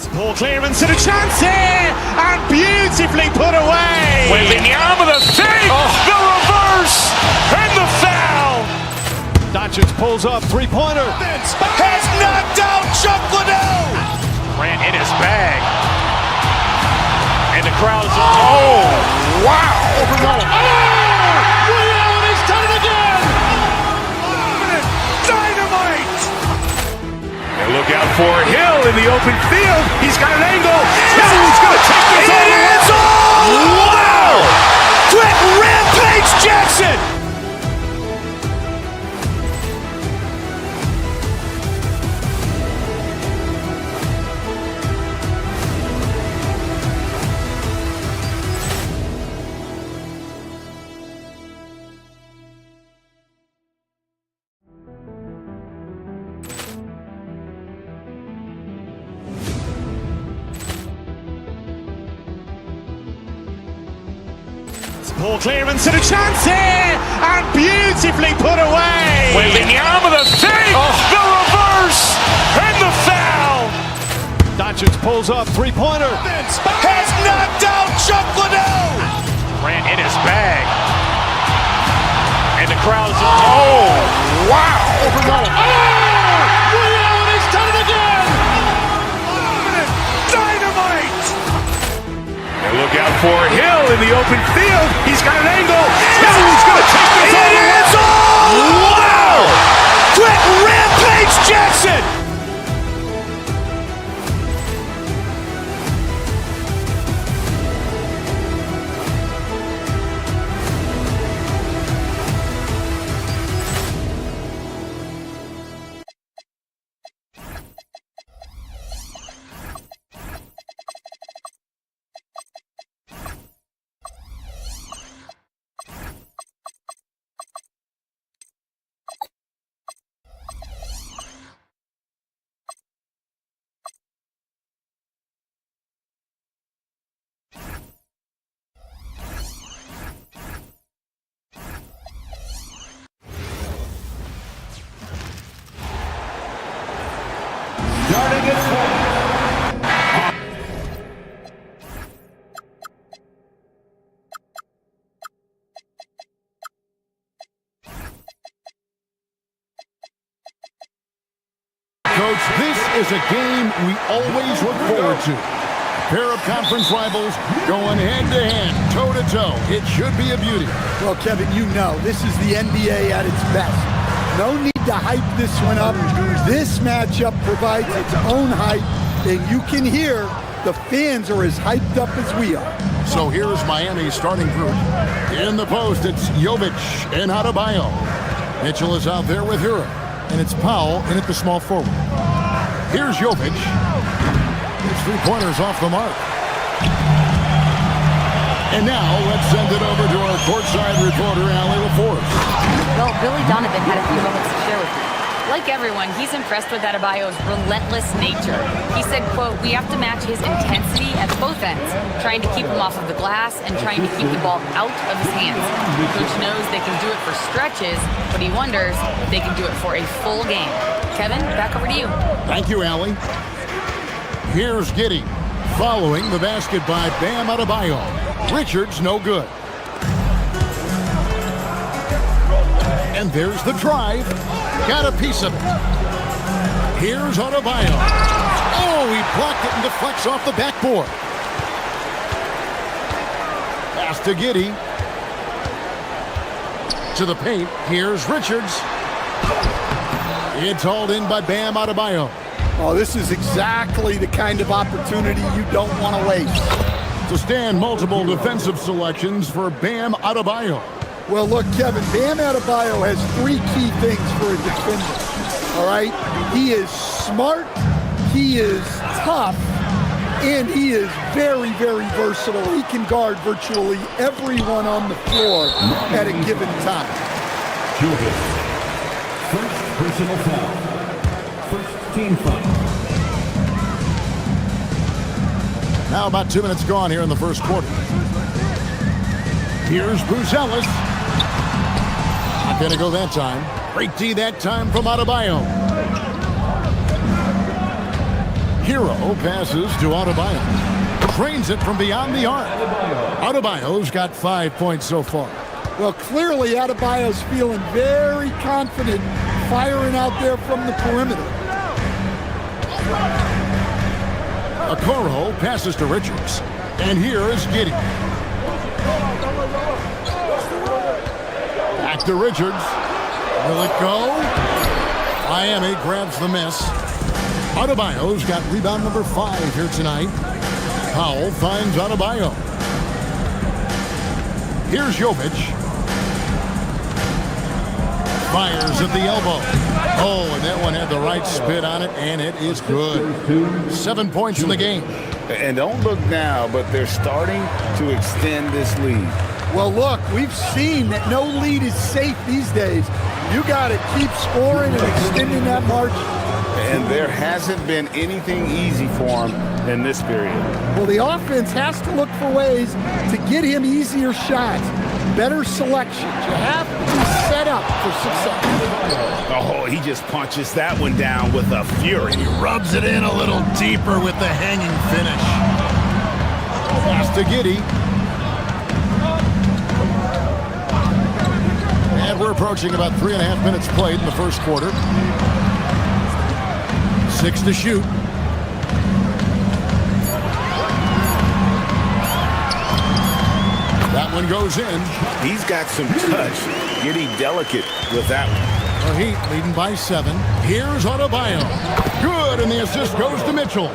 Poor clearance and a chance here, and beautifully put away. Waving the arm of the fake, the reverse, and the foul. Doncic pulls up, three-pointer. Has knocked out Chuck Liddell. Ran in his bag. And the crowd is, oh, wow. Overrun. Oh, Ray Allen has done it again. Dynamite. And look out for Hill in the open field. He's got an angle. He's going to take this all the way. Wow. Quick Rampage Jackson. Poor clearance and a chance here, and beautifully put away. Waving the arm of the fake, the reverse, and the foul. Doncic pulls up, three-pointer. Has knocked out Chuck Liddell. Ran in his bag. And the crowd is, oh, wow. Overrun. Oh, Ray Allen has done it again. Dynamite. And look out for Hill in the open field. He's got an angle. He's going to take this all the way. Wow. Quick Rampage Jackson. Starting at Coach, this is a game we always look forward to. A pair of conference rivals going head-to-head, toe-to-toe. It should be a beauty. Well, Kevin, you know, this is the NBA at its best. No need to hype this one up. This matchup provides its own hype, and you can hear the fans are as hyped up as we are. So here's Miami's starting group. In the post, it's Jovic and Adebayo. Mitchell is out there with Hura, and it's Powell in at the small forward. Here's Jovic. His three-pointers off the mark. And now, let's send it over to our courtside reporter, Allie LaForce. Well, Billy Donovan had a few moments to share with me. Like everyone, he's impressed with Adebayo's relentless nature. He said, quote, "We have to match his intensity at both ends, trying to keep him off of the glass and trying to keep the ball out of his hands. The coach knows they can do it for stretches, but he wonders if they can do it for a full game." Kevin, back over to you. Thank you, Allie. Here's Giddey, following the basket by Bam Adebayo. Richards, no good. And there's the drive. Got a piece of it. Here's Adebayo. Oh, he blocked it and deflects off the backboard. Pass to Giddey. To the paint. Here's Richards. It's hauled in by Bam Adebayo. Oh, this is exactly the kind of opportunity you don't want to waste. To stand multiple defensive selections for Bam Adebayo. Well, look, Kevin, Bam Adebayo has three key things for a defender, all right? He is smart, he is tough, and he is very, very versatile. He can guard virtually everyone on the floor at a given time. First personal foul. First team foul. Now about 2 minutes gone here in the first quarter. Here's Bruce Ellis. Not going to go that time. Great D that time from Adebayo. Hero passes to Adebayo. Trains it from beyond the arc. Adebayo's got 5 points so far. Well, clearly Adebayo's feeling very confident firing out there from the perimeter. Okoro passes to Richards. And here is Giddey. Back to Richards. Will it go? Miami grabs the miss. Adebayo's got rebound number 5 here tonight. Powell finds Adebayo. Here's Jovic. Fires at the elbow. Oh, and that one had the right spin on it, and it is good. 7 points in the game. And don't look now, but they're starting to extend this lead. Well, look, we've seen that no lead is safe these days. You got to keep scoring and extending that margin. And there hasn't been anything easy for him in this period. Well, the offense has to look for ways to get him easier shots, better selections. You have to be set up for success. Oh, he just punches that one down with a fury. He rubs it in a little deeper with the hanging finish. Pass to Giddey. And we're approaching about 3.5 minutes played in the first quarter. 6 to shoot. That one goes in. He's got some touch. Getting delicate with that one. The Heat leading by 7. Here's Adebayo. Good, and the assist goes to Mitchell.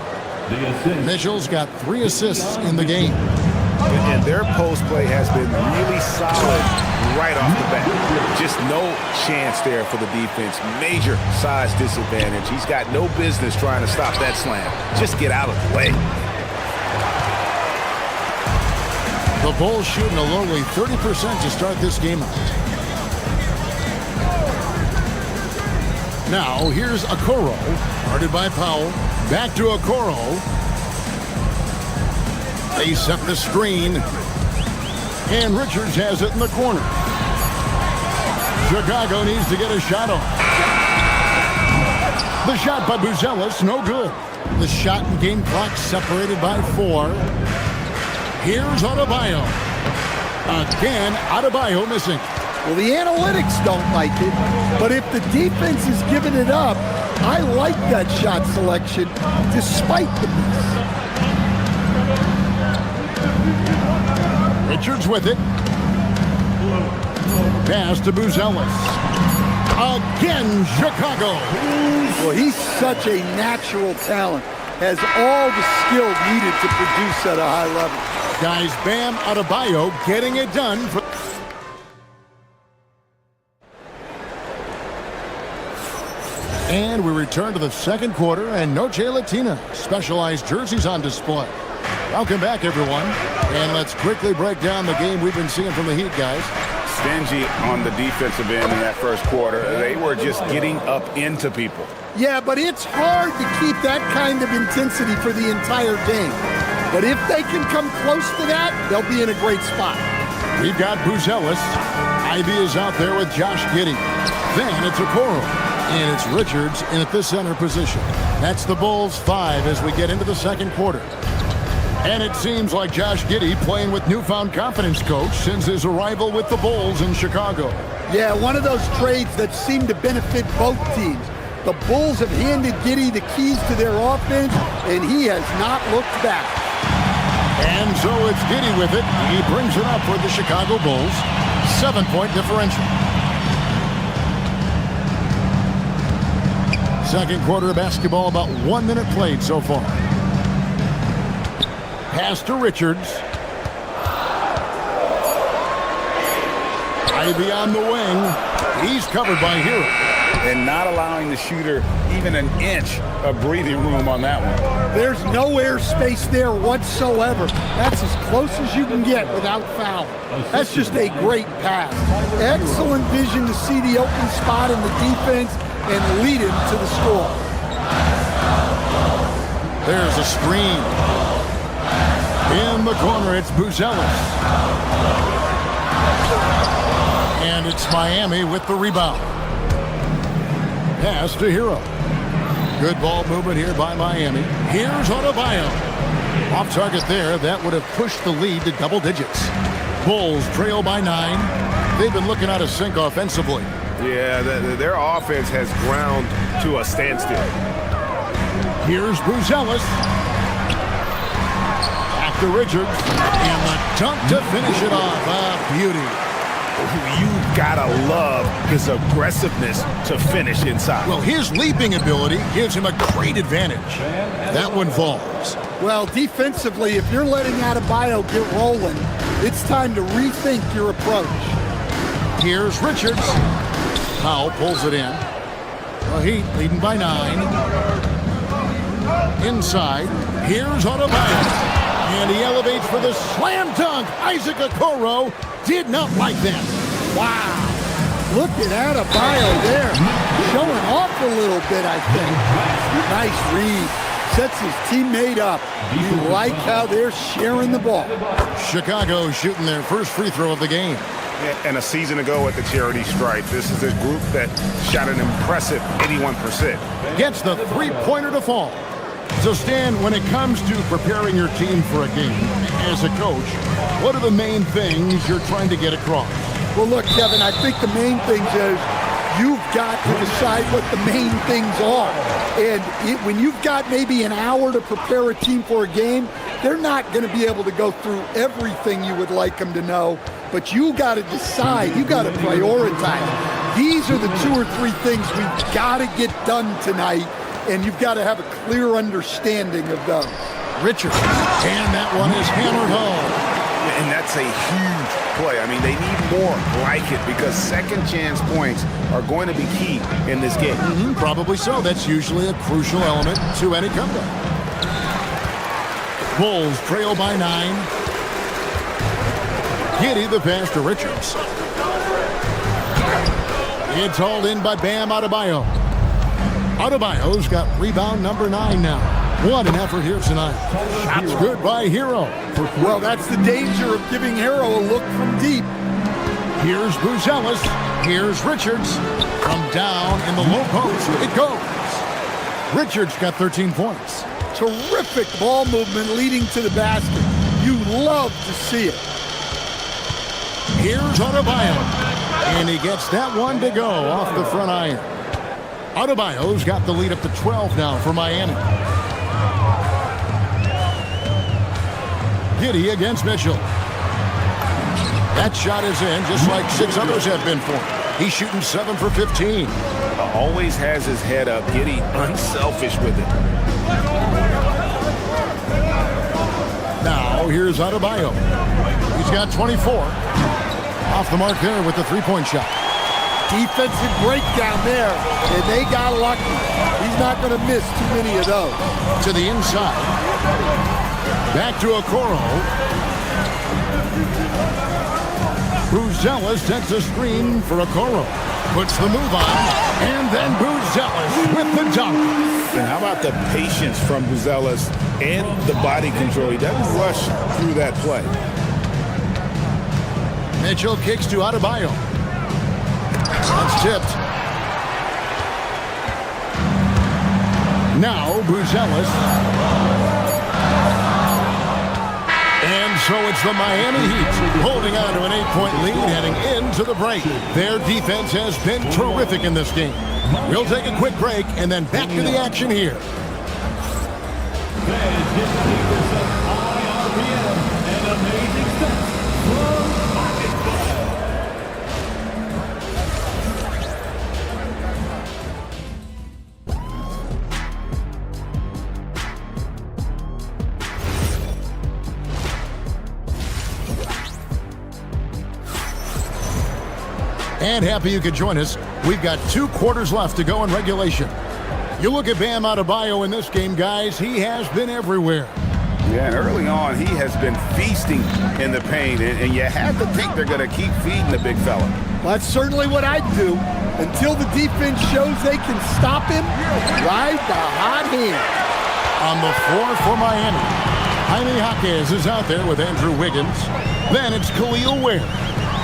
Mitchell's got 3 assists in the game. And their post play has been really solid right off the bat. Just no chance there for the defense. Major size disadvantage. He's got no business trying to stop that slam. Just get out of the way. The Bulls shooting a lowly 30% to start this game out. Now, here's Okoro. Guarded by Powell. Back to Okoro. They set the screen. And Richards has it in the corner. Chicago needs to get a shot off. The shot by Buzelis, no good. The shot and game clock separated by 4. Here's Adebayo. Again, Adebayo missing. Well, the analytics don't like it, but if the defense is giving it up, I like that shot selection despite the miss. Richards with it. Pass to Buzelis. Again, Chicago. Well, he's such a natural talent. Has all the skill needed to produce at a high level. Guys, Bam Adebayo getting it done. And we return to the second quarter, and Noche Latina. Specialized jerseys on display. Welcome back, everyone. And let's quickly break down the game we've been seeing from the Heat, guys. Stingy on the defensive end in that first quarter. They were just getting up into people. Yeah, but it's hard to keep that kind of intensity for the entire game. But if they can come close to that, they'll be in a great spot. We've got Buzelis. Ivy is out there with Josh Giddey. Then it's Okoro. And it's Richards in at the center position. That's the Bulls 5 as we get into the second quarter. And it seems like Josh Giddey playing with newfound confidence, coach, since his arrival with the Bulls in Chicago. Yeah, one of those trades that seem to benefit both teams. The Bulls have handed Giddey the keys to their offense, and he has not looked back. And so it's Giddey with it. He brings it up for the Chicago Bulls. 7-point differential. Second quarter of basketball, about 1 minute played so far. Pass to Richards. Ivy on the wing. He's covered by Hero. And not allowing the shooter even an inch of breathing room on that one. There's no air space there whatsoever. That's as close as you can get without foul. That's just a great pass. Excellent vision to see the open spot in the defense and lead him to the score. There's a screen. In the corner, it's Buzelis. And it's Miami with the rebound. Pass to Hero. Good ball movement here by Miami. Here's Adebayo. Off target there. That would have pushed the lead to double digits. Bulls trail by 9. They've been looking out of sync offensively. Yeah, their offense has ground to a standstill. Here's Buzelis. Back to Richards. And the dunk to finish it off. A beauty. You've got to love his aggressiveness to finish inside. Well, his leaping ability gives him a great advantage. That one falls. Well, defensively, if you're letting Adebayo get rolling, it's time to rethink your approach. Here's Richards. Powell pulls it in. The Heat leading by 9. Inside. Here's Adebayo. And he elevates for the slam dunk. Isaac Okoro did not like that. Wow. Look at Adebayo there. Showing off a little bit, I think. Nice read. Sets his teammate up. You like how they're sharing the ball. Chicago shooting their first free throw of the game. And a season ago at the charity stripe, this is a group that shot an impressive 81%. Gets the three-pointer to fall. So, Stan, when it comes to preparing your team for a game, as a coach, what are the main things you're trying to get across? Well, look, Kevin, I think the main things is you've got to decide what the main things are. And when you've got maybe an hour to prepare a team for a game, they're not going to be able to go through everything you would like them to know. But you got to decide. You got to prioritize. These are the 2 or 3 things we've got to get done tonight. And you've got to have a clear understanding of those. Richards, and that one is hammered home. And that's a huge play. I mean, they need more like it because second chance points are going to be key in this game. Probably so. That's usually a crucial element to any comeback. Bulls trail by 9. Giddey the pass to Richards. It's hauled in by Bam Adebayo. Adebayo's got rebound number 9 now. What an effort here tonight. Shots good by Hero. Well, that's the danger of giving Hero a look from deep. Here's Buzelis. Here's Richards. From down in the low post, it goes. Richards got 13 points. Terrific ball movement leading to the basket. You love to see it. Here's Adebayo. And he gets that one to go off the front iron. Adebayo's got the lead up to 12 now for Miami. Giddey against Mitchell. That shot is in, just like 6 others have been for him. He's shooting 7 for 15. Always has his head up. Giddey unselfish with it. Now here's Adebayo. He's got 24. Off the mark there with the three-point shot. Defensive breakdown there, and they got lucky. He's not going to miss too many of those. To the inside. Back to Okoro. Buzelis sets a screen for Okoro. Puts the move on, and then Buzelis with the dunk. And how about the patience from Buzelis and the body control? He doesn't rush through that play. Mitchell kicks to Adebayo. That's tipped. Now Buzelis. And so it's the Miami Heat holding on to an 8-point lead heading into the break. Their defense has been terrific in this game. We'll take a quick break and then back to the action here. And happy you could join us. We've got 2 quarters left to go in regulation. You look at Bam Adebayo in this game, guys. He has been everywhere. Yeah, and early on, he has been feasting in the paint, and you have to think they're going to keep feeding the big fella. Well, that's certainly what I'd do. Until the defense shows they can stop him, ride the hot hand. On the floor for Miami, Jaime Jaquez is out there with Andrew Wiggins. Then it's Khalil Ware.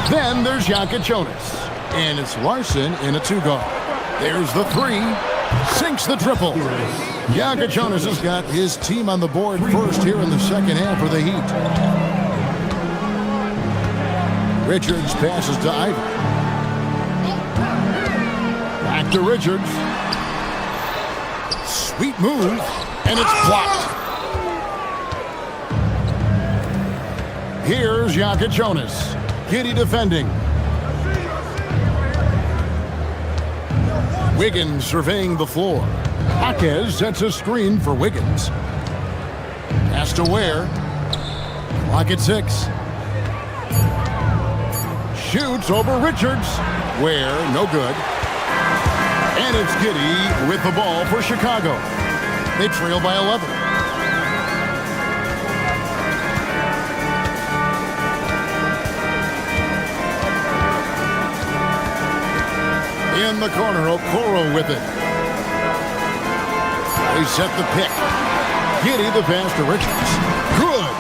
Then there's Jokic Jonas. And it's Larson in a 2-guard. There's the 3. sinks the triple. Jonas has got his team on the board first here in the second half for the Heat. Richards passes to Ivan. Back to Richards. Sweet move, and it's blocked. Here's Jonas. Giddy defending. Wiggins surveying the floor. Jaquez sets a screen for Wiggins. Pass to Ware. Clock at 6. Shoots over Richards. Ware, no good. And it's Giddy with the ball for Chicago. They trail by 11. In the corner, Okoro with it. They set the pick. Giddy the pass to Richards. Good.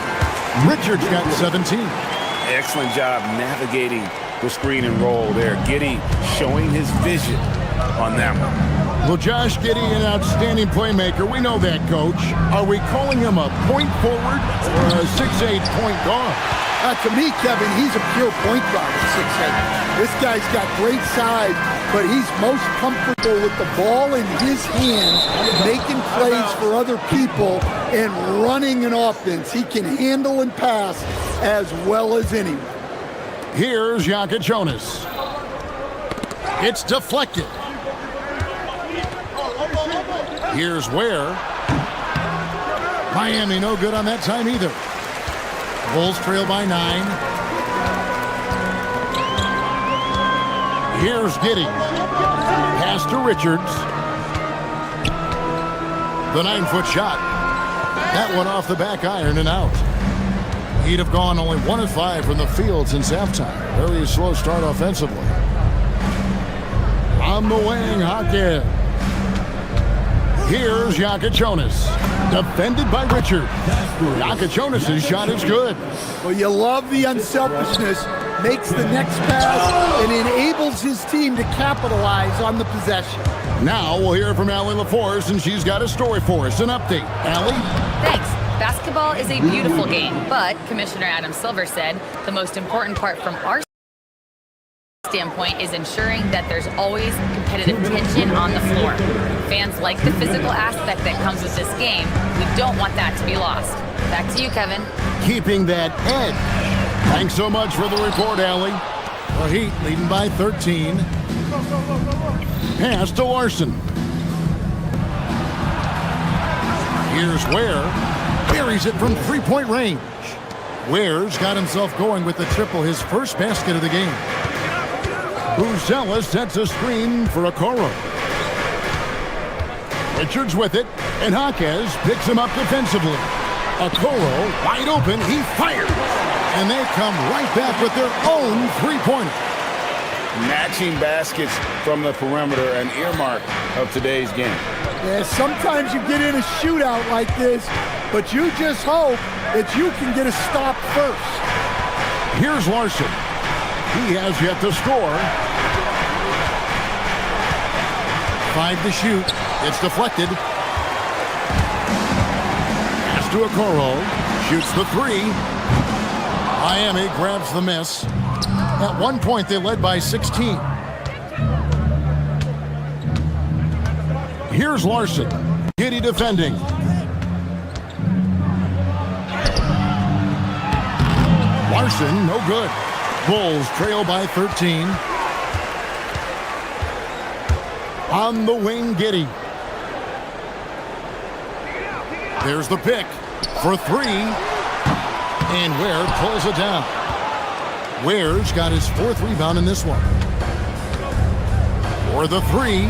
Richards got 17. Excellent job navigating the screen and roll there. Giddy showing his vision on that one. Well, Josh Giddy, an outstanding playmaker. We know that, Coach. Are we calling him a point forward or a 6'8" point guard? To me, Kevin, he's a pure point guard at 6'8". This guy's got great size, but he's most comfortable with the ball in his hands, making plays for other people and running an offense. He can handle and pass as well as anyone. Here's Jonas. It's deflected. Here's Ware. Miami no good on that time either. Bulls trail by 9. Here's Giddy. Pass to Richards. The 9-foot shot. That one off the back iron and out. He'd have gone only 1 of 5 from the field since halftime. Very slow start offensively. On the wing, Jaquez. Here's Jonas. Defended by Richard. Jonas' shot is good. Well, you love the unselfishness. Makes the next pass and enables his team to capitalize on the possession. Now we'll hear from Allie LaForce, and she's got a story for us. An update. Allie? Thanks. Basketball is a beautiful game, but Commissioner Adam Silver said the most important part from our standpoint is ensuring that there's always competitive tension on the floor. Fans like the physical aspect that comes with this game. We don't want that to be lost. Back to you, Kevin. Keeping that edge. Thanks so much for the report, Allie. The Heat leading by 13. Pass to Larson. Here's Ware. Buries it from three-point range. Ware's got himself going with the triple, his first basket of the game. Buzella sets a screen for Okoro. Richards with it, and Jaquez picks him up defensively. Okoro wide open, he fires. And they come right back with their own three-pointer. Matching baskets from the perimeter, an earmark of today's game. Yeah, sometimes you get in a shootout like this, but you just hope that you can get a stop first. Here's Larson. He has yet to score. 5 to shoot. It's deflected. Pass to Okoro. Shoots the 3. Miami grabs the miss. At one point, they led by 16. Here's Larson. Giddy defending. Larson, no good. Bulls trail by 13. On the wing, Giddy. There's the pick for 3. And Ware pulls it down. Ware's got his 4th rebound in this one. For the 3.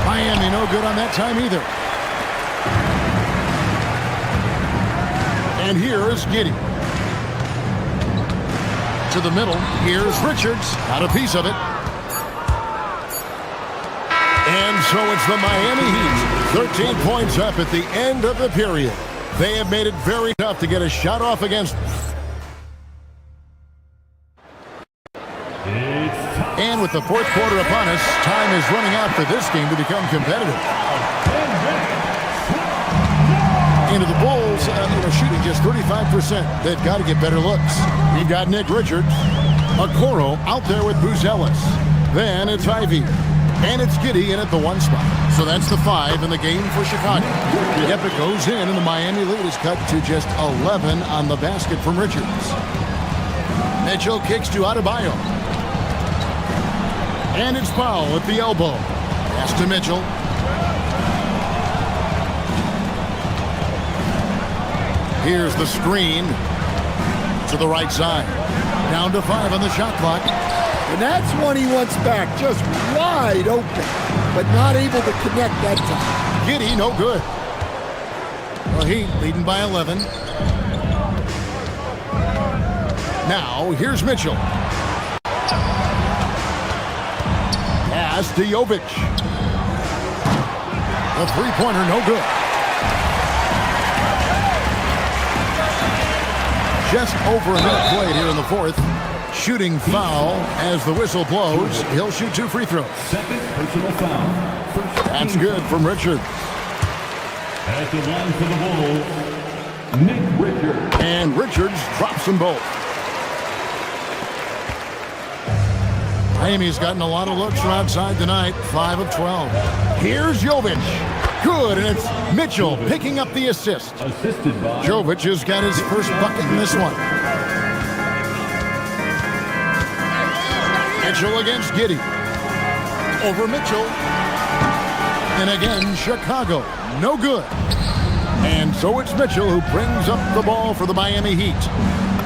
Miami no good on that time either. And here is Giddy. To the middle. Here's Richards. Got a piece of it. And so it's the Miami Heat. 13 points up at the end of the period. They have made it very tough to get a shot off against. It's And with the fourth quarter upon us, time is running out for this game to become competitive. Into the Bulls, shooting just 35%. They've got to get better looks. We've got Nick Richards. Okoro out there with Buzelis. Then it's Ivy. And it's Giddey in at the 1 spot. So that's the 5 in the game for Chicago. Yep, it goes in, and the Miami lead is cut to just 11 on the basket from Richards. Mitchell kicks to Adebayo. And it's Powell at the elbow. Pass to Mitchell. Here's the screen to the right side. Down to 5 on the shot clock. And that's one he wants back, just wide open, but not able to connect that time. Giddey, no good. Well, Heat leading by 11. Now, here's Mitchell. Pass to Jovic. The three-pointer, no good. Just over a minute played here in the fourth. Shooting foul as the whistle blows. He'll shoot 2 free throws. Second personal foul. That's good from Richard. At the line for the Bulls, Nick Richards. And Richards drops them both. Miami's gotten a lot of looks from outside tonight. 5 of 12. Here's Jovic. Good, and it's Mitchell picking up the assist. Assisted by Jovic has got his first bucket in this one. Mitchell against Giddey. Over Mitchell. And again, Chicago. No good. And so it's Mitchell who brings up the ball for the Miami Heat.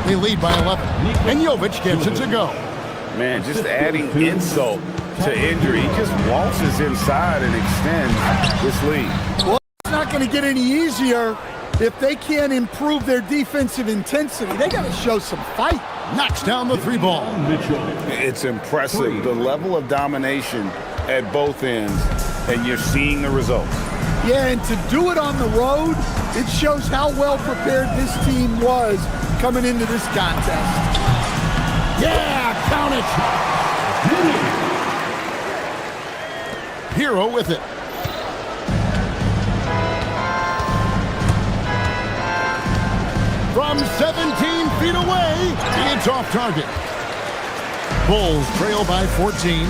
They lead by 11. And Jovic gets it to go. Man, just adding insult to injury. He just waltzes inside and extends this lead. Well, it's not going to get any easier if they can't improve their defensive intensity. They got to show some fight. Knocks down the 3 ball. It's impressive, the level of domination at both ends, and you're seeing the results. Yeah, and to do it on the road, it shows how well prepared this team was coming into this contest. Yeah, count it. Hero with it. From 17 feet away, it's off target. Bulls trail by 14.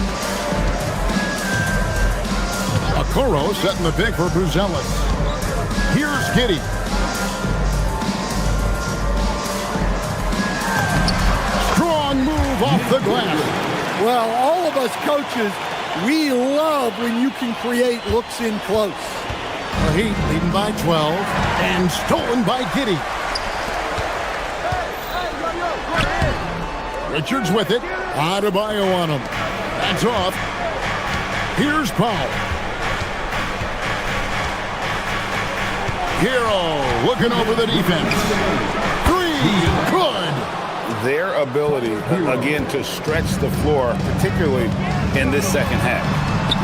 Okoro setting the pick for Buzelis. Here's Giddey. Strong move off the glass. Well, all of us coaches, we love when you can create looks in close. The Heat leading by 12 and stolen by Giddey. Richards with it. Adebayo on him. That's off. Here's Powell. Hero looking over the defense. 3, good. Their ability, again, to stretch the floor, particularly in this second half.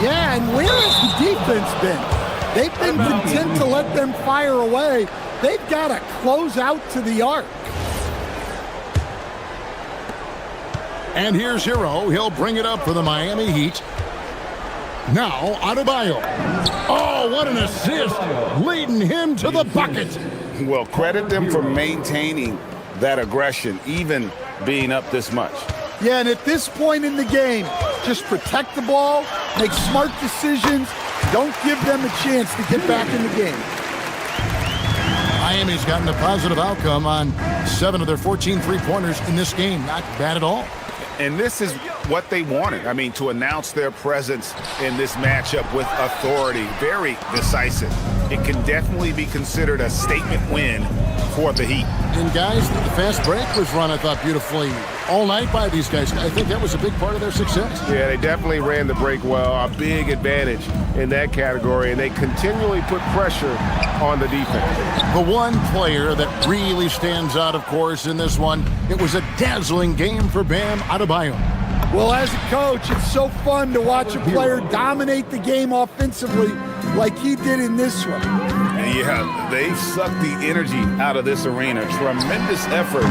Yeah, and where has the defense been? They've been content to let them fire away. They've got to close out to the arc. And here's Hero. He'll bring it up for the Miami Heat. Now, Adebayo. Oh, what an assist. Leading him to the bucket. Well, credit them for maintaining that aggression, even being up this much. Yeah, and at this point in the game, just protect the ball, make smart decisions, don't give them a chance to get back in the game. Miami's gotten a positive outcome on 7 of their 14 three-pointers in this game. Not bad at all. And this is what they wanted. I mean, to announce their presence in this matchup with authority, very decisive. It can definitely be considered a statement win for the Heat. And guys, the fast break was run, I thought, beautifully all night by these guys. I think that was a big part of their success. Yeah, they definitely ran the break well. A big advantage in that category, and they continually put pressure on the defense. The one player that really stands out, of course, in this one, it was a dazzling game for Bam Adebayo. Well, as a coach, it's so fun to watch a player dominate the game offensively like he did in this one. Yeah, they sucked the energy out of this arena. Tremendous effort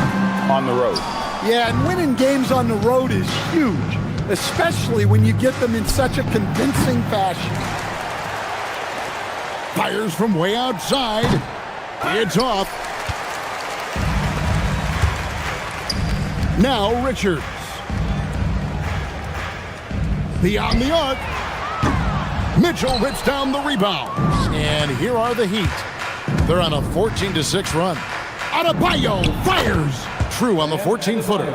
on the road. Yeah, and winning games on the road is huge. especially when you get them in such a convincing fashion. Fires from way outside. It's off. Now Richards. Beyond the arc. Mitchell rips down the rebounds. And here are the Heat. They're on a 14-6 run. Adebayo fires. True on the 14-footer.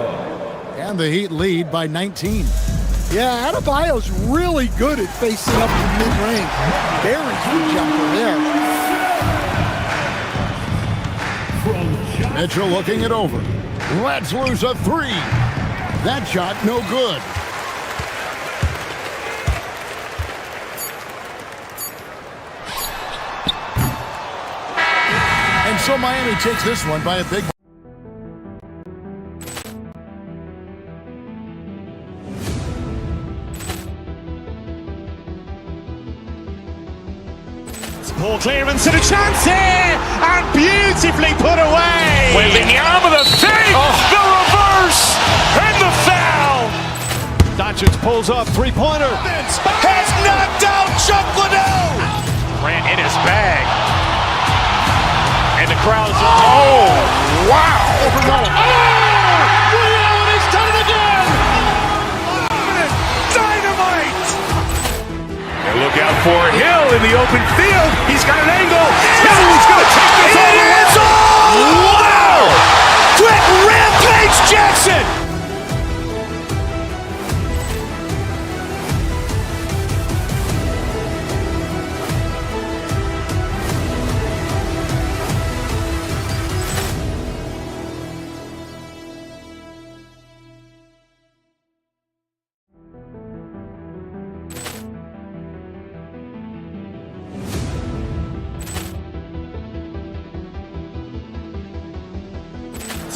And the Heat lead by 19. Yeah, Adebayo's really good at facing up the mid-range. Very good jumper there. Mitchell looking it over. Lets loose a three. That shot no good. And so Miami takes this one by a big. Poor clearance and a chance here, and beautifully put away. Wembanyama the fake, the reverse, and the foul. Doncic pulls up, three-pointer. Has knocked out Chuck Liddell. Grant in his bag. And the crowd is, oh, wow. Liddell has done it again. Dynamite. And look out for Hill in the open field. He's got an angle. Hill's going to take this all the way. Wow! Quick Rampage Jackson.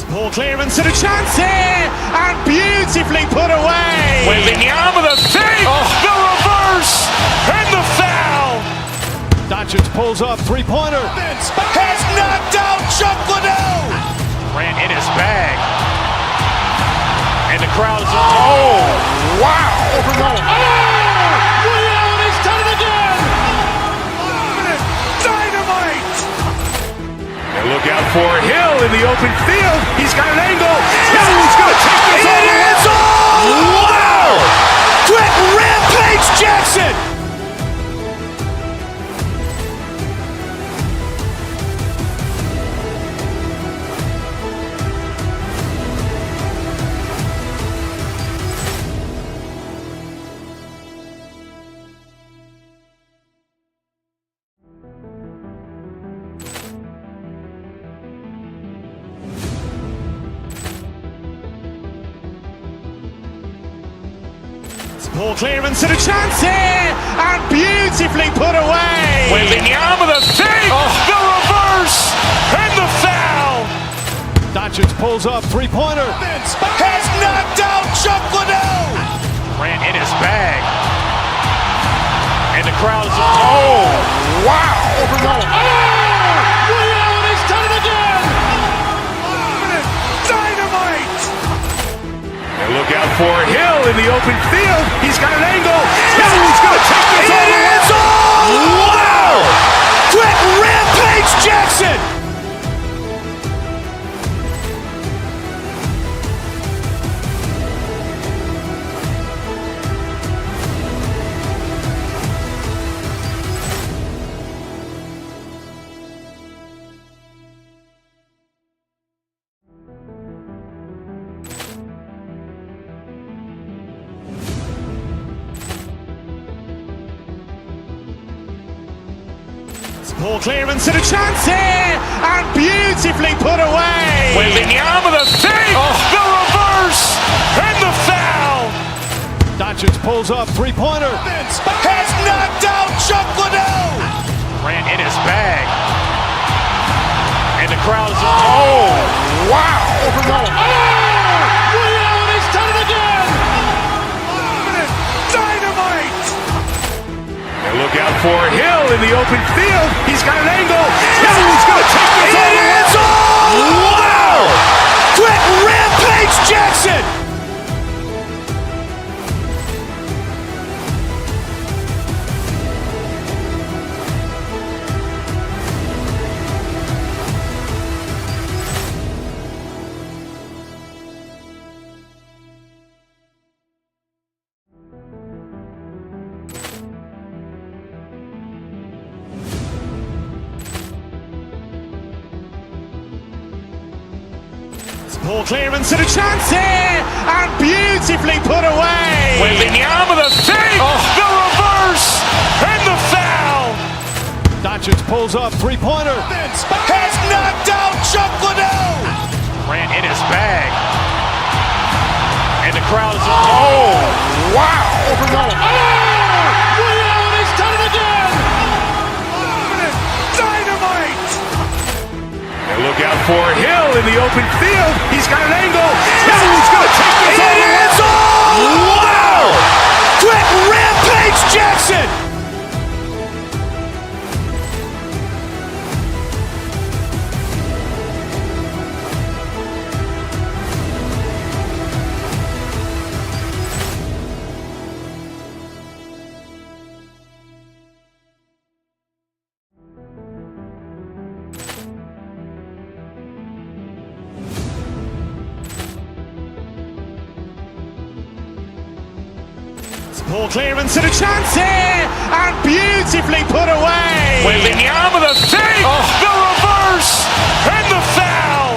Poor clearance and a chance here, and beautifully put away. Wembanyama the fake, the reverse, and the foul. Doncic pulls up, three-pointer. Has knocked out Chuck Liddell. Grant in his bag. And the crowd is, oh, wow. Liddell has done it again. Dynamite. And look out for Hill in the open field. He's got an angle. Hill's going to take this all the way. Wow! Quick Rampage Jackson. Poor clearance and a chance here, and beautifully put away. Wembanyama the fake, the reverse, and the foul. Doncic pulls up, three-pointer. Has knocked out Chuck Liddell. Grant in his bag. And the crowd is, oh, wow. Liddell has done it again. Dynamite. And look out for Hill in the open field. He's got an angle. Hill's going to take this all the way. Wow! Quick Rampage Jackson. Poor clearance and a chance here, and beautifully put away. Wembanyama the fake, the reverse, and the foul. Doncic pulls up, three-pointer. Has knocked out Chuck Liddell. Grant in his bag. And the crowd is, oh, wow. Liddell has done it again. Dynamite. And look out for Hill in the open field. He's got an angle. Hill's going to take this all the way. Wow! Quick Rampage Jackson. Ball clearance and a chance here, and beautifully put away. Wembanyama the fake, the reverse, and the foul. Doncic pulls up, three-pointer. Has knocked out Chuck Liddell. Grant in his bag. And the crowd is, oh, wow. Liddell has done it again. Dynamite. And look out for Hill in the open field. He's got an angle. Hill's going to take this all the way. It is all! Wow! Quick Rampage Jackson! Ball clearance and a chance here, and beautifully put away. Wembanyama the fake, the reverse, and the foul.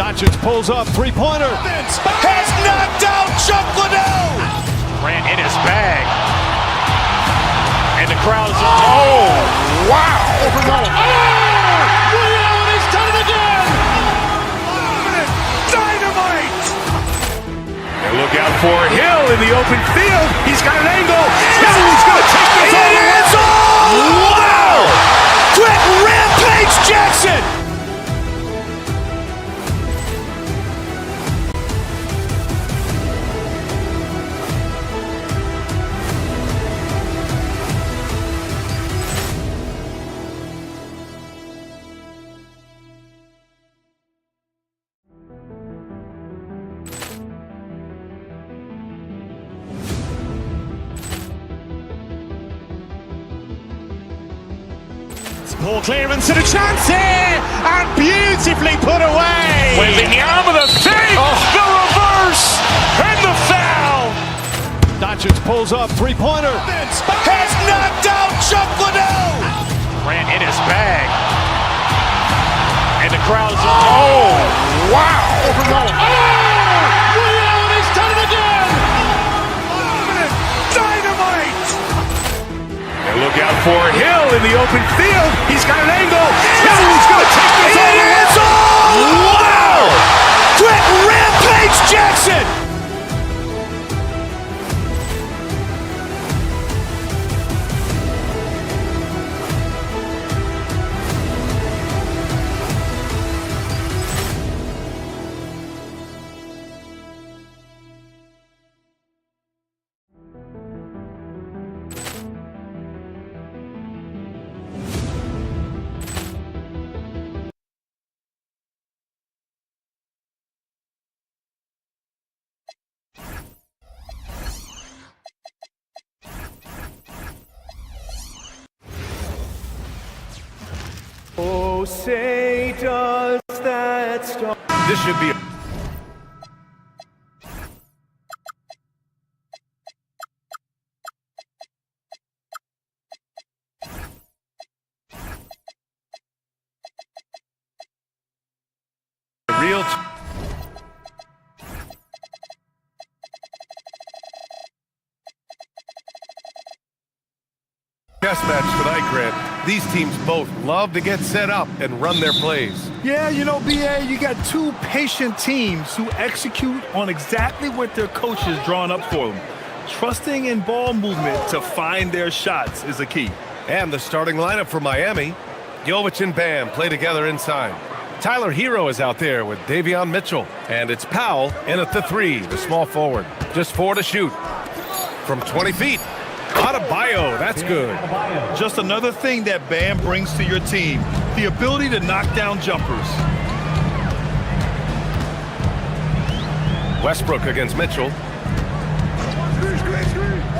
Doncic pulls up, three-pointer. Has knocked out Chuck Liddell. Grant in his bag. And the crowd is, oh, wow. Liddell has done it again. Dynamite. And look out for Hill in the open field. He's got an angle. Hill's going to take this all the way. It is all! Wow! Quick Rampage Jackson! Ball clearance and a chance here, and beautifully put away. Wembanyama the fake, the reverse, and the foul. Doncic pulls up, three-pointer. Has knocked out Chuck Liddell. Grant in his bag. And the crowd is, oh, wow. Liddell has done it again. Dynamite. And look out for Hill in the open field. He's got an angle. Hill's going to take this all the way. It is all! Wow! Quick Rampage Jackson! Oh, say does that star. This should be a real chess match tonight, Grant. These teams both love to get set up and run their plays. Yeah, you know, BA, you got two patient teams who execute on exactly what their coaches drawn up for them. Trusting in ball movement to find their shots is a key. And the starting lineup for Miami, Jovic and Bam play together inside. Tyler Hero is out there with Davion Mitchell. And it's Powell in at the 3, the small forward. Just 4 to shoot. From 20 feet. Adebayo, that's good. Just another thing that Bam brings to your team, the ability to knock down jumpers. Westbrook against Mitchell.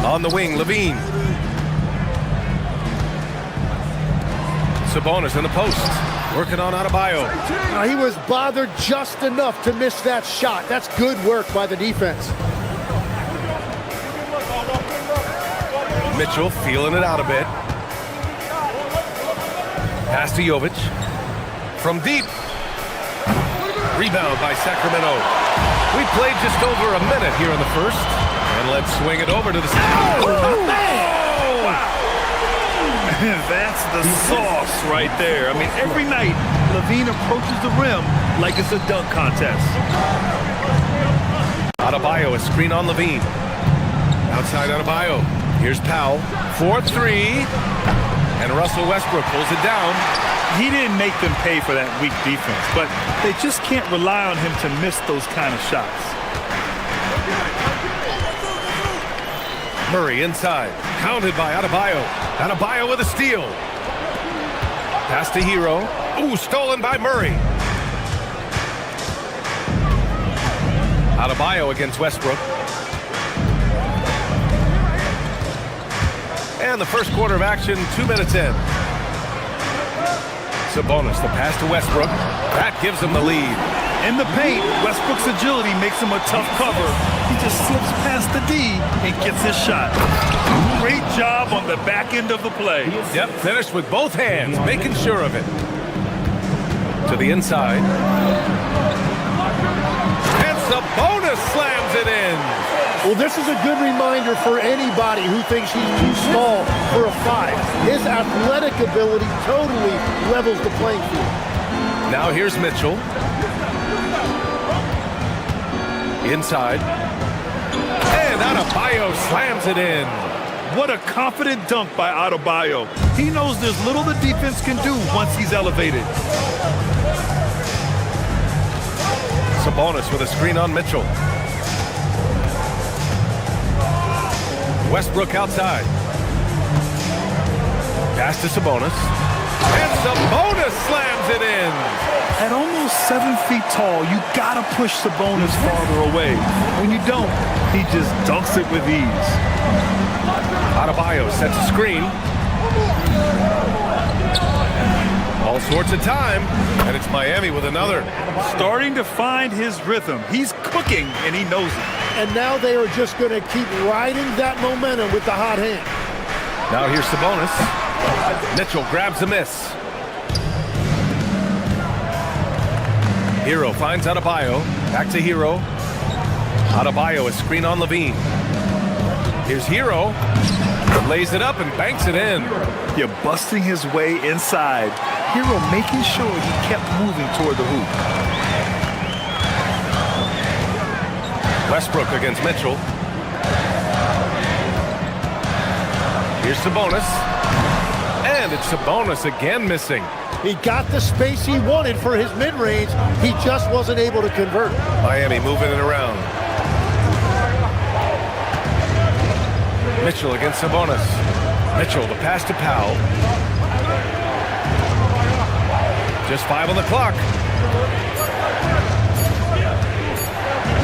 On the wing, Levine. Sabonis in the post. Working on Adebayo. He was bothered just enough to miss that shot. That's good work by the defense. Mitchell feeling it out a bit. Pass to Jovic. From deep. Rebound by Sacramento. We played just over a minute here in the first. And let's swing it over to the... Oh, man! Wow. That's the sauce right there. I mean, every night, Levine approaches the rim like it's a dunk contest. Adebayo, a screen on Levine. Outside Adebayo. Here's Powell. 4-3. And Russell Westbrook pulls it down. He didn't make them pay for that weak defense, but they just can't rely on him to miss those kind of shots. Murray inside. Counted by Adebayo. Adebayo with a steal. Pass to Hero. Ooh, stolen by Murray. Adebayo against Westbrook. And the first quarter of action, 2 minutes in. Sabonis, the pass to Westbrook. That gives him the lead. In the paint, Westbrook's agility makes him a tough cover. He just slips past the D and gets his shot. Great job on the back end of the play. Yep, finished with both hands, making sure of it. To the inside. And Sabonis slams it in. Well, this is a good reminder for anybody who thinks he's too small for a 5. His athletic ability totally levels the playing field. Now here's Mitchell. Inside. And Adebayo slams it in. What a confident dunk by Adebayo. He knows there's little the defense can do once he's elevated. Sabonis with a screen on Mitchell. Westbrook outside. Pass to Sabonis. And Sabonis slams it in. At almost 7 feet tall, you gotta push Sabonis farther away. When you don't, he just dunks it with ease. Adebayo sets a screen. All sorts of time, and it's Miami with another. Starting to find his rhythm. He's cooking, and he knows it. And now they are just going to keep riding that momentum with the hot hand. Now here's Sabonis. Mitchell grabs a miss. Hero finds Adebayo. Back to Hero. Adebayo, a screen on Levine. Here's Hero. Lays it up and banks it in. You're busting his way inside. Hero making sure he kept moving toward the hoop. Westbrook against Mitchell. Here's Sabonis. And it's Sabonis again missing. He got the space he wanted for his mid-range. He just wasn't able to convert. Miami moving it around. Mitchell against Sabonis. Mitchell, the pass to Powell. Just 5 on the clock.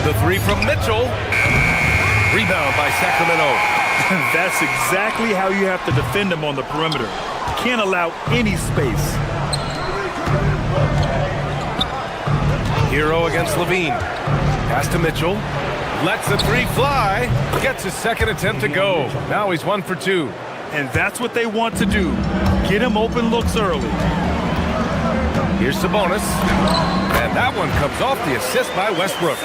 The 3 from Mitchell. Rebound by Sacramento. That's exactly how you have to defend him on the perimeter. Can't allow any space. Hero against Levine. Pass to Mitchell. Lets the 3 fly. Gets his second attempt to go. Now he's 1 for 2. And that's what they want to do. Get him open looks early. Here's Sabonis. And that one comes off the assist by Westbrook.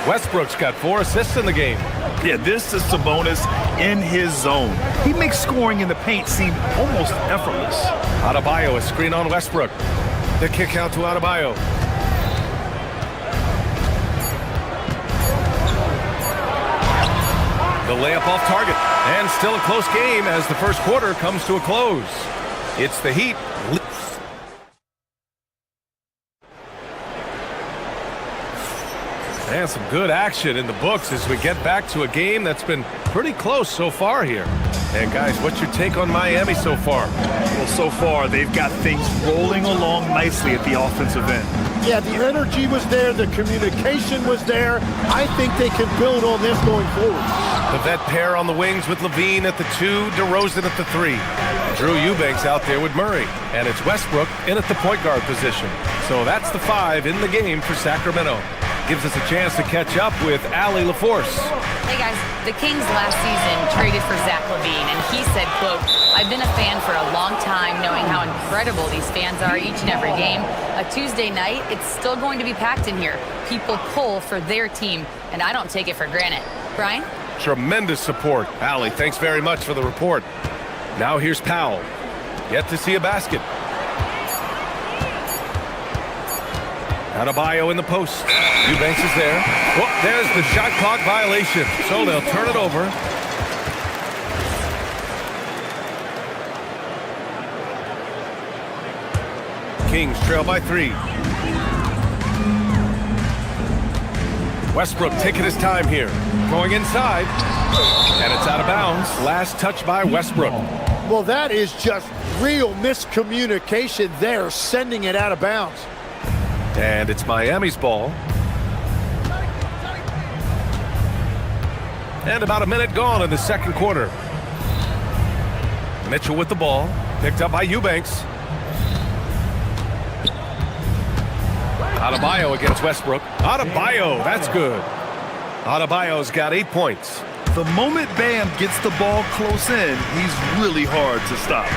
Westbrook's got 4 assists in the game. Yeah, this is Sabonis in his zone. He makes scoring in the paint seem almost effortless. Adebayo, a screen on Westbrook. The kick out to Adebayo. The layup off target. And still a close game as the first quarter comes to a close. It's the Heat. And some good action in the books as we get back to a game that's been pretty close so far here. And guys, what's your take on Miami so far? Well, so far they've got things rolling along nicely at the offensive end. Yeah, the energy was there, the communication was there. I think they can build on this going forward. The vet pair on the wings with Levine at the 2, DeRozan at the 3. Drew Eubanks out there with Murray. And it's Westbrook in at the point guard position. So that's the 5 in the game for Sacramento. Gives us a chance to catch up with Allie LaForce. Hey guys, the Kings last season traded for Zach LaVine, and he said, quote, I've been a fan for a long time, knowing how incredible these fans are each and every game. A Tuesday night, it's still going to be packed in here. People pull for their team, and I don't take it for granted. Brian? Tremendous support. Allie, thanks very much for the report. Now here's Powell. Yet to see a basket. Adebayo in the post. Eubanks is there. Oh, there's the shot clock violation. So they'll turn it over. Kings trail by 3. Westbrook taking his time here. Going inside. And it's out of bounds. Last touch by Westbrook. Well, that is just real miscommunication there, sending it out of bounds. And it's Miami's ball. And about a minute gone in the second quarter. Mitchell with the ball. Picked up by Eubanks. Adebayo against Westbrook. Adebayo, that's good. Adebayo's got 8 points. The moment Bam gets the ball close in, he's really hard to stop.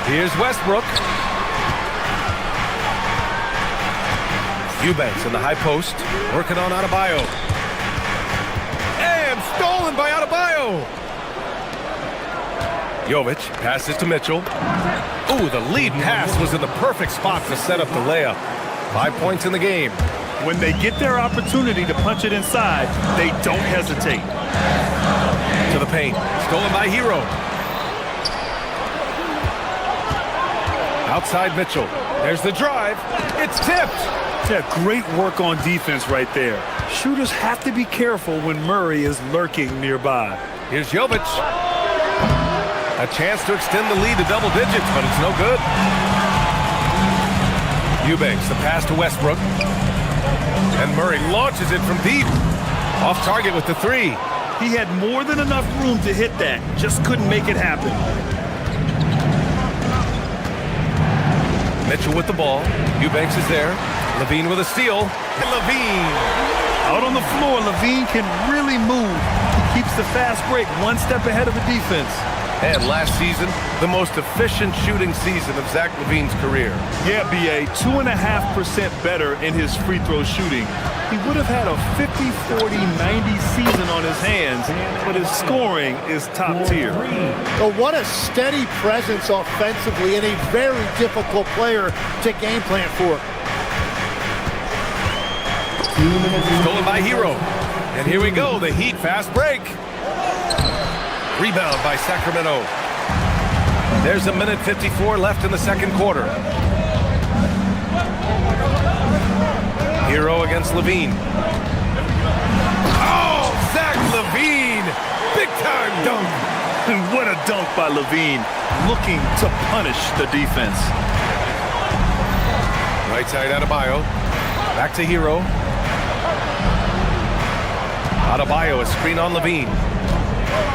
Here's Westbrook. Eubanks in the high post, working on Adebayo. And stolen by Adebayo. Jovic passes to Mitchell. Ooh, the lead pass was in the perfect spot to set up the layup. 5 points in the game. When they get their opportunity to punch it inside, they don't hesitate. To the paint, stolen by Hero. Outside Mitchell. There's the drive. It's tipped. Yeah, great work on defense right there. Shooters have to be careful when Murray is lurking nearby. Here's Jovic. A chance to extend the lead to double digits, but it's no good. Eubanks, the pass to Westbrook. And Murray launches it from deep. Off target with the 3. He had more than enough room to hit that. Just couldn't make it happen. Mitchell with the ball. Eubanks is there. Levine with a steal. And Levine. Out on the floor, Levine can really move. He keeps the fast break one step ahead of the defense. And last season, the most efficient shooting season of Zach LaVine's career. Yeah, B.A., 2.5% better in his free throw shooting. He would have had a 50-40-90 season on his hands, but his scoring is top tier. Oh, what a steady presence offensively and a very difficult player to game plan for. Stolen by Hero. And here we go, the Heat fast break. Rebound by Sacramento. There's a minute 54 left in the second quarter. Hero against Levine. Oh, Zach LaVine! Big time dunk! And what a dunk by Levine, looking to punish the defense. Right side Adebayo. Back to Hero. Adebayo, a screen on Levine.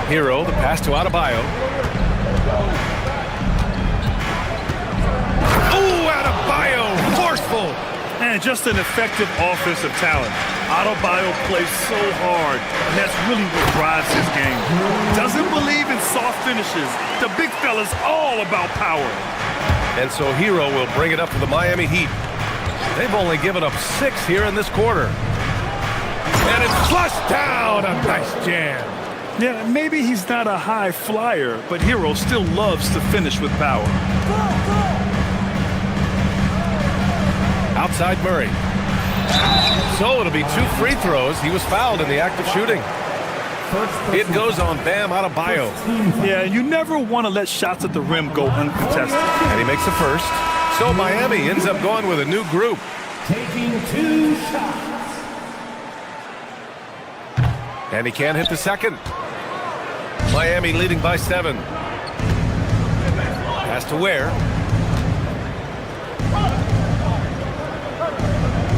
Hero, the pass to Adebayo. Ooh, Adebayo, forceful. And just an effective offensive talent. Adebayo plays so hard, and that's really what drives his game. Doesn't believe in soft finishes. The big fella's all about power. And so Hero will bring it up for the Miami Heat. They've only given up 6 here in this quarter. And it's flushed down. A nice jam. Yeah, maybe he's not a high flyer, but Hero still loves to finish with power. Outside Murray. So it'll be 2 free throws. He was fouled in the act of shooting. It goes on Bam Adebayo. Yeah, you never want to let shots at the rim go uncontested. And he makes the first. So Miami ends up going with a new group. Taking 2 shots. And he can't hit the second. Miami leading by 7. Pass to Ware.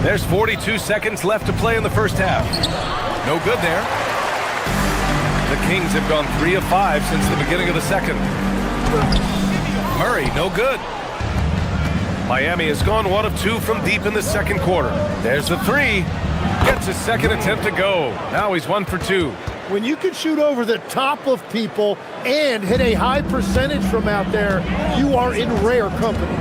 There's 42 seconds left to play in the first half. No good there. The Kings have gone 3 of 5 since the beginning of the second. Murray, no good. Miami has gone 1 of 2 from deep in the second quarter. There's the 3. Gets his second attempt to go. Now he's 1 for 2. When you can shoot over the top of people and hit a high percentage from out there, you are in rare company.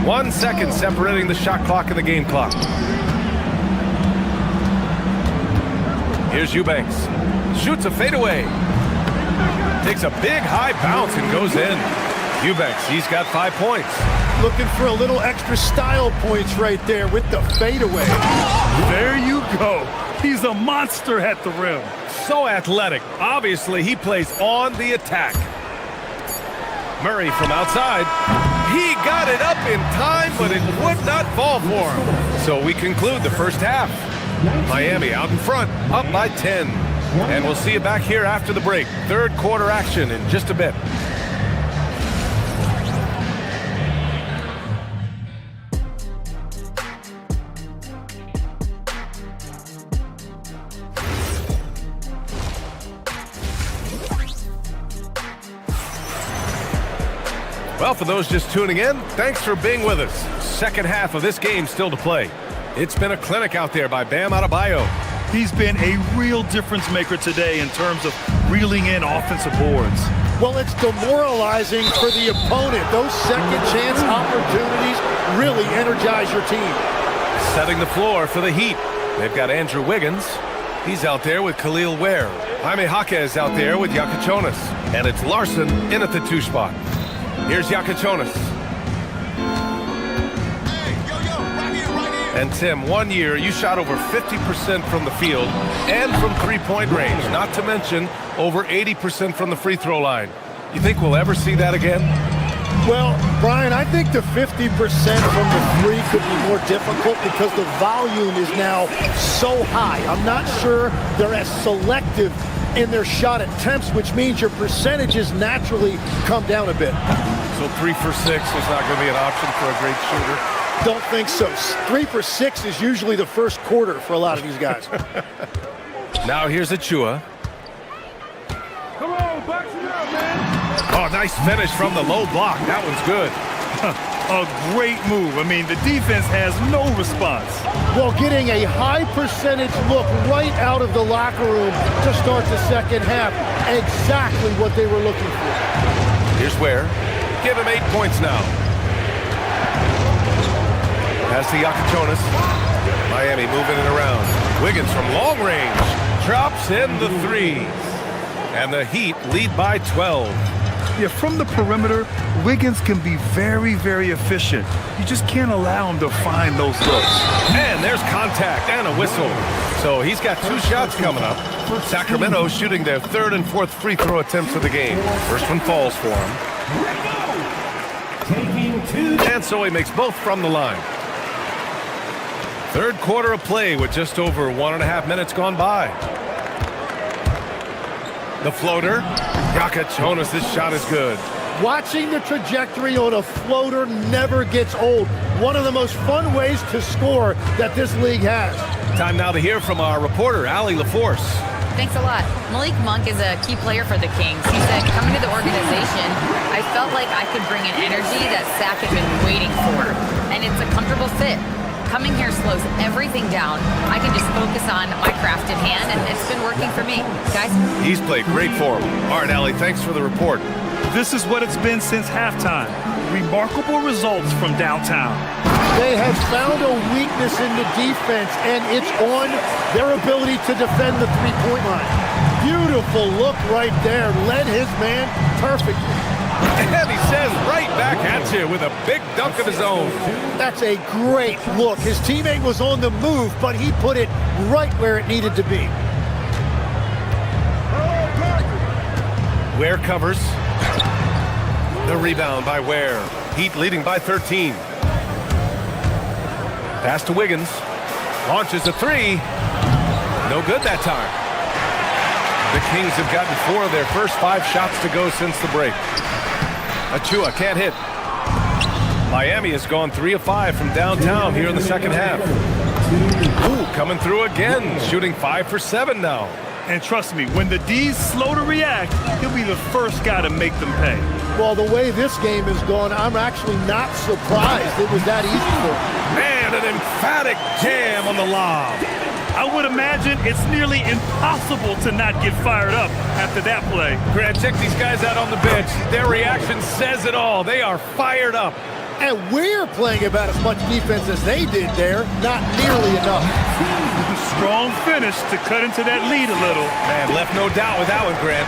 1 second separating the shot clock and the game clock. Here's Eubanks. Shoots a fadeaway. Takes a big high bounce and goes in. Eubanks, he's got 5 points. Looking for a little extra style points right there with the fadeaway. There you go. He's a monster at the rim. So athletic. Obviously, he plays on the attack. Murray from outside. He got it up in time, but it would not fall for him. So we conclude the first half. Miami out in front, up by 10. And we'll see you back here after the break. Third quarter action in just a bit. Well, for those just tuning in, thanks for being with us. Second half of this game still to play. It's been a clinic out there by Bam Adebayo. He's been a real difference maker today in terms of reeling in offensive boards. Well, it's demoralizing for the opponent. Those second chance opportunities really energize your team. Setting the floor for the Heat. They've got Andrew Wiggins. He's out there with Khalil Ware. Jaime Jaquez out there with Yakachonis. And it's Larson in at the 2 spot. Here's Yakachonis. And Tim, 1 year, you shot over 50% from the field and from three-point range, not to mention over 80% from the free throw line. You think we'll ever see that again? Well, Brian, I think the 50% from the three could be more difficult because the volume is now so high. I'm not sure they're as selective in their shot attempts, which means your percentages naturally come down a bit. So 3 for 6 is not going to be an option for a great shooter? Don't think so. 3 for 6 is usually the first quarter for a lot of these guys. Now here's Achua. Come on, box it out, man. Oh, nice finish from the low block. That one's good. A great move. I mean, the defense has no response. Well, getting a high percentage look right out of the locker room to start the second half. Exactly what they were looking for. Here's Ware. Give him 8 points now. Pass to Yakachonis. Miami moving it around. Wiggins from long range. Drops in the 3. And the Heat lead by 12. Yeah, from the perimeter, Wiggins can be very, very efficient. You just can't allow him to find those looks. And there's contact and a whistle. So he's got 2 shots coming up. Sacramento shooting their 3rd and 4th free throw attempts of the game. First one falls for him. And so he makes both from the line. Third quarter of play with just over 1.5 minutes gone by. The floater. Yakachonis, this shot is good. Watching the trajectory on a floater never gets old. One of the most fun ways to score that this league has. Time now to hear from our reporter, Allie LaForce. Thanks a lot. Malik Monk is a key player for the Kings. He said, coming to the organization, I felt like I could bring an energy that Sac had been waiting for. And it's a comfortable fit. Coming here slows everything down. I can just focus on my craft in hand, and it's been working for me. Guys? He's played great for him. All right, Allie, thanks for the report. This is what it's been since halftime. Remarkable results from downtown. They have found a weakness in the defense, and it's on their ability to defend the three-point line. Beautiful look right there. Led his man perfectly. And he says right back at you with a big dunk of his own. That's a great look. His teammate was on the move, but he put it right where it needed to be. Ware covers. The rebound by Ware. Heat leading by 13. Pass to Wiggins. Launches a 3. No good that time. The Kings have gotten 4 of their first 5 shots to go since the break. Achua can't hit. Miami has gone 3 of 5 from downtown here in the second half. Ooh, coming through again, shooting 5 for 7 now. And trust me, when the D's slow to react, he'll be the first guy to make them pay. Well, the way this game is going, I'm actually not surprised it was that easy for him. And an emphatic jam on the lob. I would imagine it's nearly impossible to not get fired up after that play. Grant, check these guys out on the bench. Their reaction says it all. They are fired up. And we're playing about as much defense as they did there. Not nearly enough. Strong finish to cut into that lead a little. Man, left no doubt with that one, Grant.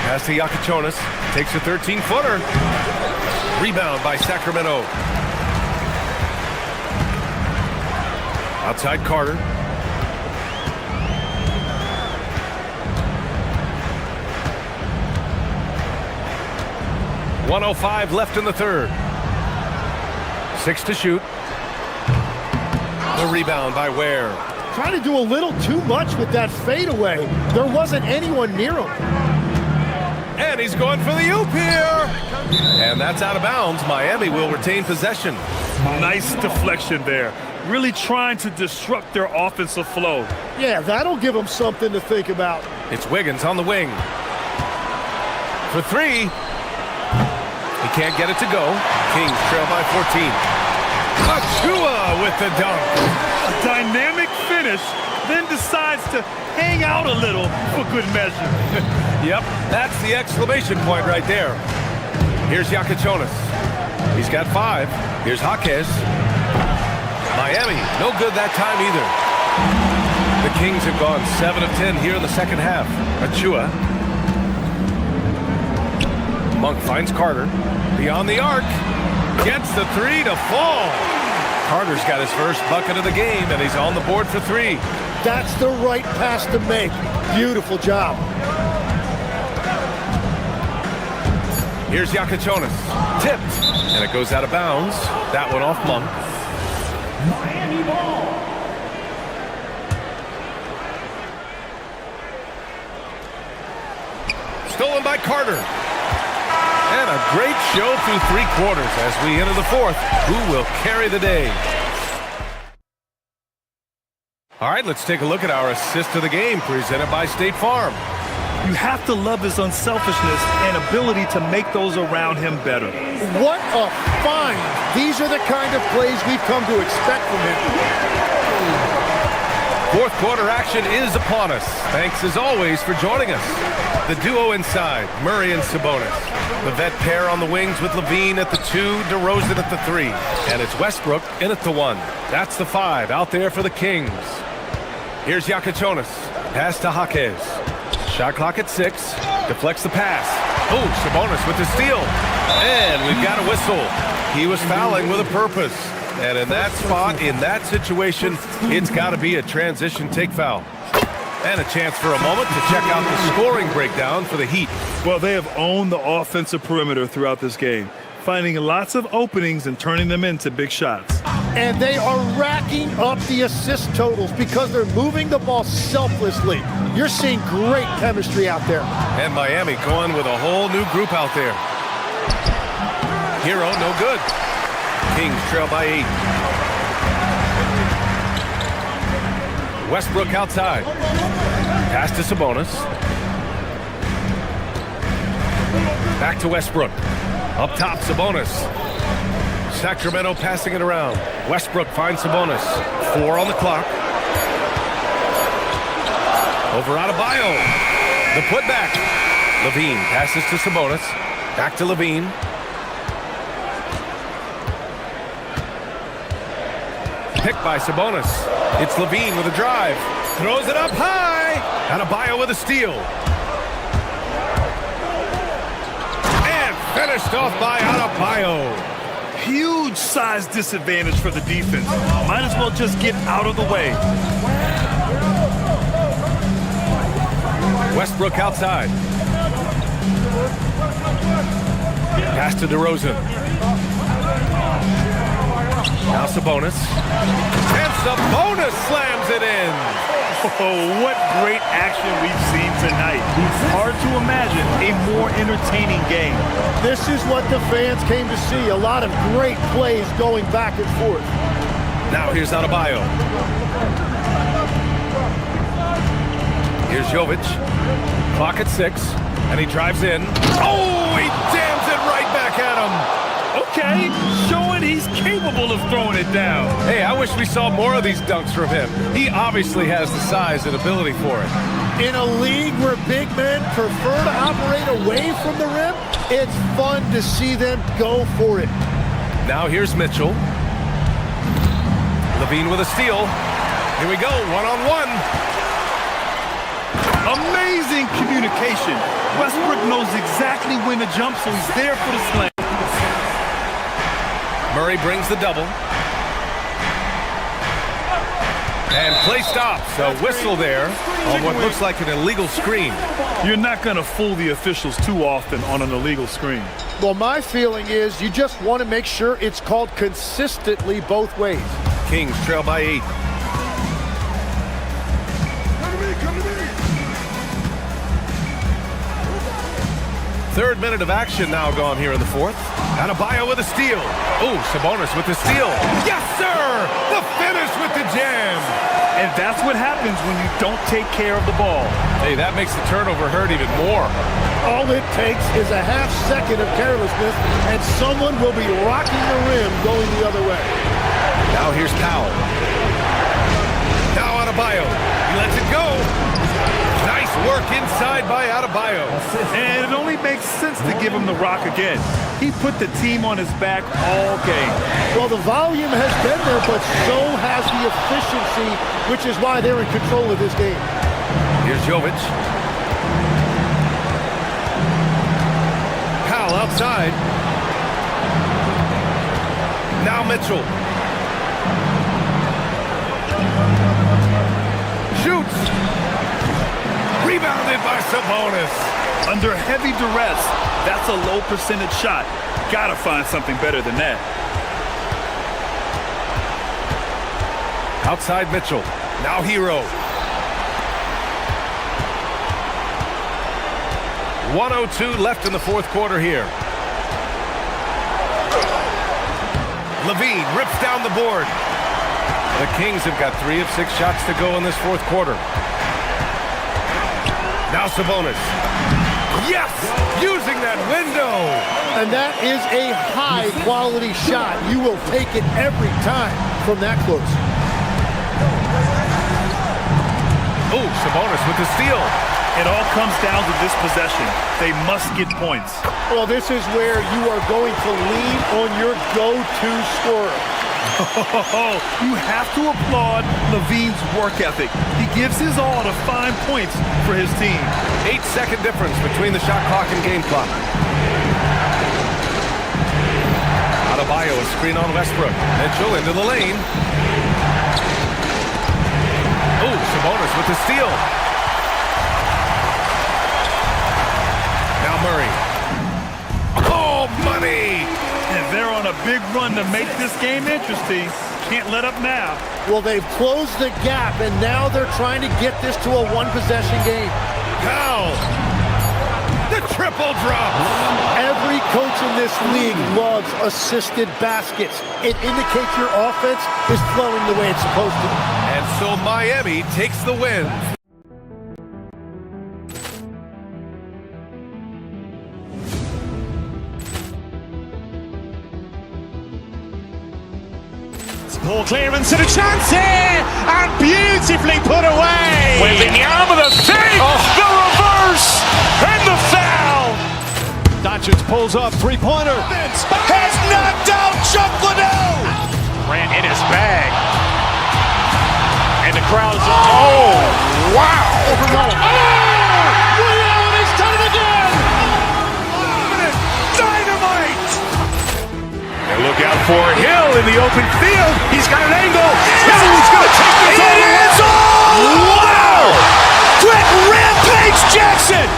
Pass to Yakachonis. Takes a 13-footer. Rebound by Sacramento. Outside Carter. .105 left in the third. 6 to shoot. The rebound by Ware. Trying to do a little too much with that fadeaway. There wasn't anyone near him. And he's going for the oop here. And that's out of bounds. Miami will retain possession. Nice deflection there. Really trying to disrupt their offensive flow. Yeah, that'll give them something to think about. It's Wiggins on the wing. For three. He can't get it to go. Kings trail by 14. Achua with the dunk. A dynamic finish, then decides to hang out a little for good measure. Yep, that's the exclamation point right there. Here's Yakachonis. He's got 5. Here's Jaquez. Miami, no good that time either. The Kings have gone 7 of 10 here in the second half. Achua. Monk finds Carter. Beyond the arc. Gets the 3 to fall. Carter's got his first bucket of the game, and he's on the board for 3. That's the right pass to make. Beautiful job. Here's Yakachonis. Tipped. And it goes out of bounds. That one off Monk. Miami ball. Stolen by Carter. And a great show through 3 quarters as we enter the fourth. Who will carry the day? All right, let's take a look at our assist of the game presented by State Farm. You have to love his unselfishness and ability to make those around him better. What a find. These are the kind of plays we've come to expect from him. Fourth quarter action is upon us. Thanks as always for joining us. The duo inside, Murray and Sabonis. The vet pair on the wings with Levine at the 2, DeRozan at the 3. And it's Westbrook in at the 1. That's the 5 out there for the Kings. Here's Yakachonis. Pass to Jaquez. Shot clock at 6. Deflects the pass. Oh, Sabonis with the steal. And we've got a whistle. He was fouling with a purpose. And in that spot, in that situation, it's got to be a transition take foul. And a chance for a moment to check out the scoring breakdown for the Heat. Well, they have owned the offensive perimeter throughout this game, finding lots of openings and turning them into big shots. And they are racking up the assist totals because they're moving the ball selflessly. You're seeing great chemistry out there. And Miami going with a whole new group out there. Hero, no good. Kings trail by 8. Westbrook outside. Pass to Sabonis. Back to Westbrook. Up top, Sabonis. Sacramento passing it around. Westbrook finds Sabonis. 4 on the clock. Over Adebayo. The putback. Levine passes to Sabonis. Back to Levine. Picked by Sabonis. It's Levine with a drive. Throws it up high. Adebayo with a steal. And finished off by Adebayo. Huge size disadvantage for the defense. Might as well just get out of the way. Westbrook outside. Pass to DeRozan. Now Sabonis. And Sabonis slams it in. Oh, what great action we've seen tonight. Hard to imagine a more entertaining game. This is what the fans came to see. A lot of great plays going back and forth. Now here's Adebayo. Here's Jovic. Clock at 6. And he drives in. Oh, he jams it right back at him. Okay, showing he He's capable of throwing it down. Hey, I wish we saw more of these dunks from him. He obviously has the size and ability for it. In a league where big men prefer to operate away from the rim, it's fun to see them go for it. Now here's Mitchell. Levine with a steal. Here we go, one-on-one. Amazing communication. Westbrook knows exactly when to jump, so he's there for the slam. Murray brings the double. And play stops. A whistle there on what looks like an illegal screen. You're not going to fool the officials too often on an illegal screen. Well, my feeling is you just want to make sure it's called consistently both ways. Kings trail by 8. Third minute of action now gone here in the fourth. Adebayo with a steal. Oh, Sabonis with the steal. Yes, sir! The finish with the jam. And that's what happens when you don't take care of the ball. Hey, that makes the turnover hurt even more. All it takes is a half second of carelessness, and someone will be rocking the rim going the other way. Now here's Powell. Now Adebayo. He lets it go. Nice work inside by Adebayo. And it only makes sense to give him the rock again. He put the team on his back all game. Well, the volume has been there, but so has the efficiency, which is why they're in control of this game. Here's Jovic. Powell outside. Now Mitchell. Shoots. Rebounded by Sabonis. Under heavy duress, that's a low percentage shot. Gotta find something better than that. Outside Mitchell. Now Hero. 1:02 left in the fourth quarter here. Levine rips down the board. The Kings have got 3 of 6 shots to go in this fourth quarter. Now Sabonis. Yes! Using that window! And that is a high-quality shot. You will take it every time from that close. Oh, Sabonis with the steal. It all comes down to this possession. They must get points. Well, this is where you are going to lean on your go-to scorer. You have to applaud Levine's work ethic. He gives his all to find points for his team. 8-second difference between the shot clock and game clock. Adebayo, a screen on Westbrook. Mitchell into the lane. Oh, Sabonis with the steal. Now Murray. Oh, money! And they're on a big run to make this game interesting. Can't let up now. Well, they've closed the gap, and now they're trying to get this to a one-possession game. Powell! The triple drop! Every coach in this league loves assisted baskets. It indicates your offense is flowing the way it's supposed to. And so Miami takes the win. Ball clearance and a chance here, and beautifully put away. Wembanyama with a fake, the reverse, and the foul. Doncic pulls up, three-pointer. Has knocked out Chuck Liddell. Ran in his bag. And the crowd is, oh, wow. He's done it again. Dynamite. And look out for Hill in the open field. He's got an angle. He's going to take this all the way. Wow. Quick Rampage Jackson.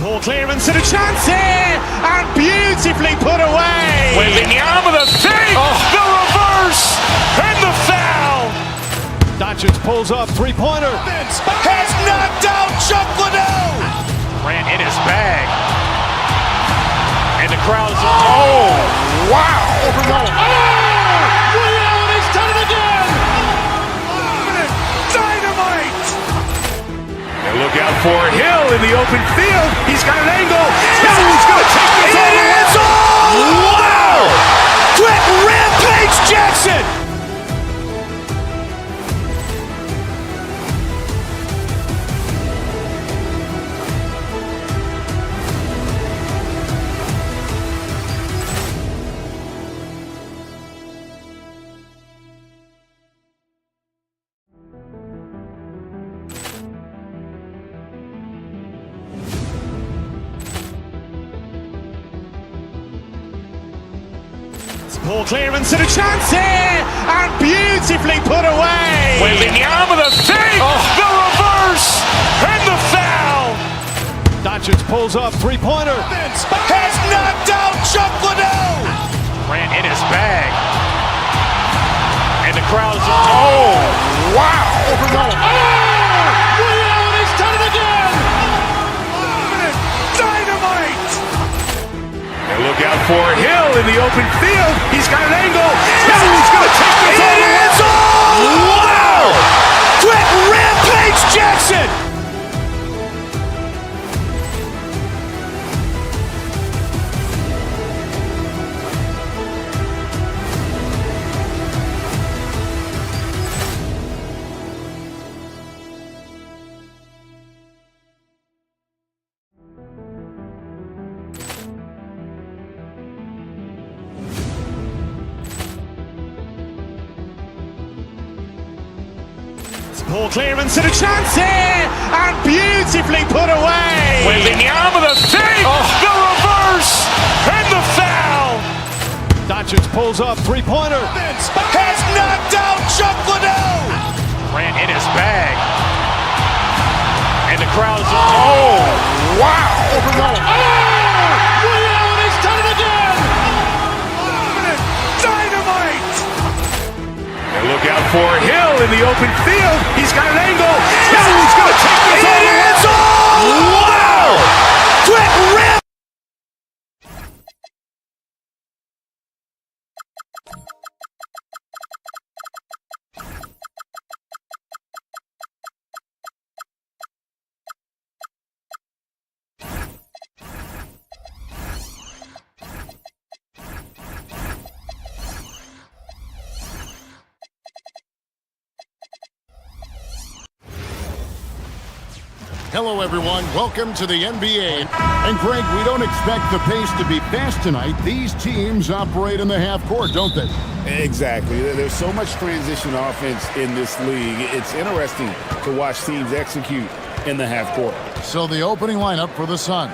Ball clearance and a chance here, and beautifully put away. Wembanyama with a fake, the reverse, and the foul. Doncic pulls up, three-pointer. Has knocked out Chuck Liddell. Ran in his bag. And the crowd is, oh, wow. Ray Allen has done it again. Dynamite. And look out for Hill in the open field. He's got an angle. He's going to take this all the way. Wow. Quick Rampage Jackson. Ball clearance and a chance here, and beautifully put away. Wembanyama the fake, the reverse, and the foul. Doncic pulls up, three-pointer. Has knocked out Chuck Liddell. Ran in his bag. And the crowd is, oh, wow. Ray Allen has done it again. Dynamite. And look out for Hill in the open field. He's got an angle. He's going to take this all the way. Wow. Quick Rampage Jackson. Ball clearance and a chance here, and beautifully put away. Wembanyama the fake, the reverse, and the foul. Doncic pulls up, three-pointer. Has knocked out Chuck Liddell. Ran in his bag. And the crowd is, oh, wow. Ray Allen has done it again. Dynamite. And look out for Hill in the open field. He's got an angle. He's going to take this all the way. Wow. Quick Ramp. Hello, everyone. Welcome to the NBA. And, Greg, we don't expect the pace to be fast tonight. These teams operate in the half court, don't they? Exactly. There's so much transition offense in this league. It's interesting to watch teams execute in the half court. So the opening lineup for the Suns.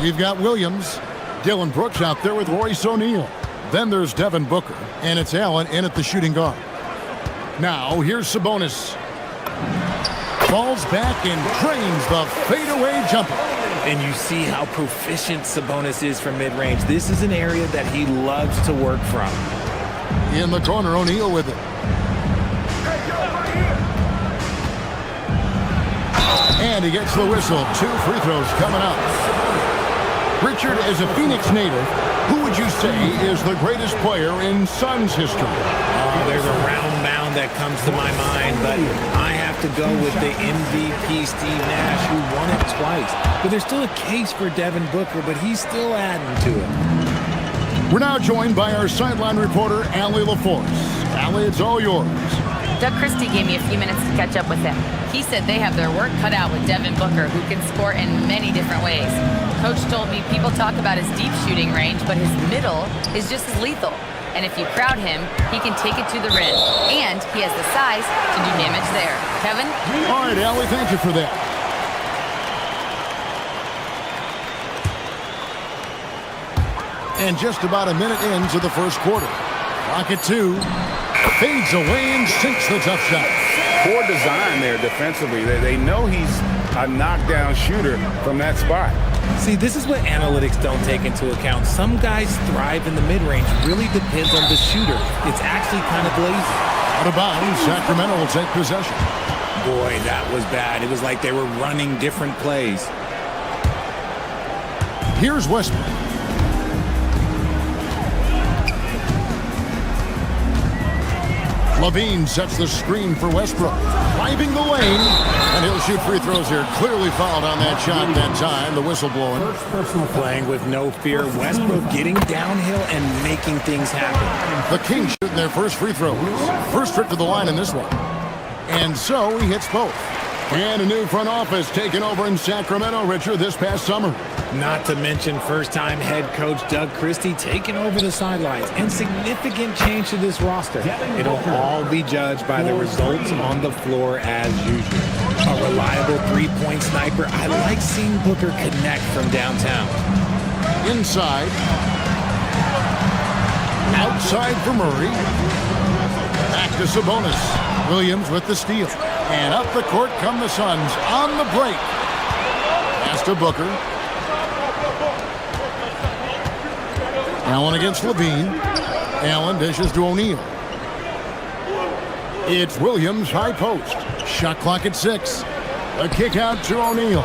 We've got Williams, Dylan Brooks out there with Royce O'Neal. Then there's Devin Booker, and it's Allen in at the shooting guard. Now, here's Sabonis. Falls back and trains the fadeaway jumper. And you see how proficient Sabonis is from mid-range. This is an area that he loves to work from. In the corner, O'Neal with it. And he gets the whistle. 2 free throws coming up. Richard, as a Phoenix native, who would you say is the greatest player in Suns history? There's a round mound that comes to my mind, but I have to go with the MVP Steve Nash, who won it twice. But there's still a case for Devin Booker, but he's still adding to it. We're now joined by our sideline reporter, Allie LaForce. Allie, it's all yours. Doug Christie gave me a few minutes to catch up with him. He said they have their work cut out with Devin Booker, who can score in many different ways. Coach told me people talk about his deep shooting range, but his middle is just as lethal. And if you crowd him, he can take it to the rim. And he has the size to do damage there. Kevin? All right, Allie, thank you for that. And just about a minute into the first quarter. Clock at 2. Fades away and sinks the tough shot. Poor design there defensively. They know he's a knockdown shooter from that spot. See, this is what analytics don't take into account. Some guys thrive in the mid-range. Really depends on the shooter. It's actually kind of lazy. Out of bounds, Sacramento will take possession. Boy, that was bad. It was like they were running different plays. Here's Westbrook. Levine sets the screen for Westbrook. Driving the lane, and he'll shoot free throws here. Clearly fouled on that shot that time. The whistle blowing. Playing with no fear. Westbrook getting downhill and making things happen. The Kings shooting their first free throws. First trip to the line in this one. And so he hits both. And a new front office taken over in Sacramento, Richard, this past summer. Not to mention first-time head coach Doug Christie taking over the sidelines, and significant change to this roster. It'll all be judged by the results on the floor as usual. A reliable three-point sniper. I like seeing Booker connect from downtown. Inside. Outside for Murray. Back to Sabonis. Williams with the steal. And up the court come the Suns on the break. Pass to Booker. Allen against Levine. Allen dishes to O'Neal. It's Williams, high post. Shot clock at 6. A kick out to O'Neal.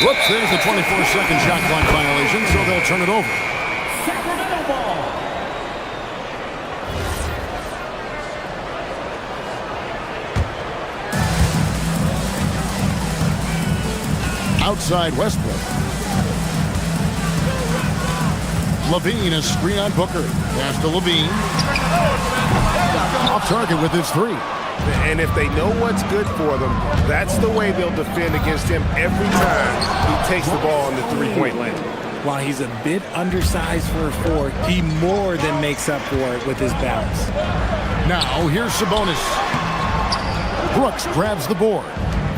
Whoops, there's the 24-second shot clock violation, so they'll turn it over. Sacramento ball. Outside Westbrook. Levine, a screen on Booker. Pass to Levine. Off target with his three. And if they know what's good for them, that's the way they'll defend against him every time he takes the ball on the three-point line. While he's a bit undersized for a four, he more than makes up for it with his bounce. Now, here's Sabonis. Brooks grabs the board.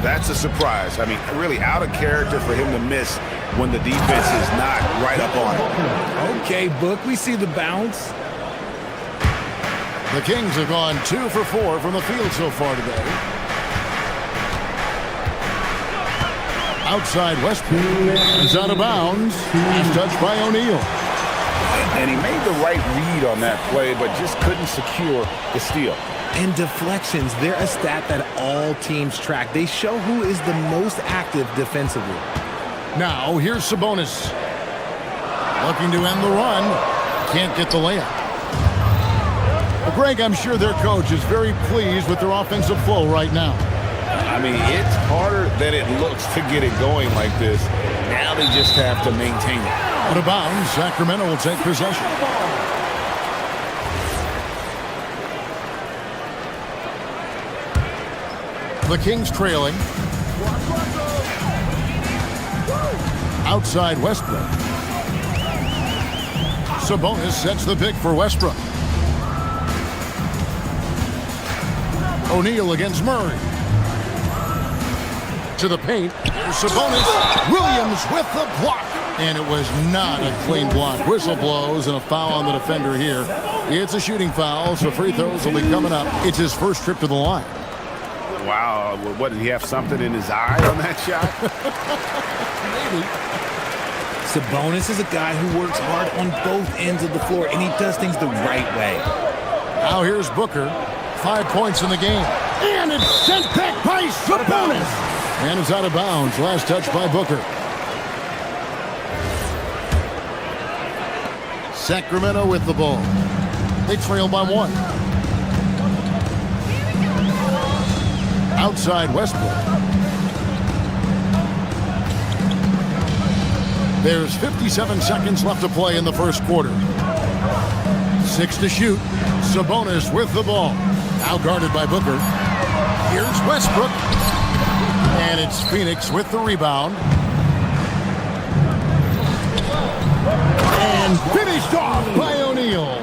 That's a surprise. I mean, really out of character for him to miss when the defense is not right up on him. Okay, Book, we see the bounce. The Kings have gone 2 for 4 from the field so far today. Outside Westbrook is out of bounds. He's touched by O'Neal. And he made the right read on that play, but just couldn't secure the steal. And deflections, they're a stat that all teams track. They show who is the most active defensively. Now, here's Sabonis. Looking to end the run. Can't get the layup. Well, Greg, I'm sure their coach is very pleased with their offensive flow right now. I mean, it's harder than it looks to get it going like this. Now they just have to maintain it. Out of bounds, Sacramento will take possession. The Kings trailing. Outside Westbrook. Sabonis sets the pick for Westbrook. O'Neal against Murray. To the paint. There's Sabonis. Williams with the block. And it was not a clean block. Whistle blows and a foul on the defender here. It's a shooting foul, so free throws will be coming up. It's his first trip to the line. Wow, what, did he have something in his eye on that shot? Maybe. Sabonis is a guy who works hard on both ends of the floor, and he does things the right way. Now here's Booker. 5 points in the game. And it's sent back by Sabonis. And it's out of bounds. Last touch by Booker. Sacramento with the ball. They trail by 1. Outside Westbrook. There's 57 seconds left to play in the first quarter. 6 to shoot. Sabonis with the ball. Now guarded by Booker. Here's Westbrook. And it's Phoenix with the rebound. And finished off by O'Neal.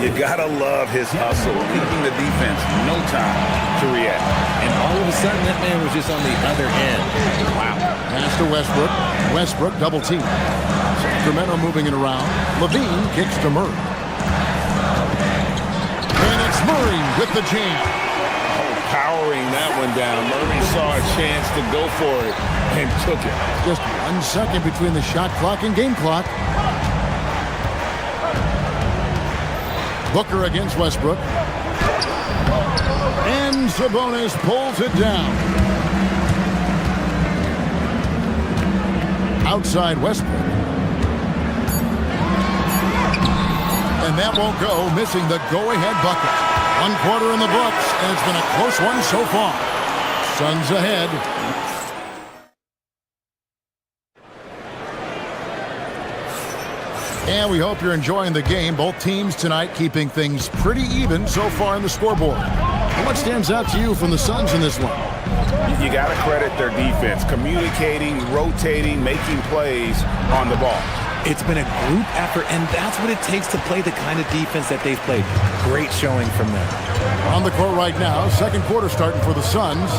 You gotta love his hustle, keeping the defense no time to react. And all of a sudden, that man was just on the other end. Wow. Pass to Westbrook. Westbrook double team. Sacramento moving it around. Levine kicks to Murray. And it's Murray with the jam. Powering that one down. Murray saw a chance to go for it and took it. Just 1 second between the shot clock and game clock. Booker against Westbrook. And Sabonis pulls it down. Outside Westbrook. And that won't go, missing the go-ahead bucket. 1 quarter in the books, and it's been a close one so far. Suns ahead. And we hope you're enjoying the game. Both teams tonight keeping things pretty even so far in the scoreboard. What stands out to you from the Suns in this one? You got to credit their defense, communicating, rotating, making plays on the ball. It's been a group effort, and that's what it takes to play the kind of defense that they've played. Great showing from them. On the court right now, second quarter starting for the Suns.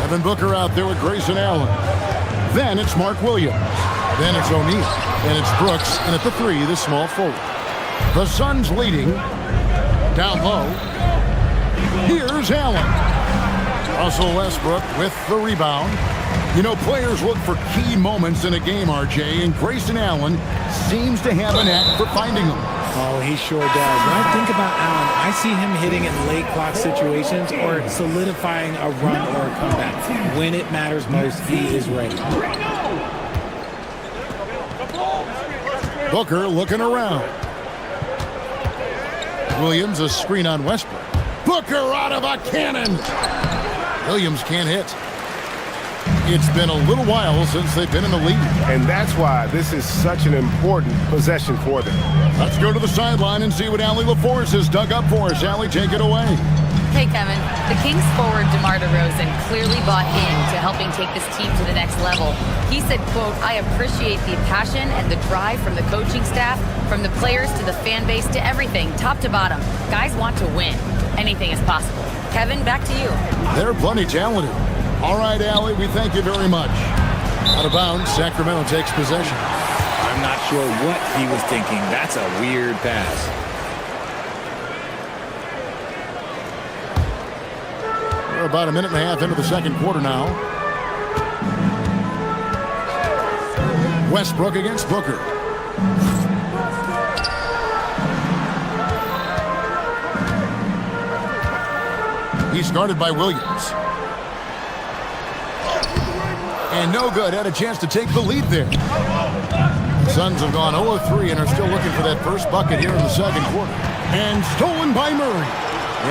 Devin Booker out there with Grayson Allen. Then it's Mark Williams. Then it's O'Neal. Then it's Brooks. And at the 3, the small forward. The Suns leading. Down low. Here's Allen. Russell Westbrook with the rebound. You know, players look for key moments in a game, RJ, and Grayson Allen seems to have an knack for finding them. Oh, he sure does. When I think about Allen, I see him hitting in late clock situations or solidifying a run or a comeback. When it matters most, he is ready. Booker looking around. Williams a screen on Westbrook. Booker out of a cannon. Williams can't hit. It's been a little while since they've been in the lead. And that's why this is such an important possession for them. Let's go to the sideline and see what Allie LaForce has dug up for us. Allie, take it away. Hey, Kevin. The Kings forward DeMar DeRozan clearly bought into helping take this team to the next level. He said, quote, "I appreciate the passion and the drive from the coaching staff, from the players to the fan base to everything, top to bottom. Guys want to win. Anything is possible." Kevin, back to you. They're plenty talented. All right, Allie, we thank you very much. Out of bounds, Sacramento takes possession. I'm not sure what he was thinking. That's a weird pass. We're about a minute and a half into the second quarter now. Westbrook against Booker. He's guarded by Williams. And no good. Had a chance to take the lead there. The Suns have gone 0-3 and are still looking for that first bucket here in the second quarter. And stolen by Murray.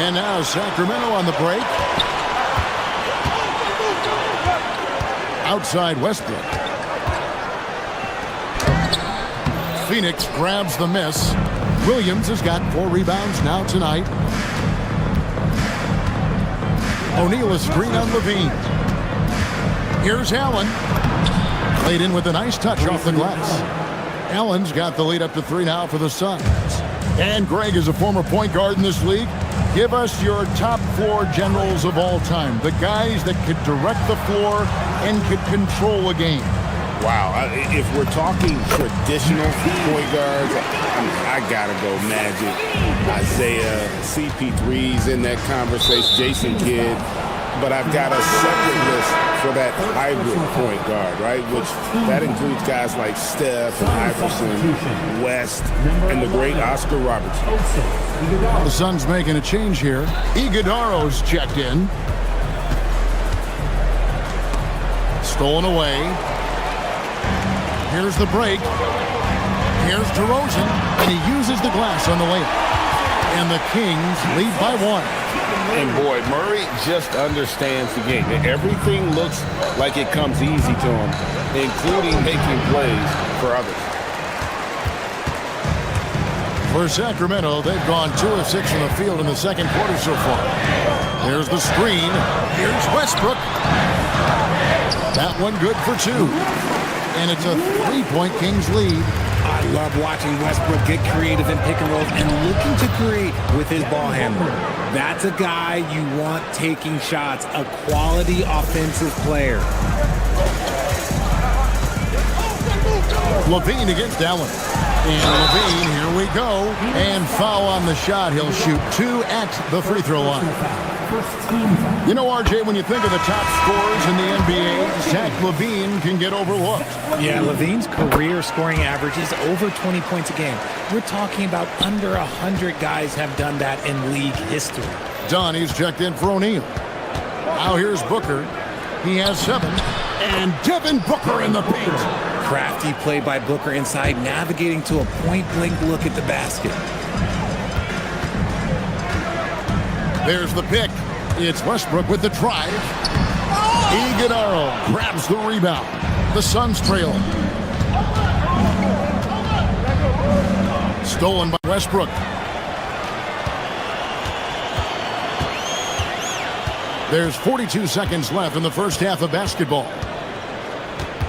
And now Sacramento on the break. Outside Westbrook. Phoenix grabs the miss. Williams has got 4 rebounds now tonight. O'Neal is screen on Levine. Here's Allen. Played in with a nice touch off the glass. Allen's got the lead up to 3 now for the Suns. And Greg is a former point guard in this league. Give us your top 4 generals of all time. The guys that could direct the floor and could control a game. Wow, if we're talking traditional point guards, I gotta go Magic, Isaiah, CP3's in that conversation, Jason Kidd. But I've got a separate list for that hybrid point guard, right? Which that includes guys like Steph and Iverson, West, and the great Oscar Robertson. The Suns making a change here. Iguodaro's checked in. Stolen away. Here's the break. Here's DeRozan, and he uses the glass on the layup. And the Kings lead by 1. And boy, Murray just understands the game. Everything looks like it comes easy to him, including making plays for others. For Sacramento, they've gone 2 of 6 from the field in the second quarter so far. There's the screen. Here's Westbrook. That one good for 2. And it's a 3-point Kings lead. I love watching Westbrook get creative in pick and rolls and looking to create with his ball handler. That's a guy you want taking shots, a quality offensive player. Levine against Allen. And Levine, here we go. And foul on the shot. He'll shoot 2 at the free throw line. You know, RJ, when you think of the top scorers in the NBA, Zach Levine can get overlooked. Yeah, Levine's career scoring average is over 20 points a game. We're talking about under 100 guys have done that in league history. Donnie's checked in for O'Neal. Now here's Booker. He has 7. And Devin Booker in the paint. Crafty play by Booker inside, navigating to a point-blank look at the basket. There's the pick. It's Westbrook with the drive. Iguodala grabs the rebound. The Suns trail. Stolen by Westbrook. There's 42 seconds left in the first half of basketball.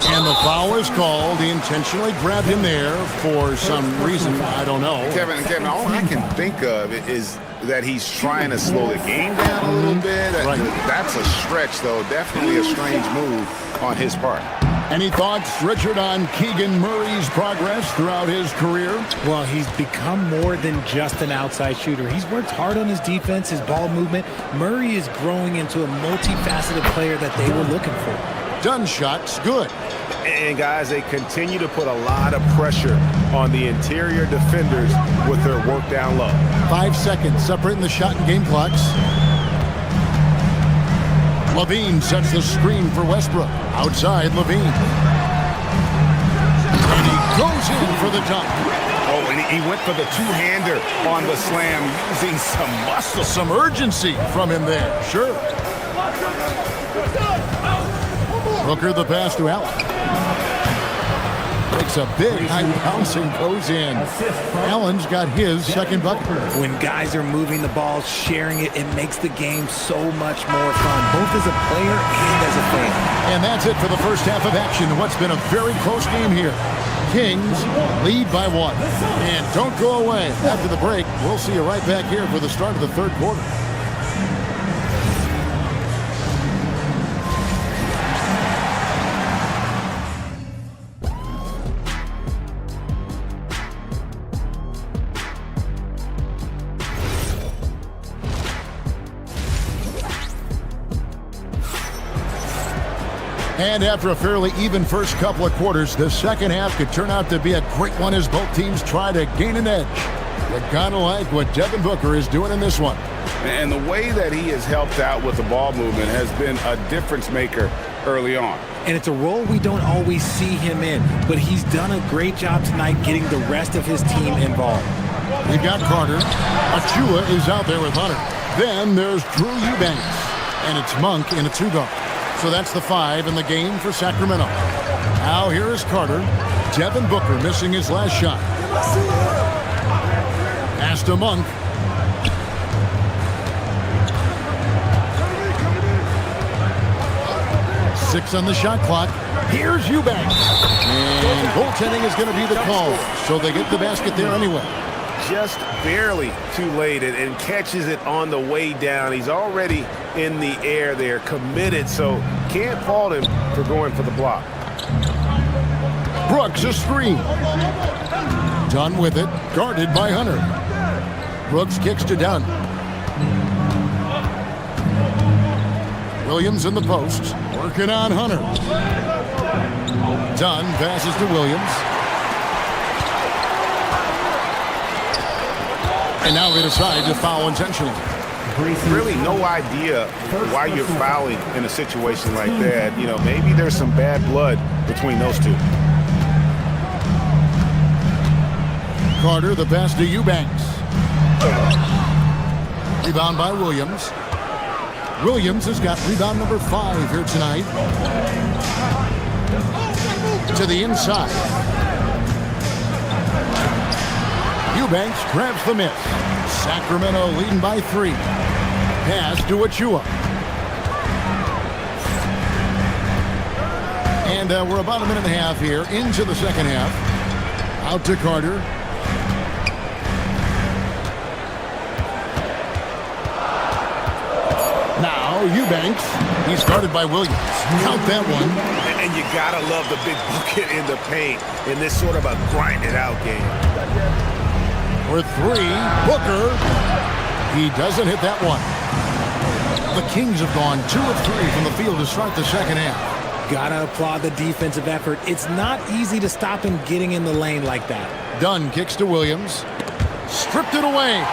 And the foul is called. He intentionally grabbed him there for some reason. I don't know. Kevin, all I can think of is that he's trying to slow the game down a little bit. Right. That's a stretch, though. Definitely a strange move on his part. Any thoughts, Richard, on Keegan Murray's progress throughout his career? Well, he's become more than just an outside shooter. He's worked hard on his defense, his ball movement. Murray is growing into a multifaceted player that they were looking for. Done shots, good. And, guys, they continue to put a lot of pressure on the interior defenders with their work down low. 5 seconds separating the shot and game clocks. Levine sets the screen for Westbrook. Outside, Levine. And he goes in for the dunk. Oh, and he went for the two-hander on the slam, using some muscle. Some urgency from him there, sure. Booker the pass to Allen. Makes a big high bounce and goes in. Allen's got his second bucket. When guys are moving the ball, sharing it, it makes the game so much more fun, both as a player and as a fan. And that's it for the first half of action. What's been a very close game here. Kings lead by 1. And don't go away. After the break, we'll see you right back here for the start of the third quarter. And after a fairly even first couple of quarters, the second half could turn out to be a great one as both teams try to gain an edge. You gotta like what Devin Booker is doing in this one. And the way that he has helped out with the ball movement has been a difference maker early on. And it's a role we don't always see him in, but he's done a great job tonight getting the rest of his team involved. We've got Carter. Achua is out there with Hunter. Then there's Drew Eubanks. And it's Monk in a 2-guard. So that's the 5 in the game for Sacramento. Now here is Carter. Devin Booker missing his last shot. Pass to Monk. Six on the shot clock. Here's Eubanks. And goaltending is going to be the call. So they get the basket there anyway. Just barely too late and catches it on the way down. He's already in the air there, committed, so can't fault him for going for the block. Brooks a screen. Dunn with it, guarded by Hunter. Brooks kicks to Dunn. Williams in the post, working on Hunter. Dunn passes to Williams. And now they decide to foul intentionally. Really no idea why you're fouling in a situation like that. You know, maybe there's some bad blood between those two. Carter, the pass to Eubanks. Rebound by Williams. Williams has got rebound number 5 here tonight. To the inside. Eubanks grabs the miss. Sacramento leading by 3. Pass to Achua. And we're about a minute and a half here into the second half. Out to Carter. Now Eubanks. He's guarded by Williams. Count that one. And you gotta love the big bucket in the paint in this sort of a grinded-out game. For three, Booker. He doesn't hit that one. The Kings have gone 2 of 3 from the field to start the second half. Gotta applaud the defensive effort. It's not easy to stop him getting in the lane like that. Dunn kicks to Williams. Stripped it away.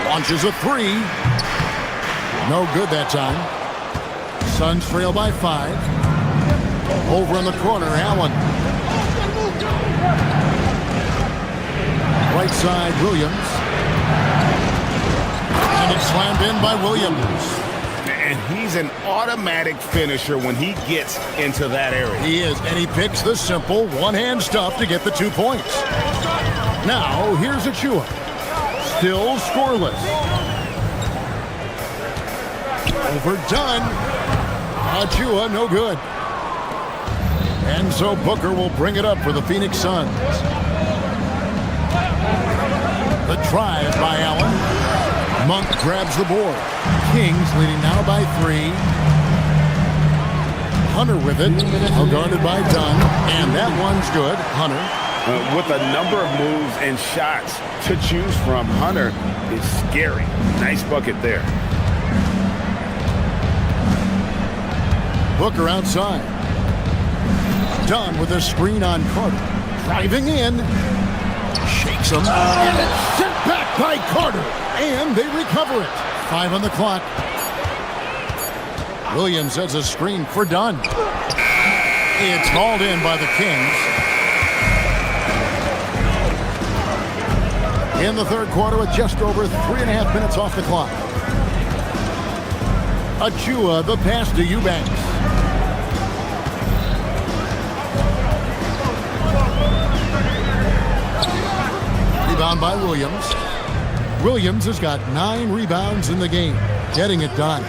Launches a 3. No good that time. Suns trail by 5. Over in the corner, Allen. Right side, Williams. And it's slammed in by Williams. And he's an automatic finisher when he gets into that area. He is, and he picks the simple one-hand stuff to get the 2 points. Now, here's Achua. Still scoreless. Overdone. Achua, no good. And so Booker will bring it up for the Phoenix Suns. The drive by Allen. Monk grabs the board. Kings leading now by 3. Hunter with it. Guarded by Dunn. And that one's good. Hunter. With a number of moves and shots to choose from, Hunter is scary. Nice bucket there. Booker outside. Dunn with a screen on Carter. Driving in. Shakes him. And it's sent back by Carter. And they recover it. 5 on the clock. Williams has a screen for Dunn. It's called in by the Kings. In the third quarter with just over 3.5 minutes off the clock. Achua, the pass to Eubanks. Rebound by Williams. Williams has got 9 rebounds in the game. Getting it done.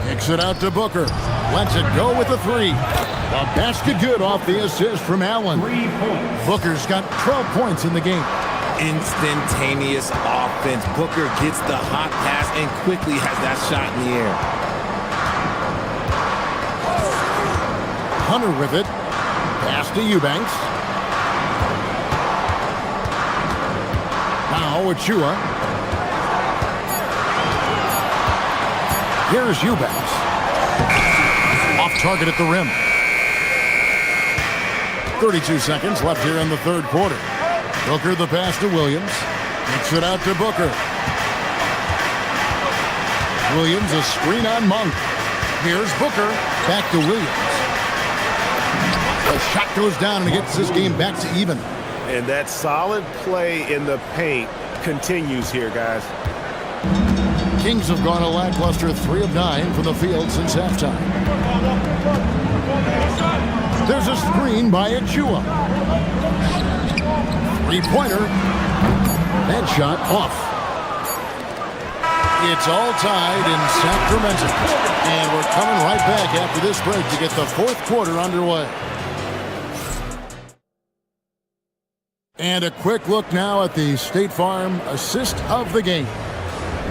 Kicks it out to Booker. Lets it go with a 3. A basket good off the assist from Allen. Booker's got 12 points in the game. Instantaneous offense. Booker gets the hot pass and quickly has that shot in the air. Hunter with it. Pass to Eubanks. Now Achua. Here's Eubanks. Off target at the rim. 32 seconds left here in the third quarter. Booker the pass to Williams. Kicks it out to Booker. Williams a screen on Monk. Here's Booker. Back to Williams. The shot goes down and it gets this game back to even. And that solid play in the paint continues here, guys. Kings have gone a lackluster 3 of 9 from the field since halftime. There's a screen by Achua. 3-pointer. That shot off. It's all tied in Sacramento. And we're coming right back after this break to get the fourth quarter underway. And a quick look now at the State Farm assist of the game.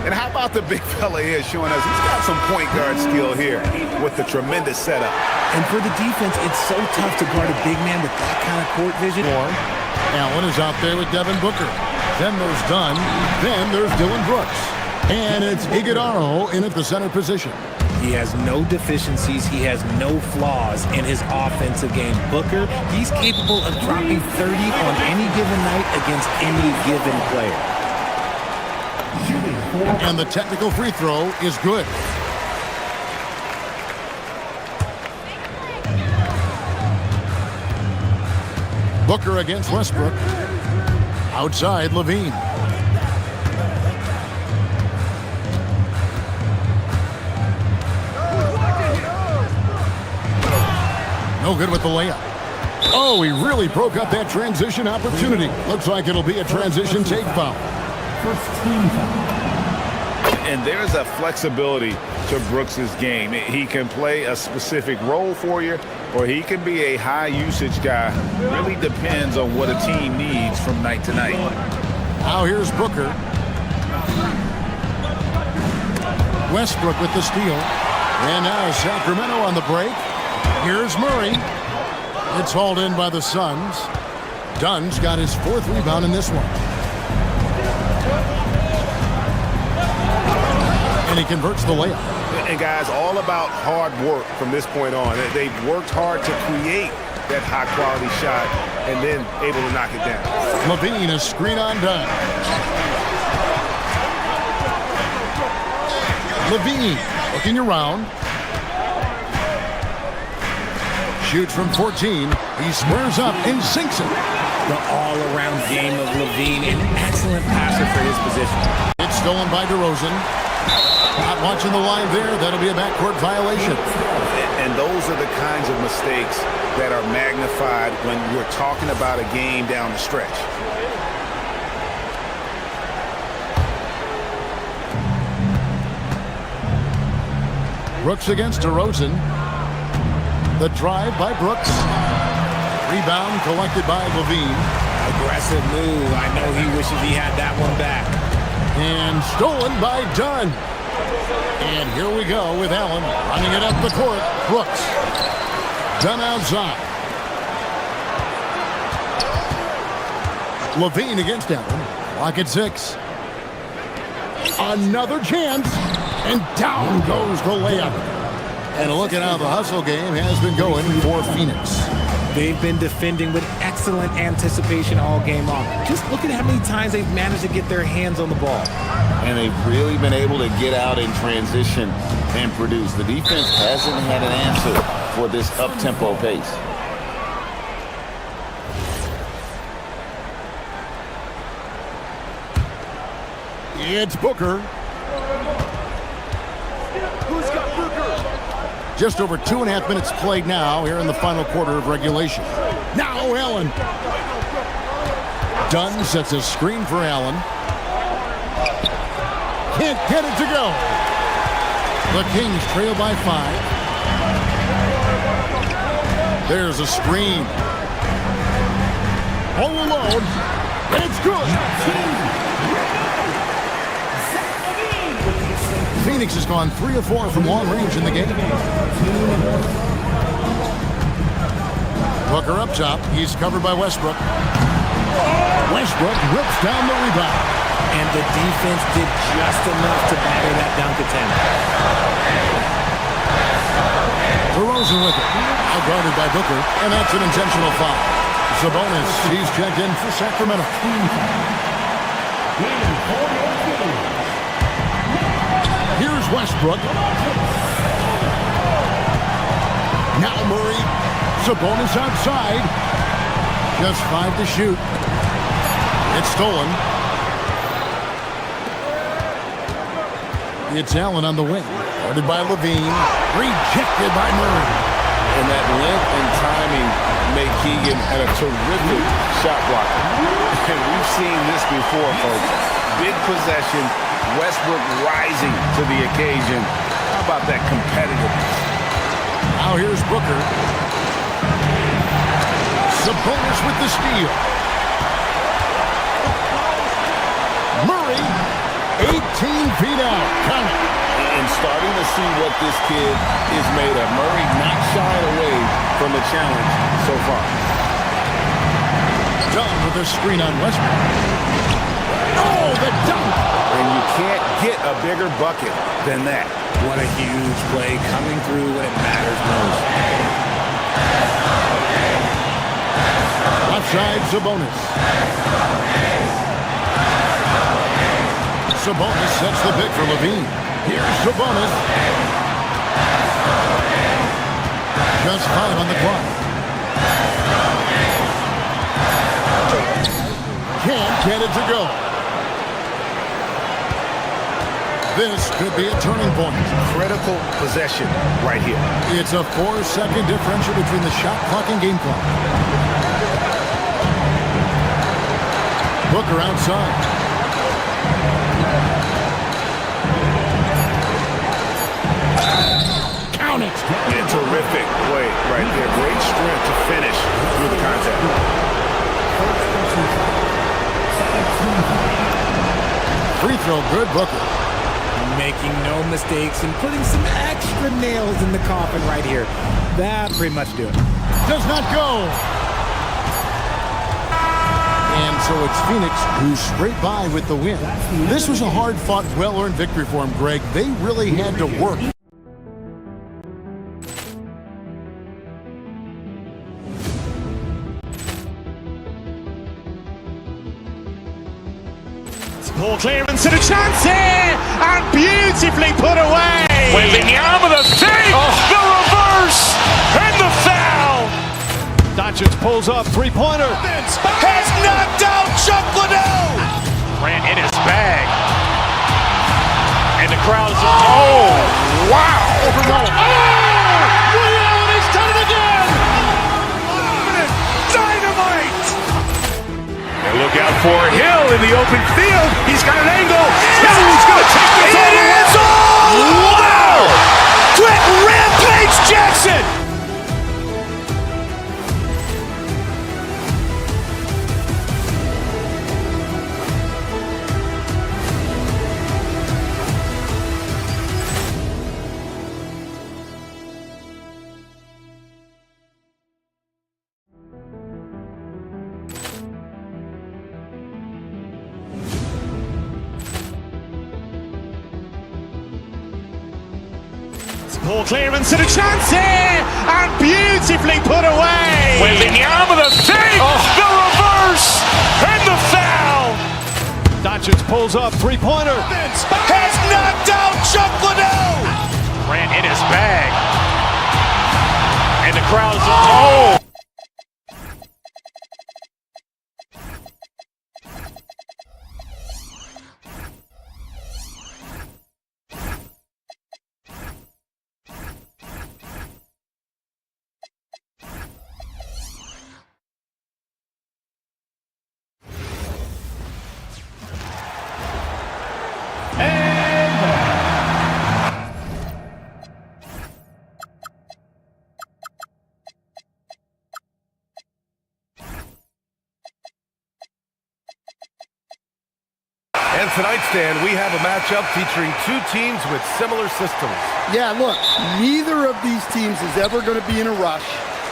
And how about the big fella here showing us he's got some point guard skill here with the tremendous setup. And for the defense, it's so tough to guard a big man with that kind of court vision. Allen is out there with Devin Booker. Then there's Dunn. Then there's Dylan Brooks. And it's Iguodala in at the center position. He has no deficiencies. He has no flaws in his offensive game. Booker, he's capable of dropping 30 on any given night against any given player. And the technical free throw is good. Booker against Westbrook. Outside, Levine. No good with the layup. Oh, he really broke up that transition opportunity. Looks like it'll be a transition take foul. First team foul. And there's a flexibility to Brooks's game. He can play a specific role for you, or he can be a high-usage guy. Really depends on what a team needs from night to night. Now here's Booker. Westbrook with the steal. And now Sacramento on the break. Here's Murray. It's hauled in by the Suns. Dunn's got his 4th rebound in this one. And he converts the layup. And guys, all about hard work from this point on. They've worked hard to create that high-quality shot and then able to knock it down. Levine, a screen on Dunn. Levine looking around. Shoots from 14. He squares up and sinks it. The all-around game of Levine, an excellent passer for his position. It's stolen by DeRozan. Not watching the line there. That'll be a backcourt violation. And those are the kinds of mistakes that are magnified when we're talking about a game down the stretch. Brooks against DeRozan. The drive by Brooks. Rebound collected by Levine. Aggressive move. I know he wishes he had that one back. And stolen by Dunn. And here we go with Allen running it up the court. Brooks. Dunn outside. Levine against Allen. Clock at 6. Another chance. And down goes the layup. And look at how the hustle game has been going for Phoenix. They've been defending with excellent anticipation all game long. Just look at how many times they've managed to get their hands on the ball. And they've really been able to get out in transition and produce. The defense hasn't had an answer for this up-tempo pace. It's Booker. Just over 2.5 minutes played now here in the final quarter of regulation. Now Allen. Dunn sets a screen for Allen. Can't get it to go. The Kings trail by 5. There's a screen. All alone. And it's good. Phoenix has gone 3 of 4 from long range in the game. Booker up top. He's covered by Westbrook. Westbrook rips down the rebound. And the defense did just enough to batter that dunk attempt. DeRozan with it. Now guarded by Booker. And that's an intentional foul. Sabonis, he's checked in for Sacramento. Here's Westbrook. Now Murray. Sabonis outside. Just 5 to shoot. It's stolen. It's Allen on the wing. Guarded by Levine. Rejected by Murray. And that length and timing made Keegan at a terrific shot blocker. And we've seen this before, folks. Big possession. Westbrook rising to the occasion. How about that competitiveness? Now here's Booker. Sabonis with the steal. Murray, 18 feet out. Count it. And starting to see what this kid is made of. Murray not shying away from the challenge so far. Dunn with a screen on Westbrook. Oh, the dunk! And you can't get a bigger bucket than that. What a huge play coming through when it matters most. Offside Sabonis. Sabonis sets the pick for Levine. Here's Sabonis. Just 5 on the clock. Can't get it to go. This could be a turning point. Critical possession right here. It's a 4-second differential between the shot clock and game clock. Booker outside. Count it. A terrific play right there. Great strength to finish through the contact. Free throw, good Booker. making no mistakes and putting some extra nails in the coffin right here. That pretty much do it. Does not go. And so it's Phoenix who scraped by with the win. This was a hard-fought, well-earned victory for him, Greg. They really had to work. Poor clearance and a chance here, and beautifully put away. Wembanyama the fake, the reverse, and the foul. Doncic pulls up, three-pointer. Has knocked out Chuck Liddell. Ran in his bag. And the crowd is, oh, wow. Allen has done it again! Dynamite. And look out for Hill in the open field. He's got an angle. He's going to take this all the way. It's all wow. Quick Rampage Jackson. Poor clearance and a chance here, and beautifully put away. Wembanyama the fake, the reverse, and the foul. Doncic pulls up, three-pointer. Has knocked out Chuck Liddell. Ran in his bag. And the crowd is, oh. And tonight, Stan, we have a matchup featuring two teams with similar systems. Yeah, look, neither of these teams is ever going to be in a rush.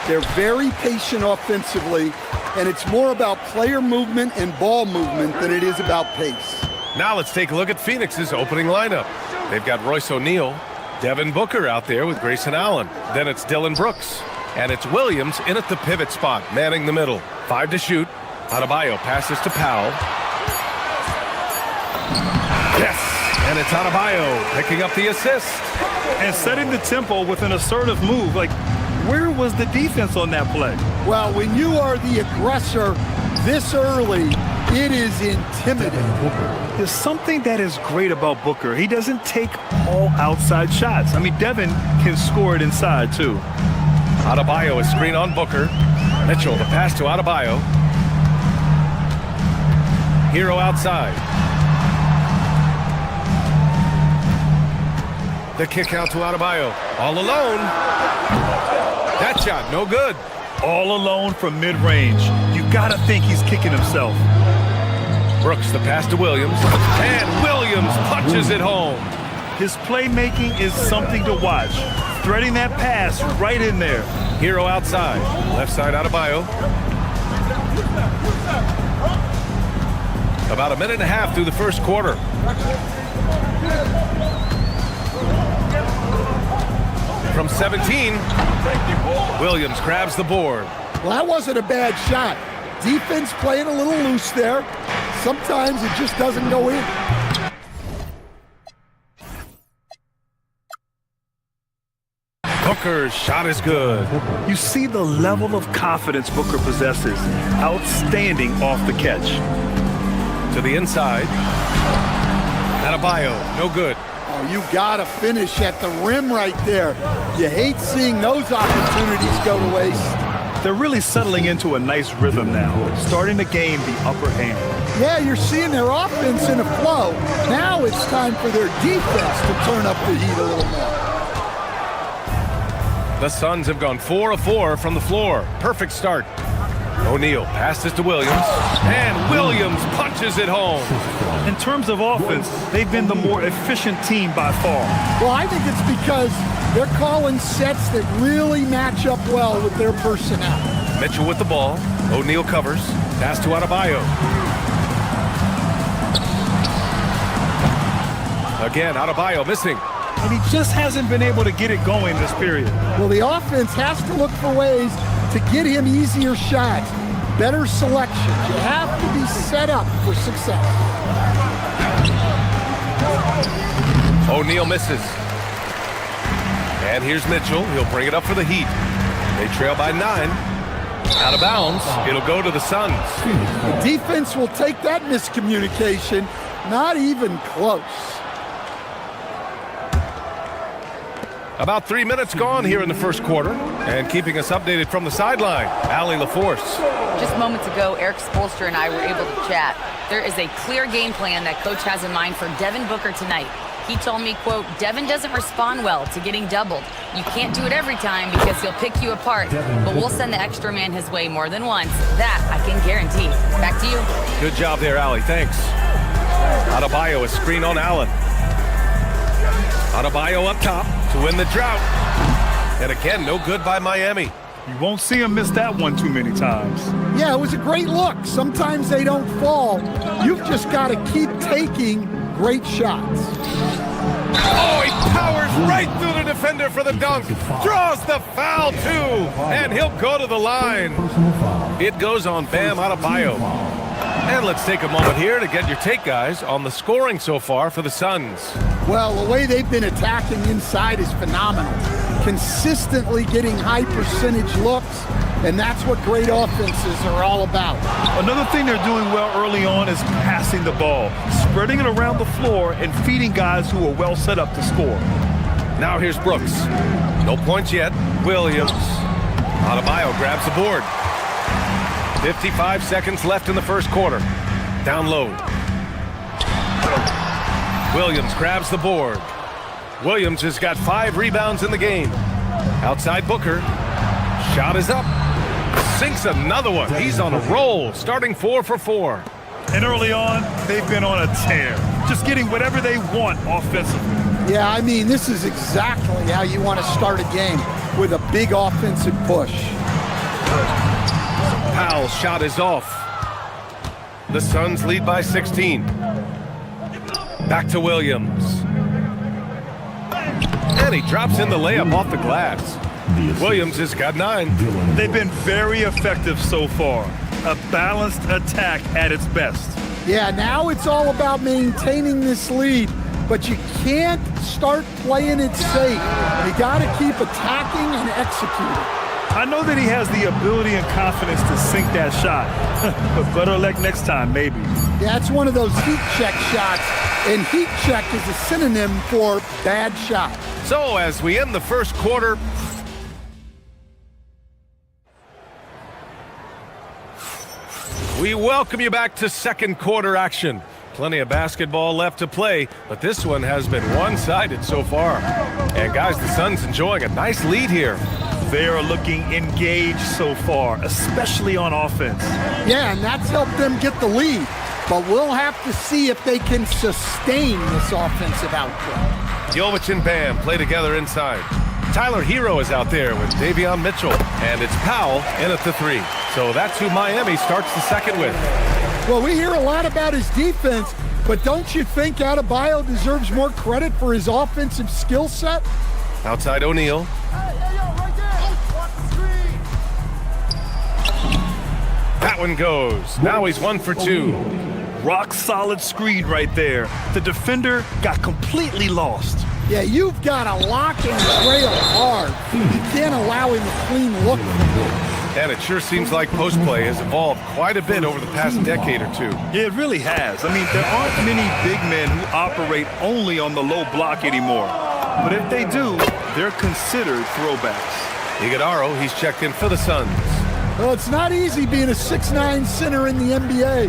They're very patient offensively, and it's more about player movement and ball movement than it is about pace. Now let's take a look at Phoenix's opening lineup. They've got Royce O'Neal, Devin Booker out there with Grayson Allen. Then it's Dillon Brooks. And it's Williams in at the pivot spot, manning the middle. 5 to shoot. Adebayo passes to Powell. Yes, and it's Adebayo picking up the assist. And setting the tempo with an assertive move. Like, where was the defense on that play? Well, when you are the aggressor this early, it is intimidating. There's something that is great about Booker. He doesn't take all outside shots. I mean, Devin can score it inside, too. Adebayo is screen on Booker. Mitchell, the pass to Adebayo. Hero outside. The kick out to Adebayo. All alone. That shot, no good. All alone from mid-range. You gotta think he's kicking himself. Brooks, the pass to Williams. And Williams punches it home. His playmaking is something to watch. Threading that pass right in there. Hero outside. Left side Adebayo. About a minute and a half through the first quarter. From 17, Williams grabs the board. Well, that wasn't a bad shot. Defense playing a little loose there. Sometimes it just doesn't go in. Booker's shot is good. You see the level of confidence Booker possesses. Outstanding off the catch. To the inside. Adebayo, no good. Oh, you gotta finish at the rim right there. You hate seeing those opportunities go to waste. They're really settling into a nice rhythm now, starting to gain the upper hand. Yeah, you're seeing their offense in a flow. Now it's time for their defense to turn up the heat a little more. The Suns have gone 4 of 4 from the floor. Perfect start. O'Neal passes to Williams, and Williams punches it home. In terms of offense, they've been the more efficient team by far. Well, I think it's because they're calling sets that really match up well with their personnel. Mitchell with the ball. O'Neal covers. Pass to Adebayo. Again, Adebayo missing. And he just hasn't been able to get it going this period. Well, the offense has to look for ways to get him easier shots, better selection. You have to be set up for success. O'Neal misses. And here's Mitchell. He'll bring it up for the Heat. They trail by 9. Out of bounds. It'll go to the Suns. The defense will take that miscommunication. Not even close. About 3 minutes gone here in the first quarter. And keeping us updated from the sideline, Allie LaForce. Just moments ago, Eric Spoelstra and I were able to chat. There is a clear game plan that Coach has in mind for Devin Booker tonight. He told me, quote, Devin doesn't respond well to getting doubled. You can't do it every time because he'll pick you apart, but we'll send the extra man his way more than once. That I can guarantee. Back to you. Good job there, Allie. Thanks. Adebayo, a screen on Allen. Adebayo up top to win the drought. And again, no good by Miami. You won't see him miss that one too many times. Yeah, it was a great look. Sometimes they don't fall. You've just got to keep taking great shots. Oh, he powers right through the defender for the dunk. Draws the foul, too. And he'll go to the line. It goes on Bam Adebayo. And let's take a moment here to get your take, guys, on the scoring so far for the Suns. Well, the way they've been attacking inside is phenomenal. Consistently getting high percentage looks, and that's what great offenses are all about. Another thing they're doing well early on is passing the ball, spreading it around the floor and feeding guys who are well set up to score. Now here's Brooks. No points yet. Williams. Adebayo grabs the board. 55 seconds left in the first quarter. Down low. Williams grabs the board. Williams has got 5 rebounds in the game. Outside Booker. Shot is up. Sinks another one. He's on a roll, starting 4 for 4. And early on, they've been on a tear. Just getting whatever they want offensively. Yeah, I mean, this is exactly how you want to start a game, with a big offensive push. Powell's shot is off. The Suns lead by 16. Back to Williams. And he drops in the layup off the glass. Williams has got 9. They've been very effective so far. A balanced attack at its best. Yeah, now it's all about maintaining this lead, but you can't start playing it safe. You got to keep attacking and executing. I know that he has the ability and confidence to sink that shot, but better luck next time, maybe. Yeah, it's one of those heat check shots, and heat check is a synonym for bad shot. So as we end the first quarter, we welcome you back to second quarter action. Plenty of basketball left to play, but this one has been one-sided so far. And guys, the Suns enjoying a nice lead here. They are looking engaged so far, especially on offense. Yeah, and that's helped them get the lead. But we'll have to see if they can sustain this offensive output. Jovic and Bam play together inside. Tyler Hero is out there with Davion Mitchell, and it's Powell in at the 3. So that's who Miami starts the second with. Well, we hear a lot about his defense, but don't you think Adebayo deserves more credit for his offensive skill set? Outside O'Neal. That one goes. Now he's 1 for 2. Rock solid screen right there. The defender got completely lost. Yeah, you've got to lock and trail hard. You can't allow him a clean look. And it sure seems like post play has evolved quite a bit over the past decade or 2. Yeah, it really has. I mean, there aren't many big men who operate only on the low block anymore. But if they do, they're considered throwbacks. Iguodala, he's checked in for the Suns. Well, it's not easy being a 6'9" center in the NBA,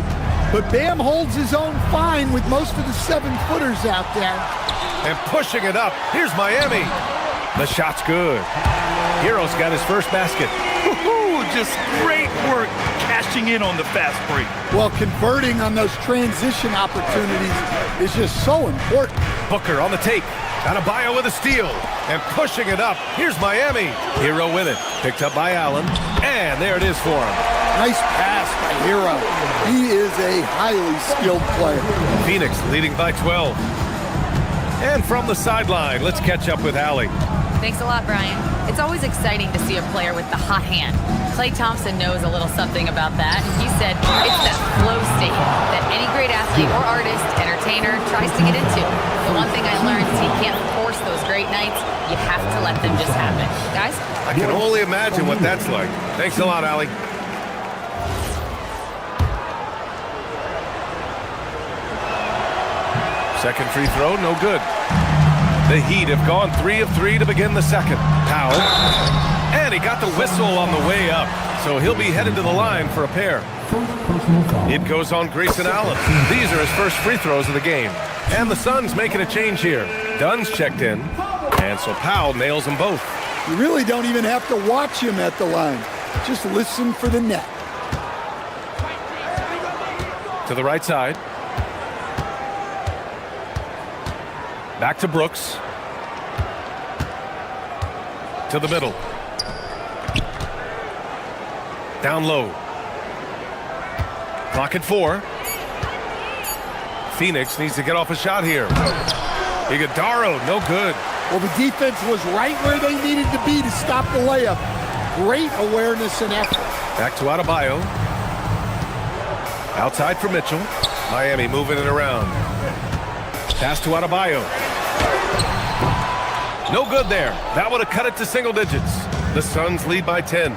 but Bam holds his own fine with most of the 7-footers out there. And pushing it up, here's Miami. The shot's good. Hero's got his first basket. Woo-hoo, just great work cashing in on the fast break. Well, converting on those transition opportunities is just so important. Booker on the take. Adebayo with a steal. And pushing it up. Here's Miami. Hero with it. Picked up by Allen. And there it is for him. Nice pass by Hero. He is a highly skilled player. Phoenix leading by 12. And from the sideline, let's catch up with Allie. Thanks a lot, Brian. It's always exciting to see a player with the hot hand. Klay Thompson knows a little something about that. He said it's that flow state that any great athlete or artist, entertainer, tries to get into. The one thing I learned is you can't force those great nights. You have to let them just happen. Guys? I can only imagine what that's like. Thanks a lot, Allie. Second free throw, no good. The Heat have gone 3 of 3 to begin the second. Powell. And he got the whistle on the way up. So he'll be headed to the line for a pair. It goes on Grayson Allen. These are his first free throws of the game. And the Suns making a change here. Dunn's checked in. And so Powell nails them both. You really don't even have to watch him at the line. Just listen for the net. To the right side. Back to Brooks. To the middle. Down low. Clock at 4. Phoenix needs to get off a shot here. Iguodaro, no good. Well, the defense was right where they needed to be to stop the layup. Great awareness and effort. Back to Adebayo. Outside for Mitchell. Miami moving it around. Pass to Adebayo. No good there. That would have cut it to single digits. The Suns lead by 10.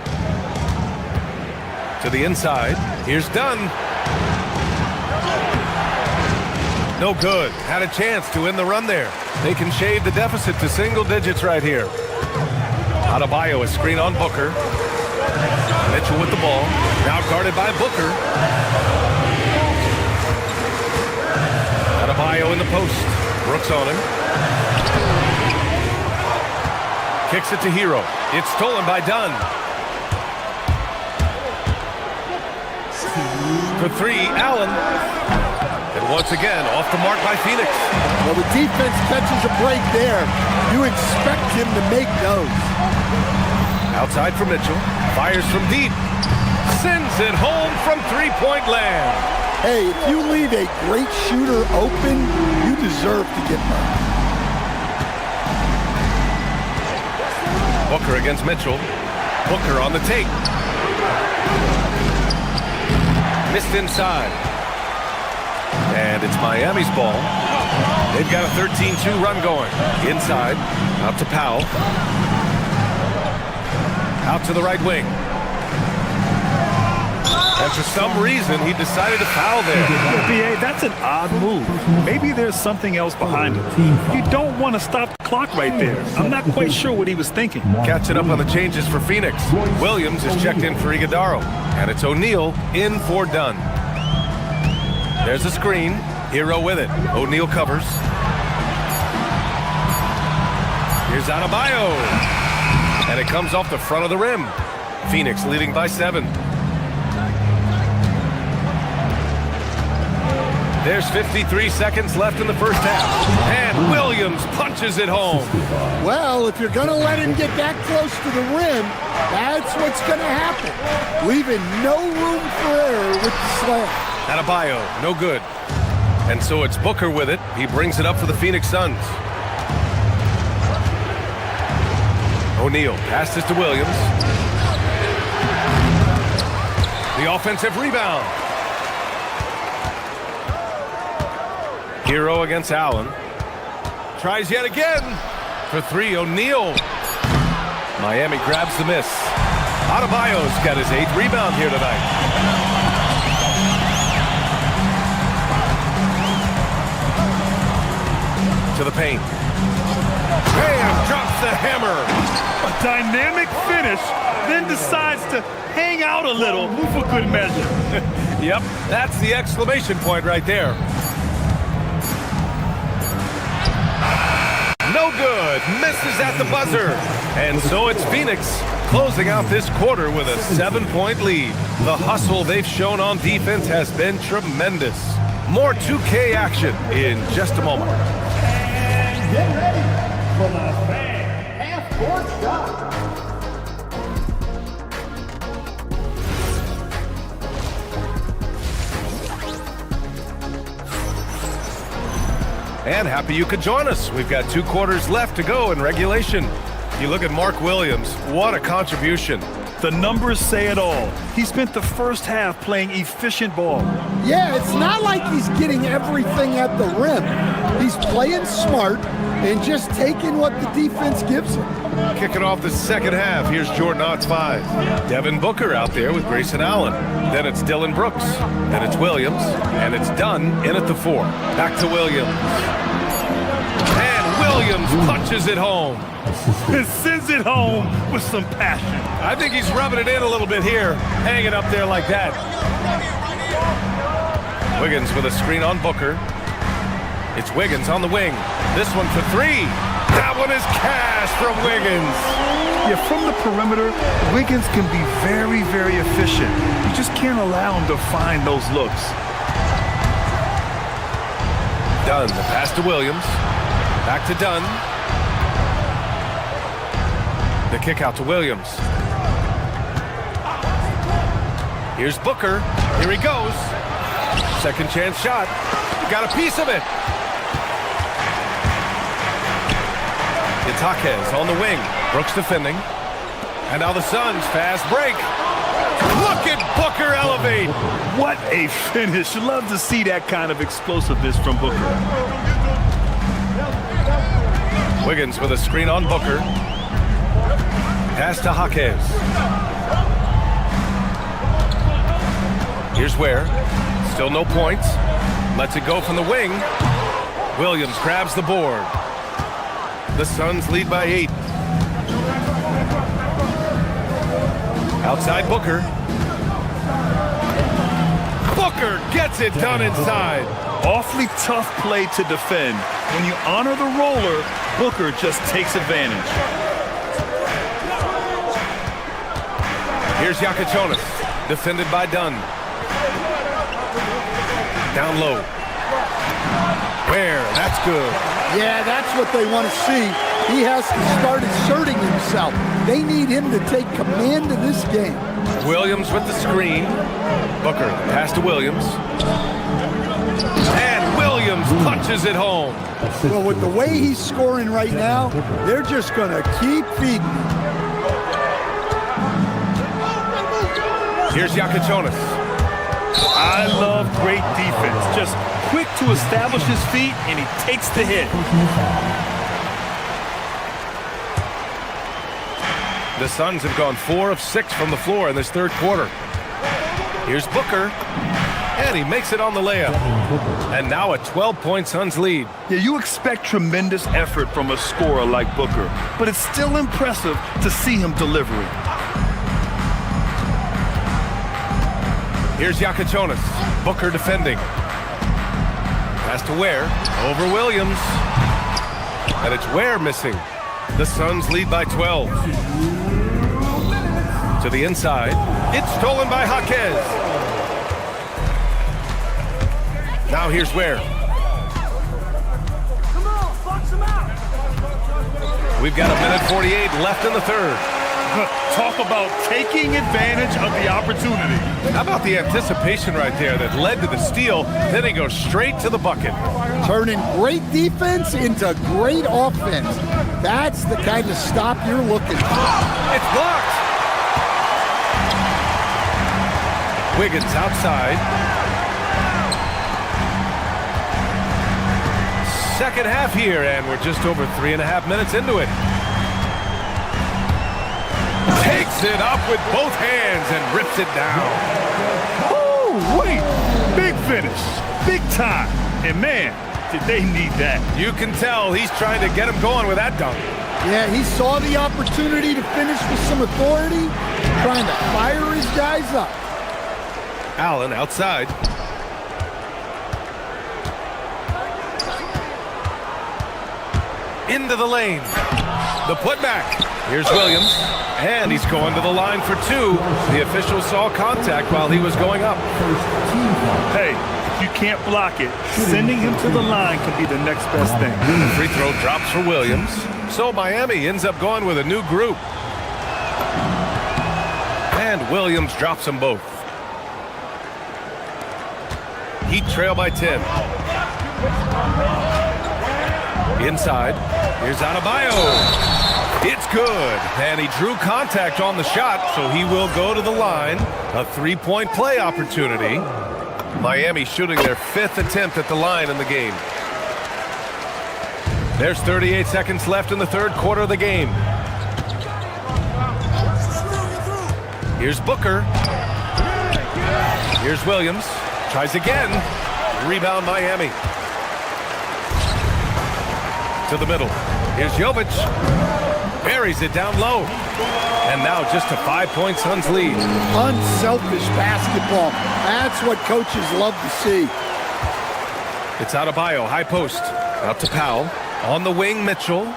To the inside. Here's Dunn. No good. Had a chance to end the run there. They can shave the deficit to single digits right here. Adebayo is screen on Booker. Mitchell with the ball. Now guarded by Booker. Adebayo in the post. Brooks on him. Kicks it to Hero. It's stolen by Dunn. For 3, Allen. And once again, off the mark by Phoenix. Well, the defense catches a break there. You expect him to make those. Outside for Mitchell. Fires from deep. Sends it home from three-point land. Hey, if you leave a great shooter open, you deserve to get money. Booker against Mitchell. Booker on the take. Missed inside. And it's Miami's ball. They've got a 13-2 run going. Inside. Out to Powell. Out to the right wing. And for some reason, he decided to foul there. BA, that's an odd move. Maybe there's something else behind it. You don't want to stop the clock right there. I'm not quite sure what he was thinking. Catching up on the changes for Phoenix. Williams is checked in for Iguodaro. And it's O'Neal in for Dunn. There's a screen. Hero with it. O'Neal covers. Here's Adebayo. And it comes off the front of the rim. Phoenix leading by 7. There's 53 seconds left in the first half. And Williams punches it home. Well, if you're going to let him get that close to the rim, that's what's going to happen. Leaving no room for error with the slam. Adebayo, no good. And so it's Booker with it. He brings it up for the Phoenix Suns. O'Neal passes to Williams. The offensive rebound. Hero against Allen. Tries yet again. For 3, O'Neal. Miami grabs the miss. Adebayo's got his 8th rebound here tonight. To the paint. Bam! Drops the hammer. A dynamic finish, then decides to hang out a little for good measure. Yep, that's the exclamation point right there. No good. Misses at the buzzer. And so it's Phoenix closing out this quarter with a 7-point lead. The hustle they've shown on defense has been tremendous. More 2K action in just a moment. And get ready for the half-court shot. And happy you could join us. We've got 2 quarters left to go in regulation. You look at Mark Williams, what a contribution. The numbers say it all. He spent the first half playing efficient ball. Yeah, it's not like he's getting everything at the rim. He's playing smart and just taking what the defense gives him. Kicking off the second half, here's Jordan Ott's 5. Devin Booker out there with Grayson Allen. Then it's Dylan Brooks. Then it's Williams. And it's Dunn in at the 4. Back to Williams. And Williams punches it home. And sends it home with some passion. I think he's rubbing it in a little bit here, hanging up there like that. Wiggins with a screen on Booker. It's Wiggins on the wing. This one for 3. That one is cash from Wiggins. Yeah, from the perimeter, Wiggins can be very, very efficient. You just can't allow him to find those looks. Dunn, the pass to Williams. Back to Dunn. The kick out to Williams. Here's Booker. Here he goes. Second chance shot. Got a piece of it. It's Jaquez on the wing. Brooks defending. And now the Suns fast break. Look at Booker elevate. What a finish. Love to see that kind of explosiveness from Booker. Wiggins with a screen on Booker. Pass to Jaquez. Here's Ware. Still no points. Lets it go from the wing. Williams grabs the board. The Suns lead by 8. Outside Booker. Booker gets it done inside. Awfully tough play to defend. When you honor the roller, Booker just takes advantage. Here's Yakachonis, defended by Dunn. Down low. Ware, that's good. Yeah, that's what they want to see. He has to start asserting himself. They need him to take command of this game. Williams with the screen. Booker, pass to Williams. And Williams punches it home. Well, with the way he's scoring right now, they're just going to keep feeding. Here's Yakachonis. I love great defense. Just quick to establish his feet, and he takes the hit. The Suns have gone 4 of 6 from the floor in this third quarter. Here's Booker, and he makes it on the layup. And now a 12-point Suns lead. Yeah, you expect tremendous effort from a scorer like Booker, but it's still impressive to see him delivering. Here's Yakachonis. Booker defending. Pass to Ware. Over Williams. And it's Ware missing. The Suns lead by 12. To the inside. It's stolen by Jaquez. Now here's Ware. Come on, box him out. We've got 1:48 left in the third. Talk about taking advantage of the opportunity. How about the anticipation right there that led to the steal? Then he goes straight to the bucket. Turning great defense into great offense. That's the kind of stop you're looking for. It's blocked. Wiggins outside. Second half here, and we're just over 3.5 minutes into it. Takes it up with both hands and rips it down. Oh, wait. Big finish. Big time. And man, did they need that. You can tell he's trying to get him going with that dunk. Yeah, he saw the opportunity to finish with some authority, trying to fire his guys up. Allen outside. Into the lane. The putback. Here's Williams, and he's going to the line for two. The official saw contact while he was going up. Hey, if you can't block it, sending him to the line can be the next best thing. The free throw drops for Williams. So Miami ends up going with a new group. And Williams drops them both. Heat trail by 10. Inside, here's Adebayo. It's good, and he drew contact on the shot, so he will go to the line. A three-point play opportunity. Miami shooting their 5th attempt at the line in the game. There's 38 seconds left in the third quarter of the game. Here's Booker. Here's Williams. Tries again. Rebound Miami. To the middle. Here's Jovic. Buries it down low. And now just a 5-point Suns lead. Unselfish basketball. That's what coaches love to see. It's Adebayo, high post. Out to Powell. On the wing, Mitchell.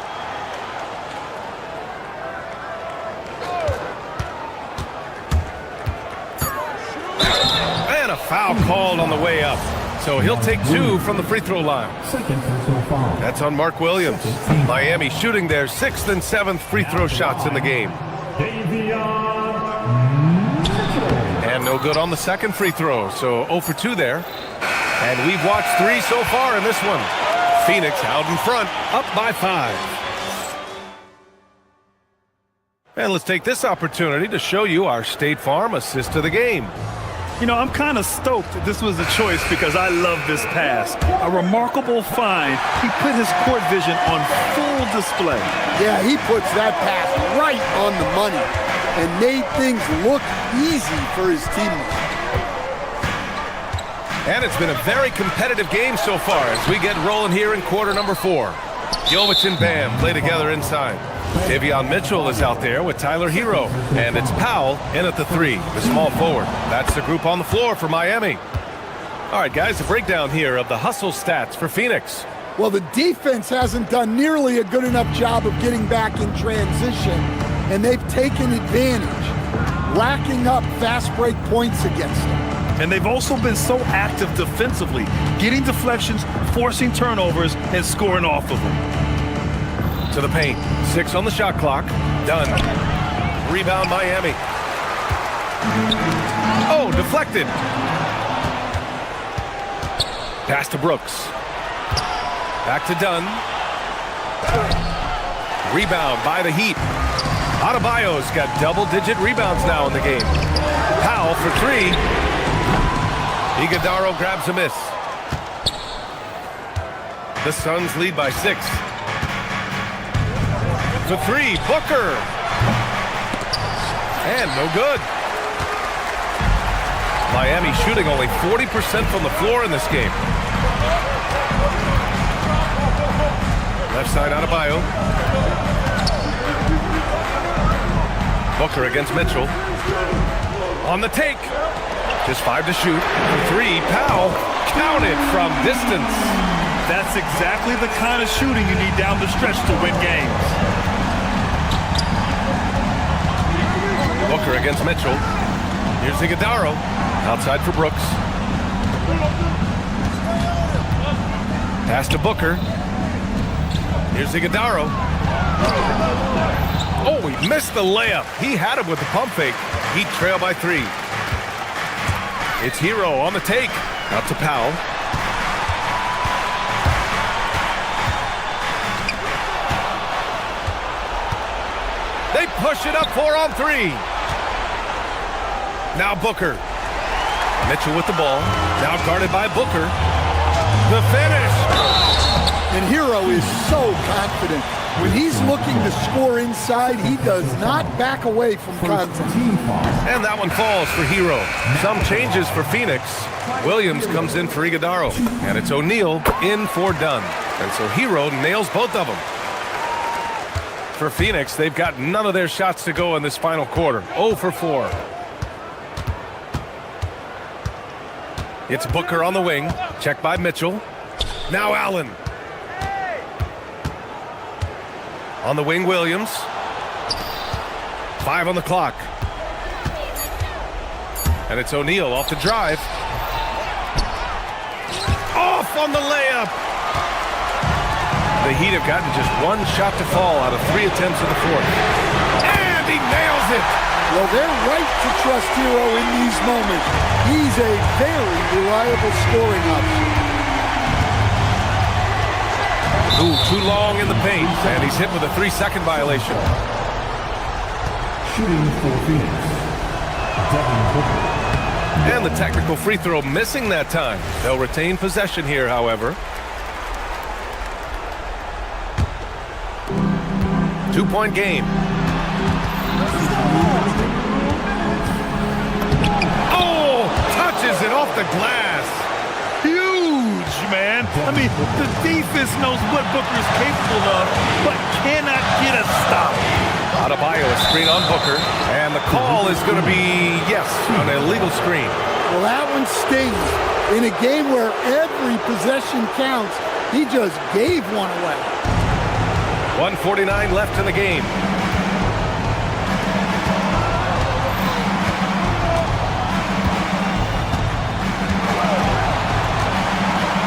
And a foul called on the way up. So he'll take 2 from the free throw line. That's on Mark Williams. Miami shooting their 6th and 7th free throw shots in the game. And no good on the second free throw, so 0 for 2 there. And we've watched 3 so far in this one. Phoenix out in front, up by 5. And let's take this opportunity to show you our State Farm assist of the game. You know, I'm kind of stoked that this was a choice because I love this pass. A remarkable find. He put his court vision on full display. Yeah, he puts that pass right on the money and made things look easy for his teammates. And it's been a very competitive game so far as we get rolling here in quarter number 4. Jovic and Bam play together inside. Davion Mitchell is out there with Tyler Hero. And it's Powell in at the 3, the small forward. That's the group on the floor for Miami. All right, guys, a breakdown here of the hustle stats for Phoenix. Well, the defense hasn't done nearly a good enough job of getting back in transition, and they've taken advantage, racking up fast break points against them. And they've also been so active defensively, getting deflections, forcing turnovers, and scoring off of them. To the paint. 6 on the shot clock. Done. Rebound Miami. Oh, deflected. Pass to Brooks. Back to Dunn. Rebound by the Heat. Adebayo's got double-digit rebounds now in the game. Powell for 3. Iguodaro grabs a miss. The Suns lead by 6. For 3, Booker. And no good. Miami shooting only 40% from the floor in this game. Left side Adebayo. Booker against Mitchell. On the take. Just 5 to shoot. For 3, Powell. Counted from distance. That's exactly the kind of shooting you need down the stretch to win games. Booker against Mitchell. Here's Iguodaro. Outside for Brooks. Pass to Booker. Here's Iguodaro. Oh, he missed the layup. He had him with the pump fake. Heat trail by 3. It's Hero on the take. Out to Powell. They push it up 4 on 3. Now Booker. Mitchell with the ball. Now guarded by Booker. The finish. And Hero is so confident. When he's looking to score inside, he does not back away from contact. And that one falls for Hero. Some changes for Phoenix. Williams comes in for Iguodaro. And it's O'Neal in for Dunn. And so Hero nails both of them. For Phoenix, they've got none of their shots to go in this final quarter. 0 for 4. It's Booker on the wing. Checked by Mitchell. Now Allen. On the wing, Williams. 5 on the clock. And it's O'Neal off the drive. Off on the layup. The Heat have gotten just one shot to fall out of 3 attempts in the fourth. And he nails it. Well, they're right to trust Hero in these moments. He's a very reliable scoring option. Ooh, too long in the paint, and he's hit with a 3-second violation. Shooting for Phoenix, Devin Booker. And the technical free throw missing that time. They'll retain possession here, however. 2-point game. Oh, touches it off the glass. Huge, man. I mean, the defense knows what Booker's capable of, but cannot get a stop. Adebayo, a screen on Booker, and the call is going to be, yes, an illegal screen. Well, that one stings. In a game where every possession counts, he just gave one away. 1:49 left in the game.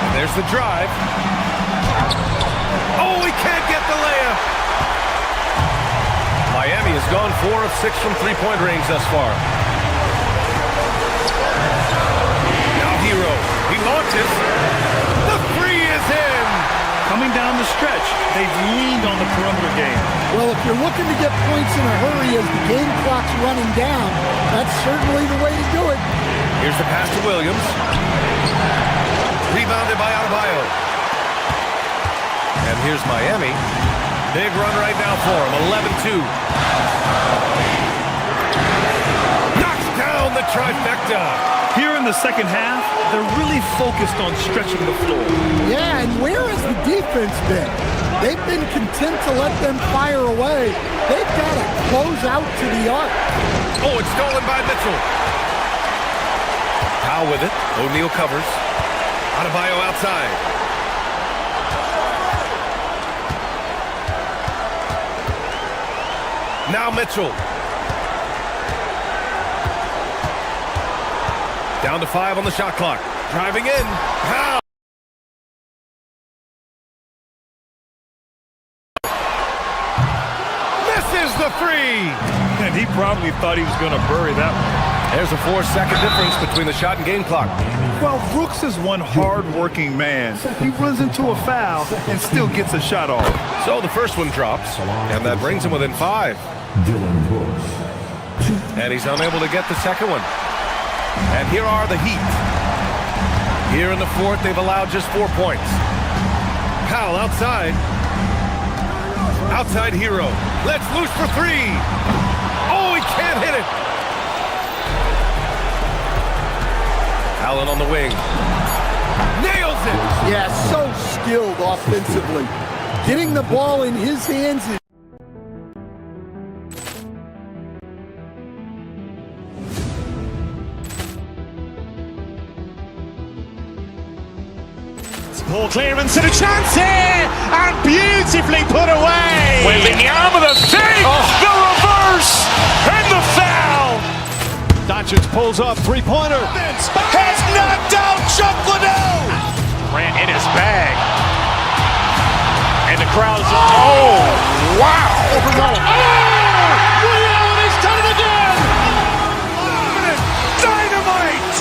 And there's the drive. Oh, he can't get the layup. Miami has gone 4 of 6 from three-point range thus far. Now Hero. He launches. The three is in. Coming down the stretch, they've leaned on the perimeter game. Well, if you're looking to get points in a hurry as the game clock's running down, that's certainly the way to do it. Here's the pass to Williams. Rebounded by Adebayo. And here's Miami. Big run right now for him, 11-2. Knocks down the trifecta. Here in the second half, they're really focused on stretching the floor. Yeah, and where has the defense been? They've been content to let them fire away. They've got to close out to the arc. Oh, it's stolen by Mitchell. Powell with it. O'Neal covers. Adebayo outside. Now Mitchell. Down to 5 on the shot clock. Driving in. Powell. Misses the three. And he probably thought he was going to bury that one. There's a 4-second difference between the shot and game clock. Well, Brooks is one hard-working man. He runs into a foul and still gets a shot off. So the first one drops, and that brings him within 5. Dylan Brooks. And he's unable to get the second one. And here are the Heat. Here in the fourth, they've allowed just 4 points. Powell outside. Outside Hero. Let's loose for 3. Oh, he can't hit it. Allen on the wing. Nails it. Yeah, so skilled offensively. Getting the ball in his hands is Ball clearance and a chance here, and beautifully put away. Waving the arm of the fake, the reverse, and the foul. Doncic pulls up, three-pointer. Has knocked out Chuck Liddell. Ran in his bag. And the crowd is, oh, wow. He's done it again. Dynamite.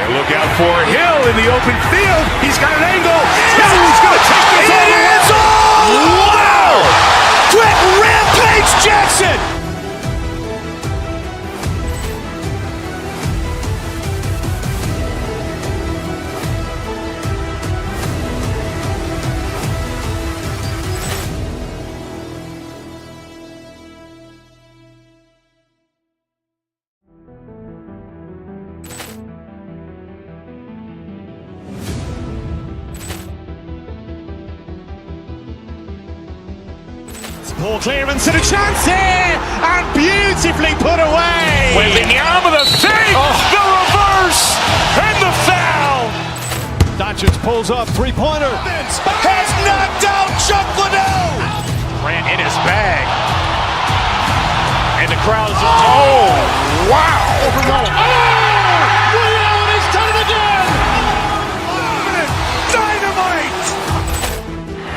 And look out for Hill in the open field. He's got an angle. He's going to take this all the way. Wow. Quick Rampage Jackson. Ball clearance and a chance here, and beautifully put away. Waving the arm of the fake, the reverse, and the foul. Doncic pulls up, three-pointer. Has knocked out Chuck Liddell. Ran in his bag. And the crowd is, oh, wow! Ray Allen has done it again! Dynamite!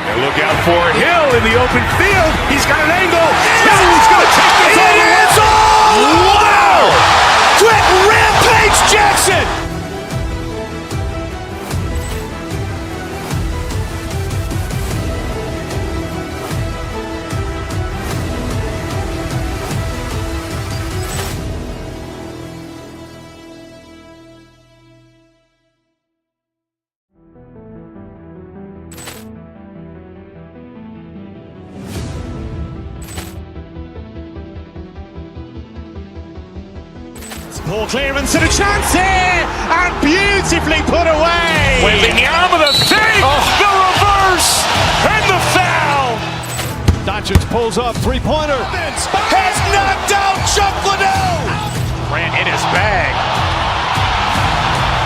And look out for Hill in the open field. He's got an angle. Hill's going to take this all the way. It's all! Wow! Brett Rampage Jackson! Poor clearance and a chance here, and beautifully put away. Wembanyama the fake, the reverse, and the foul. Doncic pulls up, three-pointer. Has knocked out Chuck Liddell. Grant in his bag.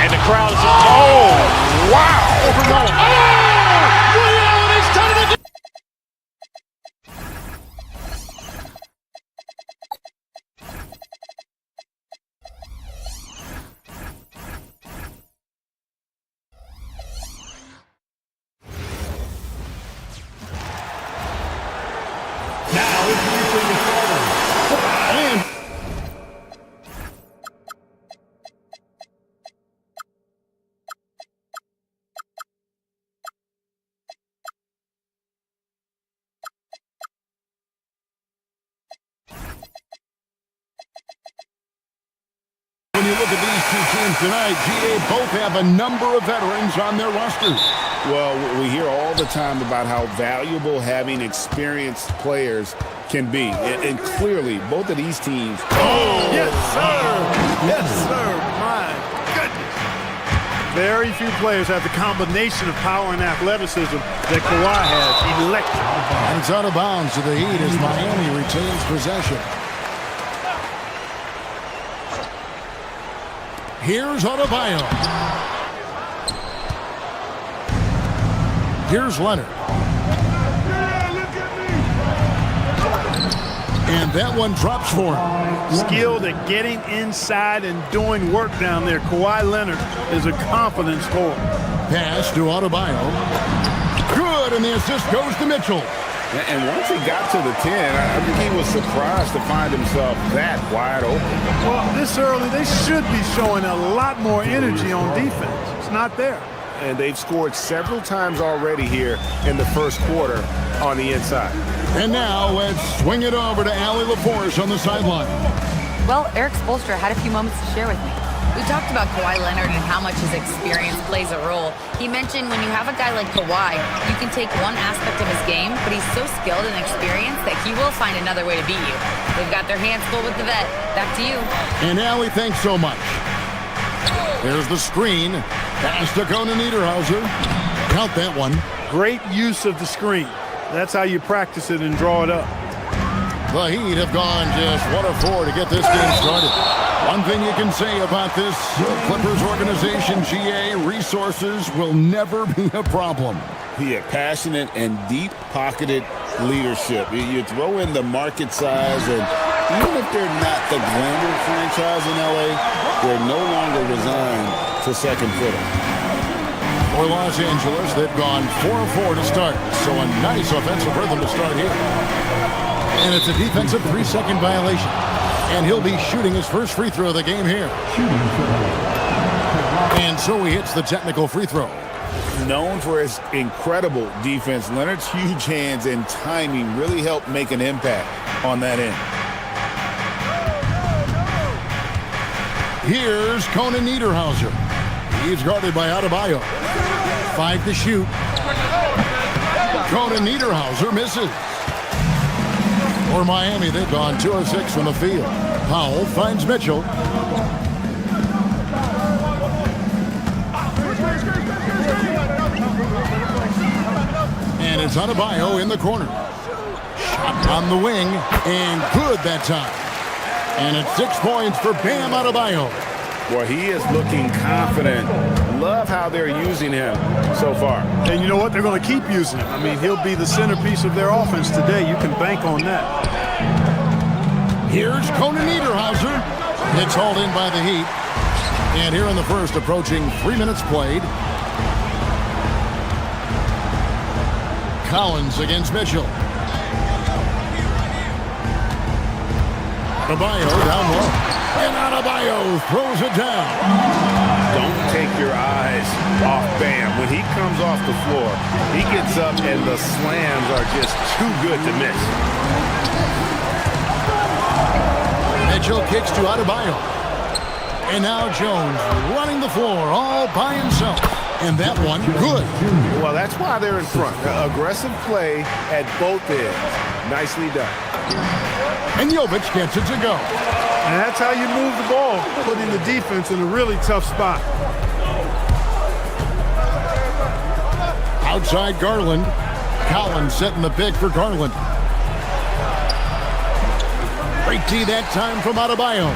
And the crowd is, oh, wow. Ray Allen has done it again! When you look at these two teams tonight, GA both have a number of veterans on their rosters. Well, we hear all the time about how valuable having experienced players can be. And clearly, both of these teams... Oh, yes, sir! Yes, sir! My goodness! Very few players have the combination of power and athleticism that Kawhi has. Electric. And it's out of bounds to the Heat as Miami retains possession. Here's Adebayo. Here's Leonard. And that one drops for him. Skilled at getting inside and doing work down there. Kawhi Leonard is a confident scorer. Pass to Adebayo. Good, and the assist goes to Mitchell. And once he got to the 10, I think he was surprised to find himself that wide open. Well, this early, they should be showing a lot more energy on defense. It's not there. And they've scored several times already here in the first quarter on the inside. And now let's swing it over to Allie LaForce on the sideline. Well, Eric Spoelstra had a few moments to share with me. We talked about Kawhi Leonard and how much his experience plays a role. He mentioned when you have a guy like Kawhi, you can take one aspect of his game, but he's so skilled and experienced that he will find another way to beat you. They've got their hands full with the vet. Back to you. And Allie, thanks so much. There's the screen. Pass to Conan Niederhauser. Count that one. Great use of the screen. That's how you practice it and draw it up. The Heat have gone just 1 of 4 to get this game started. One thing you can say about this Clippers organization, GA, resources will never be a problem. Yeah, passionate and deep-pocketed leadership. You throw in the market size, and even if they're not the glamour franchise in LA, they're no longer resigned to second fiddle. For Los Angeles, they've gone 4 of 4 to start, so a nice offensive rhythm to start here. And it's a defensive 3-second violation. And he'll be shooting his first free throw of the game here. And so he hits the technical free throw. Known for his incredible defense, Leonard's huge hands and timing really helped make an impact on that end. Here's Conan Niederhauser. He's guarded by Adebayo. 5 to shoot. Conan Niederhauser misses. For Miami, they've gone 2 of 6 from the field. Powell finds Mitchell. And it's Adebayo in the corner. Shot on the wing, and good that time. And it's 6 points for Bam Adebayo. Well, he is looking confident. Love how they're using him so far. And you know what? They're going to keep using him. I mean, he'll be the centerpiece of their offense today. You can bank on that. Here's Conan Niederhauser. It's hauled in by the Heat. And here in the first, approaching 3 minutes played. Collins against Mitchell. Adebayo down low. And Adebayo throws it down. Don't take your eyes off Bam. When he comes off the floor, he gets up and the slams are just too good to miss. Mitchell kicks to Adebayo. And now Jones running the floor all by himself. And that one, good. Well, that's why they're in front. Aggressive play at both ends. Nicely done. And Jovic gets it to go. And that's how you move the ball, putting the defense in a really tough spot. Outside Garland. Collins setting the pick for Garland. Great D that time from Adebayo.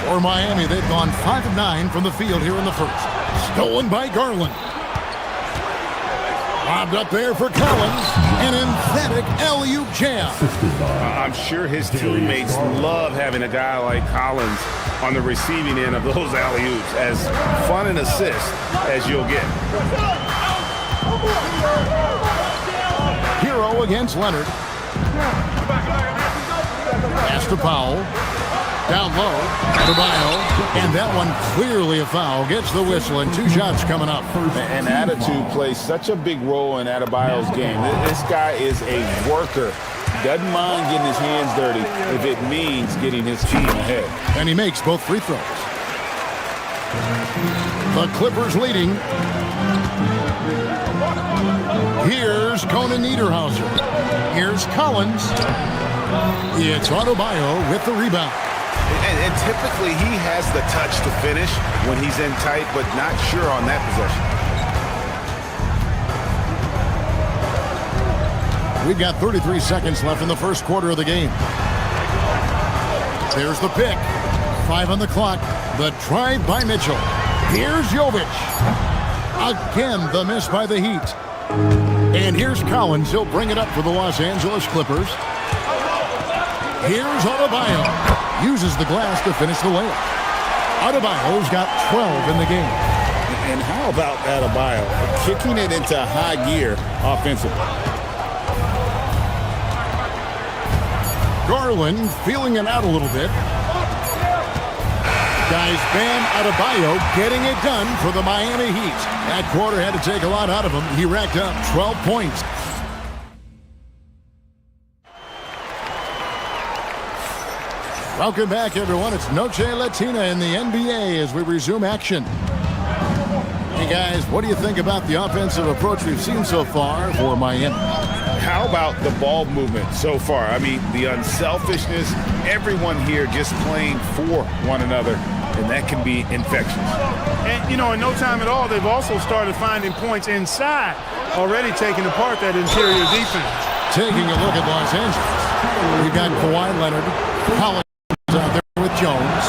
For Miami, they've gone 5 of 9 from the field here in the first. Stolen by Garland. Lobbed up there for Collins. An emphatic alley-oop jam. I'm sure his teammates love having a guy like Collins on the receiving end of those alley-oops. As fun an assist as you'll get. Hero against Leonard. Pass to Powell. Down low, Adebayo, and that one clearly a foul. Gets the whistle, and 2 shots coming up. And attitude plays such a big role in Adebayo's game. This guy is a worker. Doesn't mind getting his hands dirty if it means getting his team ahead. And he makes both free throws. The Clippers leading. Here's Conan Niederhauser. Here's Collins. It's Adebayo with the rebound. And typically he has the touch to finish when he's in tight, but not sure on that possession. We've got 33 seconds left in the first quarter of the game. There's the pick. 5 on the clock. The drive by Mitchell. Here's Jovic. Again, the miss by the Heat. And here's Collins. He'll bring it up for the Los Angeles Clippers. Here's Adebayo. Uses the glass to finish the layup. Adebayo's got 12 in the game. And how about Adebayo kicking it into high gear offensively? Garland feeling it out a little bit. Guys, Bam Adebayo getting it done for the Miami Heat. That quarter had to take a lot out of him. He racked up 12 points. Welcome back, everyone. It's Noche Latina in the NBA as we resume action. Hey, guys, what do you think about the offensive approach we've seen so far for Miami? How about the ball movement so far? I mean, the unselfishness, everyone here just playing for one another, and that can be infectious. And, you know, in no time at all, they've also started finding points inside, already taking apart that interior defense. Taking a look at Los Angeles, we've got Kawhi Leonard, Collins out there with Jones.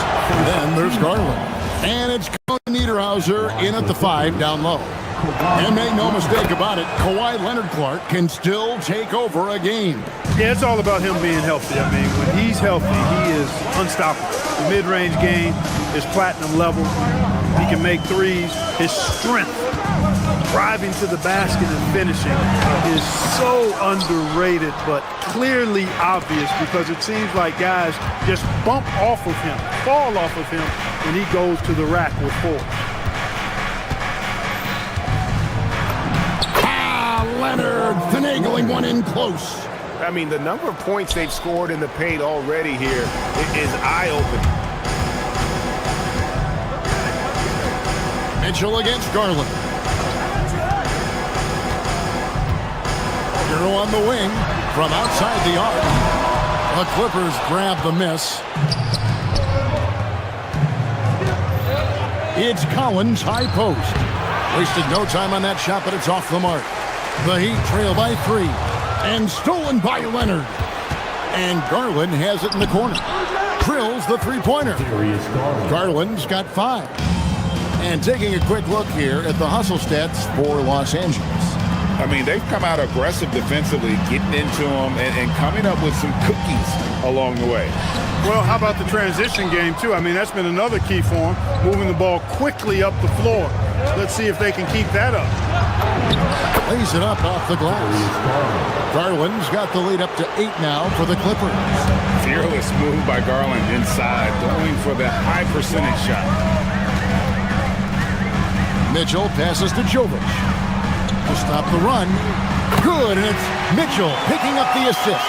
Then there's Garland. And it's Conan Niederhauser in at the 5 down low. And make no mistake about it, Kawhi Leonard Clark can still take over a game. Yeah, it's all about him being healthy. I mean, when he's healthy, he is unstoppable. The mid-range game is platinum level. He can make threes. His strength, driving to the basket and finishing, is so underrated, but clearly obvious because it seems like guys just bump off of him, fall off of him when he goes to the rack with force. Leonard finagling one in close. I mean, the number of points they've scored in the paint already here is eye-opening. Mitchell against Garland. Hero on the wing from outside the arc. The Clippers grab the miss. It's Collins, high post. Wasted no time on that shot, but it's off the mark. The Heat trail by 3. And stolen by Leonard. And Garland has it in the corner. Drills the three-pointer. Garland's got 5. And taking a quick look here at the hustle stats for Los Angeles. I mean, they've come out aggressive defensively, getting into them and coming up with some cookies along the way. Well, how about the transition game, too? I mean, that's been another key for them, moving the ball quickly up the floor. Let's see if they can keep that up. Lays it up off the glass. Garland's got the lead up to 8 now for the Clippers. Fearless move by Garland inside, going for the high percentage shot. Mitchell passes to Jovic to stop the run. Good, and it's Mitchell picking up the assist.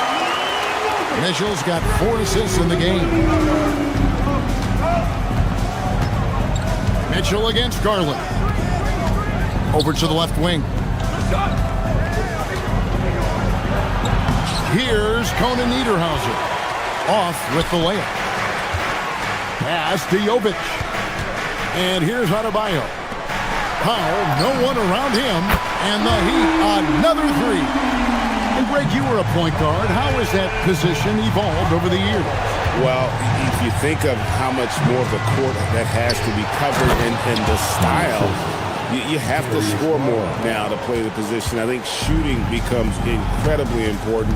Mitchell's got 4 assists in the game. Mitchell against Garland. Over to the left wing. Here's Conan Niederhauser. Off with the layup. Pass to Jovic. And here's Adebayo. Powell, no one around him. And the Heat, another 3. And Greg, you were a point guard. How has that position evolved over the years? Well, if you think of how much more of the court that has to be covered and the style, you have to score more now to play the position. I think shooting becomes incredibly important.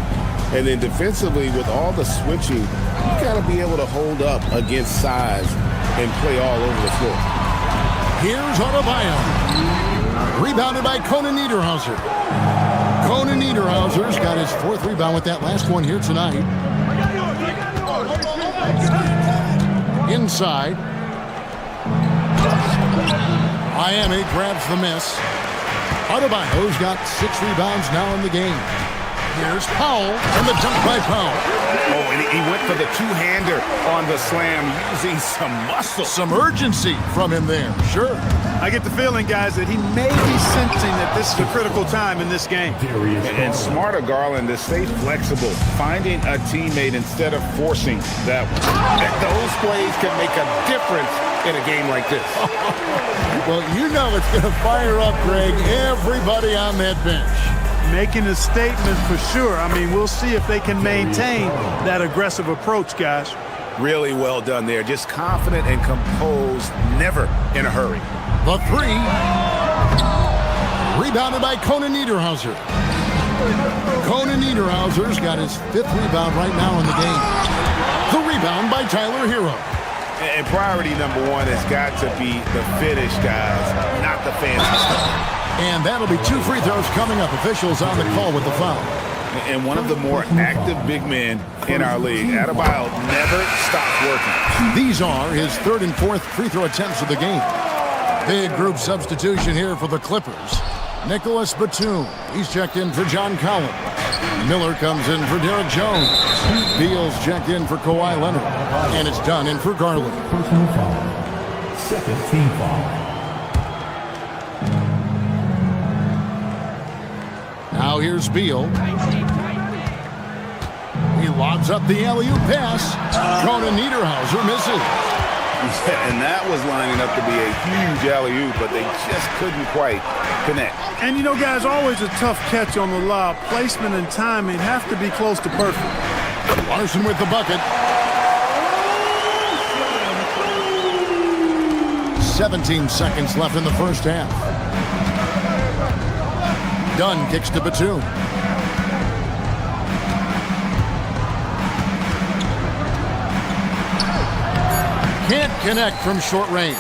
And then defensively, with all the switching, you got to be able to hold up against size and play all over the floor. Here's Adebayo. Rebounded by Conan Niederhauser. Conan Niederhauser's got his 4th rebound with that last one here tonight. Inside. Miami grabs the miss. Adebayo's got 6 rebounds now in the game. Here's Powell, and the dunk by Powell. Oh, and he went for the two-hander on the slam, using some muscle. Some urgency from him there, sure. I get the feeling, guys, that he may be sensing that this is a critical time in this game. And smart of Garland to stay flexible, finding a teammate instead of forcing that one. Those plays can make a difference in a game like this. Well, you know it's going to fire up, Greg, everybody on that bench. Making a statement for sure. I mean, we'll see if they can maintain that aggressive approach, guys. Really well done there. Just confident and composed, never in a hurry. The 3. Rebounded by Conan Niederhauser. Conan Niederhauser's got his 5th rebound right now in the game. The rebound by Tyler Hero. And priority number 1 has got to be the finish, guys, not the fancy stuff. And that'll be 2 free throws coming up. Officials on the call with the foul. And one of the more active big men in our league. Adebayo never stops working. These are his 3rd and 4th free throw attempts of the game. Big group substitution here for the Clippers. Nicholas Batum. He's checked in for John Collins. Miller comes in for Derek Jones. Beal's checked in for Kawhi Leonard. And it's done in for Garland. Personal foul. Second team foul. Now here's Beal. He lobs up the alley-oop pass. Conan Niederhauser misses. And that was lining up to be a huge alley-oop, but they just couldn't quite connect. And you know, guys, always a tough catch on the lob. Placement and timing have to be close to perfect. Larson with the bucket. 17 seconds left in the first half. Dunn kicks to Batum. Can't connect from short range.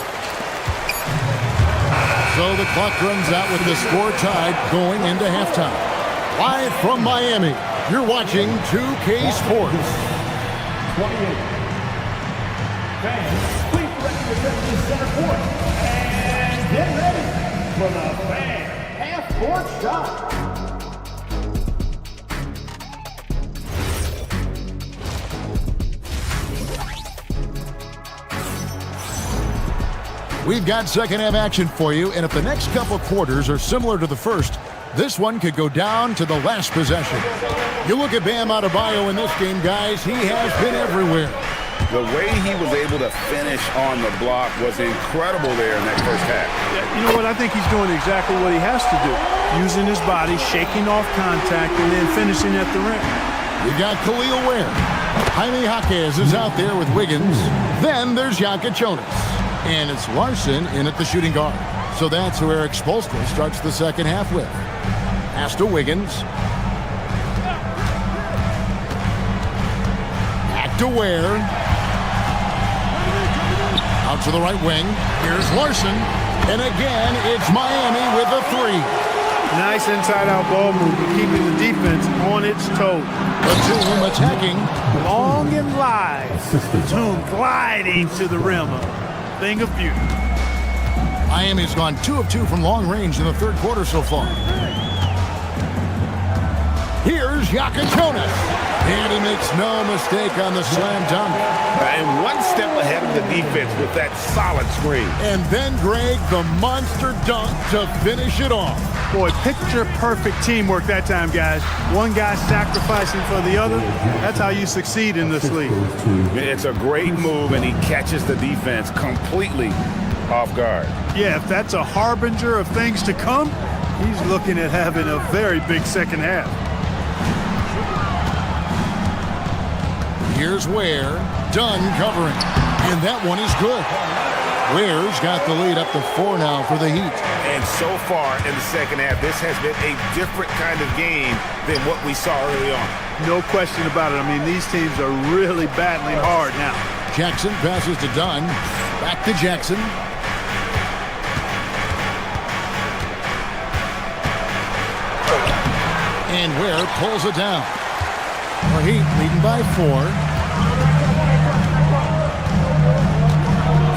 So the clock runs out with the score tied going into halftime. Live from Miami, you're watching 2K Sports. 28. Fans, please direct your attention to center court. And get ready for the fan half-court shot. We've got second half action for you, and if the next couple quarters are similar to the first, this one could go down to the last possession. You look at Bam Adebayo in this game, guys, he has been everywhere. The way he was able to finish on the block was incredible there in that first half. Yeah, you know what? I think he's doing exactly what he has to do. Using his body, shaking off contact, and then finishing at the rim. We've got Khalil Ware. Jaime Jaquez is out there with Wiggins. Then there's Jokic Jonas. And it's Larson in at the shooting guard. So that's who Eric Spoelstra starts the second half with. Pass to Wiggins. Back to Ware. Out to the right wing. Here's Larson. And again, it's Miami with a three. Nice inside-out ball movement, keeping the defense on its toes. Batum attacking. Long and live. Batum gliding to the rim. A thing of beauty. Miami's gone 2 of 2 from long range in the third quarter so far. Here's Jonas. And he makes no mistake on the slam dunk. And one step ahead of the defense with that solid screen. And then, Greg, the monster dunk to finish it off. Boy, picture-perfect teamwork that time, guys. One guy sacrificing for the other. That's how you succeed in this league. It's a great move, and he catches the defense completely off guard. Yeah, if that's a harbinger of things to come, he's looking at having a very big second half. Here's Ware, done covering, and that one is good. Ware's got the lead up to 4 now for the Heat. And so far in the second half, this has been a different kind of game than what we saw early on. No question about it. I mean, these teams are really battling hard now. Jackson passes to Dunn, back to Jackson. And Ware pulls it down. The Heat leading by 4.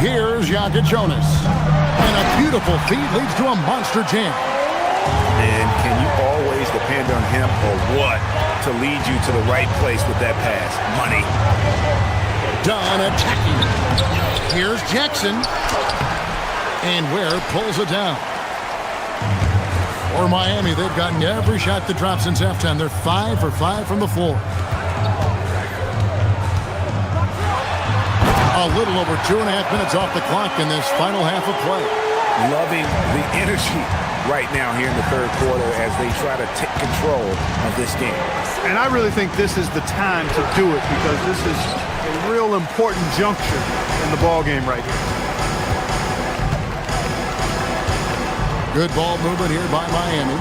Here's Jonas. And a beautiful feed leads to a monster jam. And can you always depend on him or what to lead you to the right place with that pass? Money. Dunn attacking. Here's Jackson. And Ware pulls it down. For Miami, they've gotten every shot that dropped since halftime. They're 5 for 5 from the floor. A little over 2.5 minutes off the clock in this final half of play. Loving the energy right now here in the third quarter as they try to take control of this game. And I really think this is the time to do it because this is a real important juncture in the ball game right here. Good ball movement here by Miami.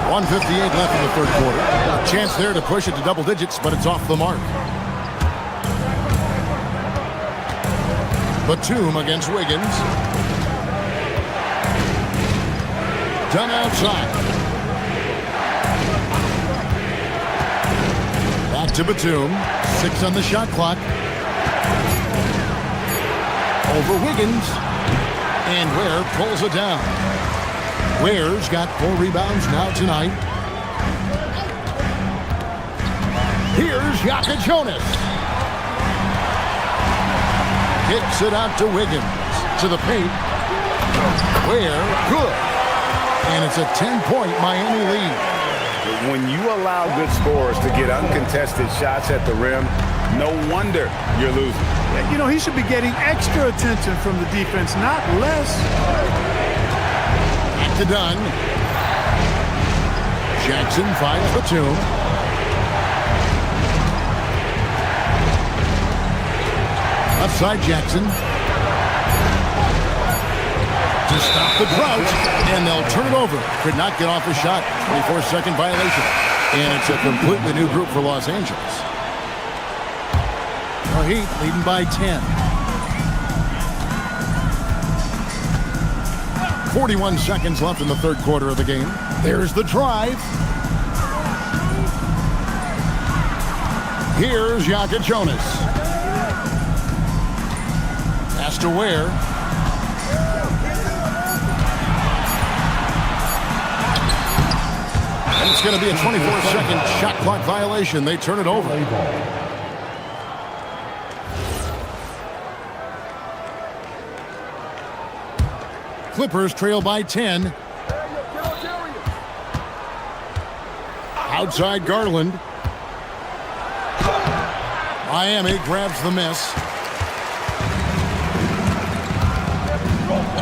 1:58 left in the third quarter. A chance there to push it to double digits, but it's off the mark. Batum against Wiggins. Done outside. Back to Batum. 6 on the shot clock. Over Wiggins. And Ware pulls it down. Ware's got 4 rebounds now tonight. Here's Jonas. Kicks it out to Wiggins. To the paint. Ware, good. And it's a 10-point Miami lead. When you allow good scorers to get uncontested shots at the rim, no wonder you're losing. You know, he should be getting extra attention from the defense, not less. Back to Dunn. Jackson finds Batum. Upside Jackson. To stop the drought, and they'll turn it over. Could not get off a shot. 24-second violation. And it's a completely new group for Los Angeles. The Heat leading by 10. 41 seconds left in the third quarter of the game. There's the drive. Here's Jonas. Pass to Ware. And it's going to be a 24-second shot clock violation. They turn it over. Clippers trail by 10. Outside Garland. Miami grabs the miss.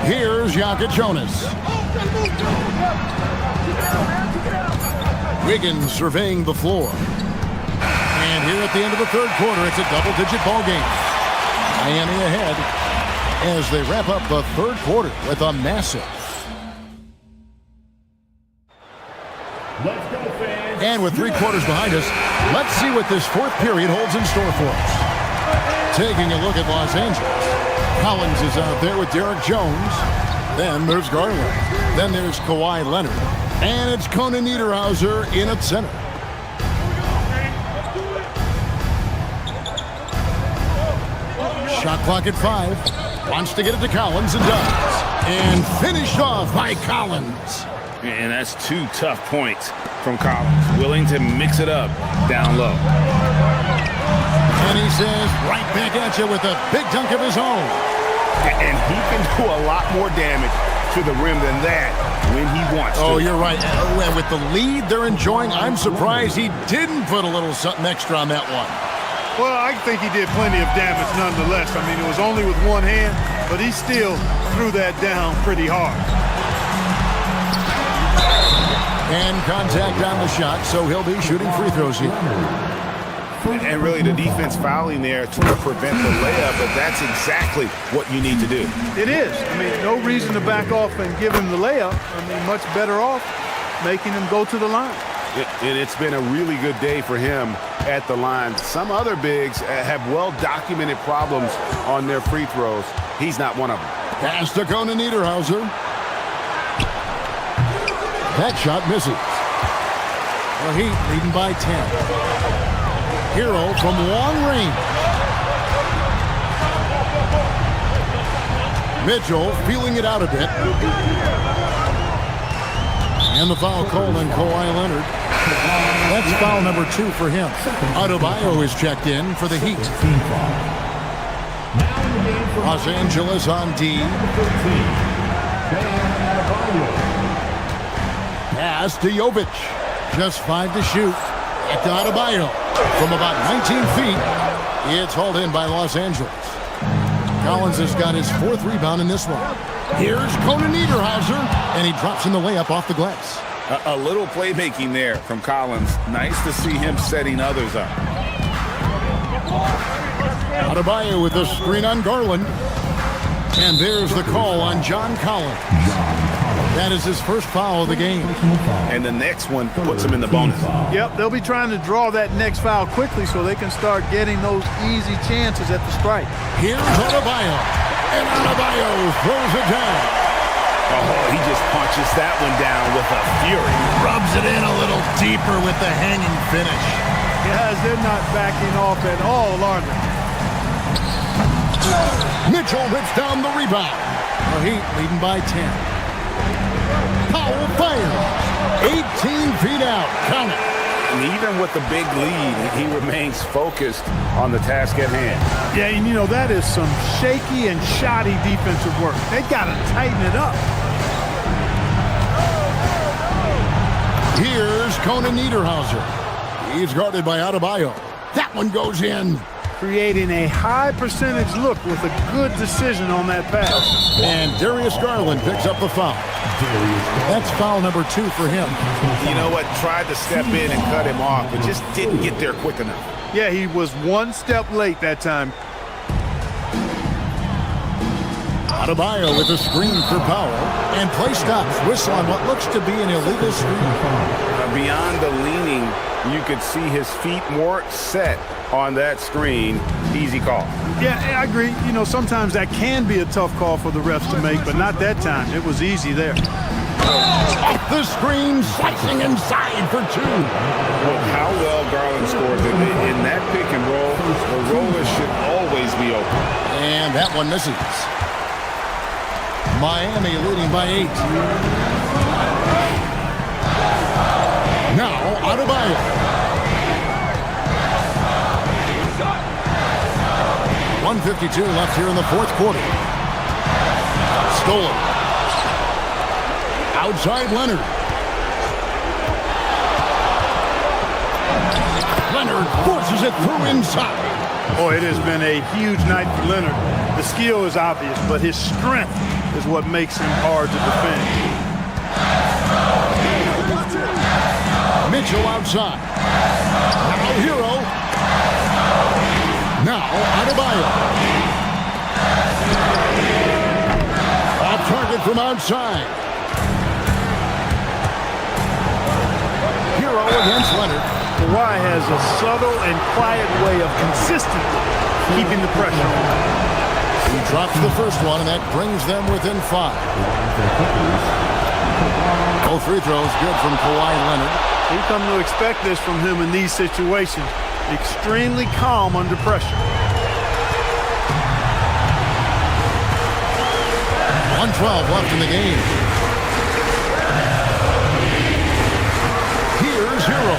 Here's Jonas. Wiggins surveying the floor. And here at the end of the third quarter, it's a double-digit ball game. Miami ahead as they wrap up the third quarter with a massive And with 3 quarters behind us, let's see what this fourth period holds in store for us. Taking a look at Los Angeles. Collins is out there with Derek Jones. Then there's Garland. Then there's Kawhi Leonard. And it's Conan Niederhauser in at center. Shot clock at 5. Wants to get it to Collins and does. And finished off by Collins. And that's 2 tough points from Collins. Willing to mix it up down low. And he says, right back at you with a big dunk of his own. And he can do a lot more damage to the rim than that when he wants to. Oh, you're right. And with the lead they're enjoying, I'm surprised he didn't put a little something extra on that one. Well, I think he did plenty of damage nonetheless. I mean, it was only with one hand, but he still threw that down pretty hard. And contact on the shot, so he'll be shooting free throws here. And really the defense fouling there to prevent the layup, but that's exactly what you need to do. It is. I mean, no reason to back off and give him the layup. I mean, much better off making him go to the line. And it's been a really good day for him at the line. Some other bigs have well-documented problems on their free throws. He's not one of them. Pass to Conan Niederhauser. That shot misses. The Heat leading by 10. Hero from long range. Mitchell feeling it out a bit. And the foul called on Kawhi Leonard. That's foul number 2 for him. Adebayo is checked in for the Heat. Los Angeles on D. Pass to Jovic. Just 5 to shoot. At Adebayo. From about 19 feet, it's hauled in by Los Angeles. Collins has got his 4th rebound in this one. Here's Conan Niederhauser, and he drops in the layup off the glass. A little playmaking there from Collins. Nice to see him setting others up. Adebayo with the screen on Garland. And there's the call on John Collins. That is his first foul of the game. And the next one puts him in the bonus. Yep, they'll be trying to draw that next foul quickly so they can start getting those easy chances at the strike. Here's Adebayo. And Adebayo throws it down. Oh, he just punches that one down with a fury. Rubs it in a little deeper with the hanging finish. Guys, they're not backing off at all, are they? Mitchell rips down the rebound. The Heat leading by 10. Powell fires. 18 feet out. Count it. And even with the big lead, he remains focused on the task at hand. Yeah, and you know, that is some shaky and shoddy defensive work. They got to tighten it up. Here's Conan Niederhauser. He's guarded by Adebayo. That one goes in. Creating a high percentage look with a good decision on that pass. And Darius Garland picks up the foul. That's foul number 2 for him. You know what? Tried to step in and cut him off, but just didn't get there quick enough. Yeah, he was 1 step late that time. Adebayo with a screen for Powell. And play stops. Whistle on what looks to be an illegal screen. Beyond the leaning, you could see his feet more set on that screen. Easy call. Yeah, I agree. You know, sometimes that can be a tough call for the refs to make, but not that time. It was easy there. Off the screen, slicing inside for 2. Look how well Garland scored. In that pick and roll, the roller should always be open. And that one misses. Miami leading by 8. Now, Adebayo. 1:52 left here in the 4th quarter. Stolen. Outside Leonard. Leonard forces it through inside. Oh, it has been a huge night for Leonard. The skill is obvious, but his strength is what makes him hard to defend. Mitchell outside. Now Hero. Now Adebayo. Off target from outside. Hero against Leonard. Kawhi has a subtle and quiet way of consistently keeping the pressure on. He drops the first one, and that brings them within 5. Both free throws good from Kawhi Leonard. We come to expect this from him in these situations. Extremely calm under pressure. 1:12 left in the game. Here's Hero.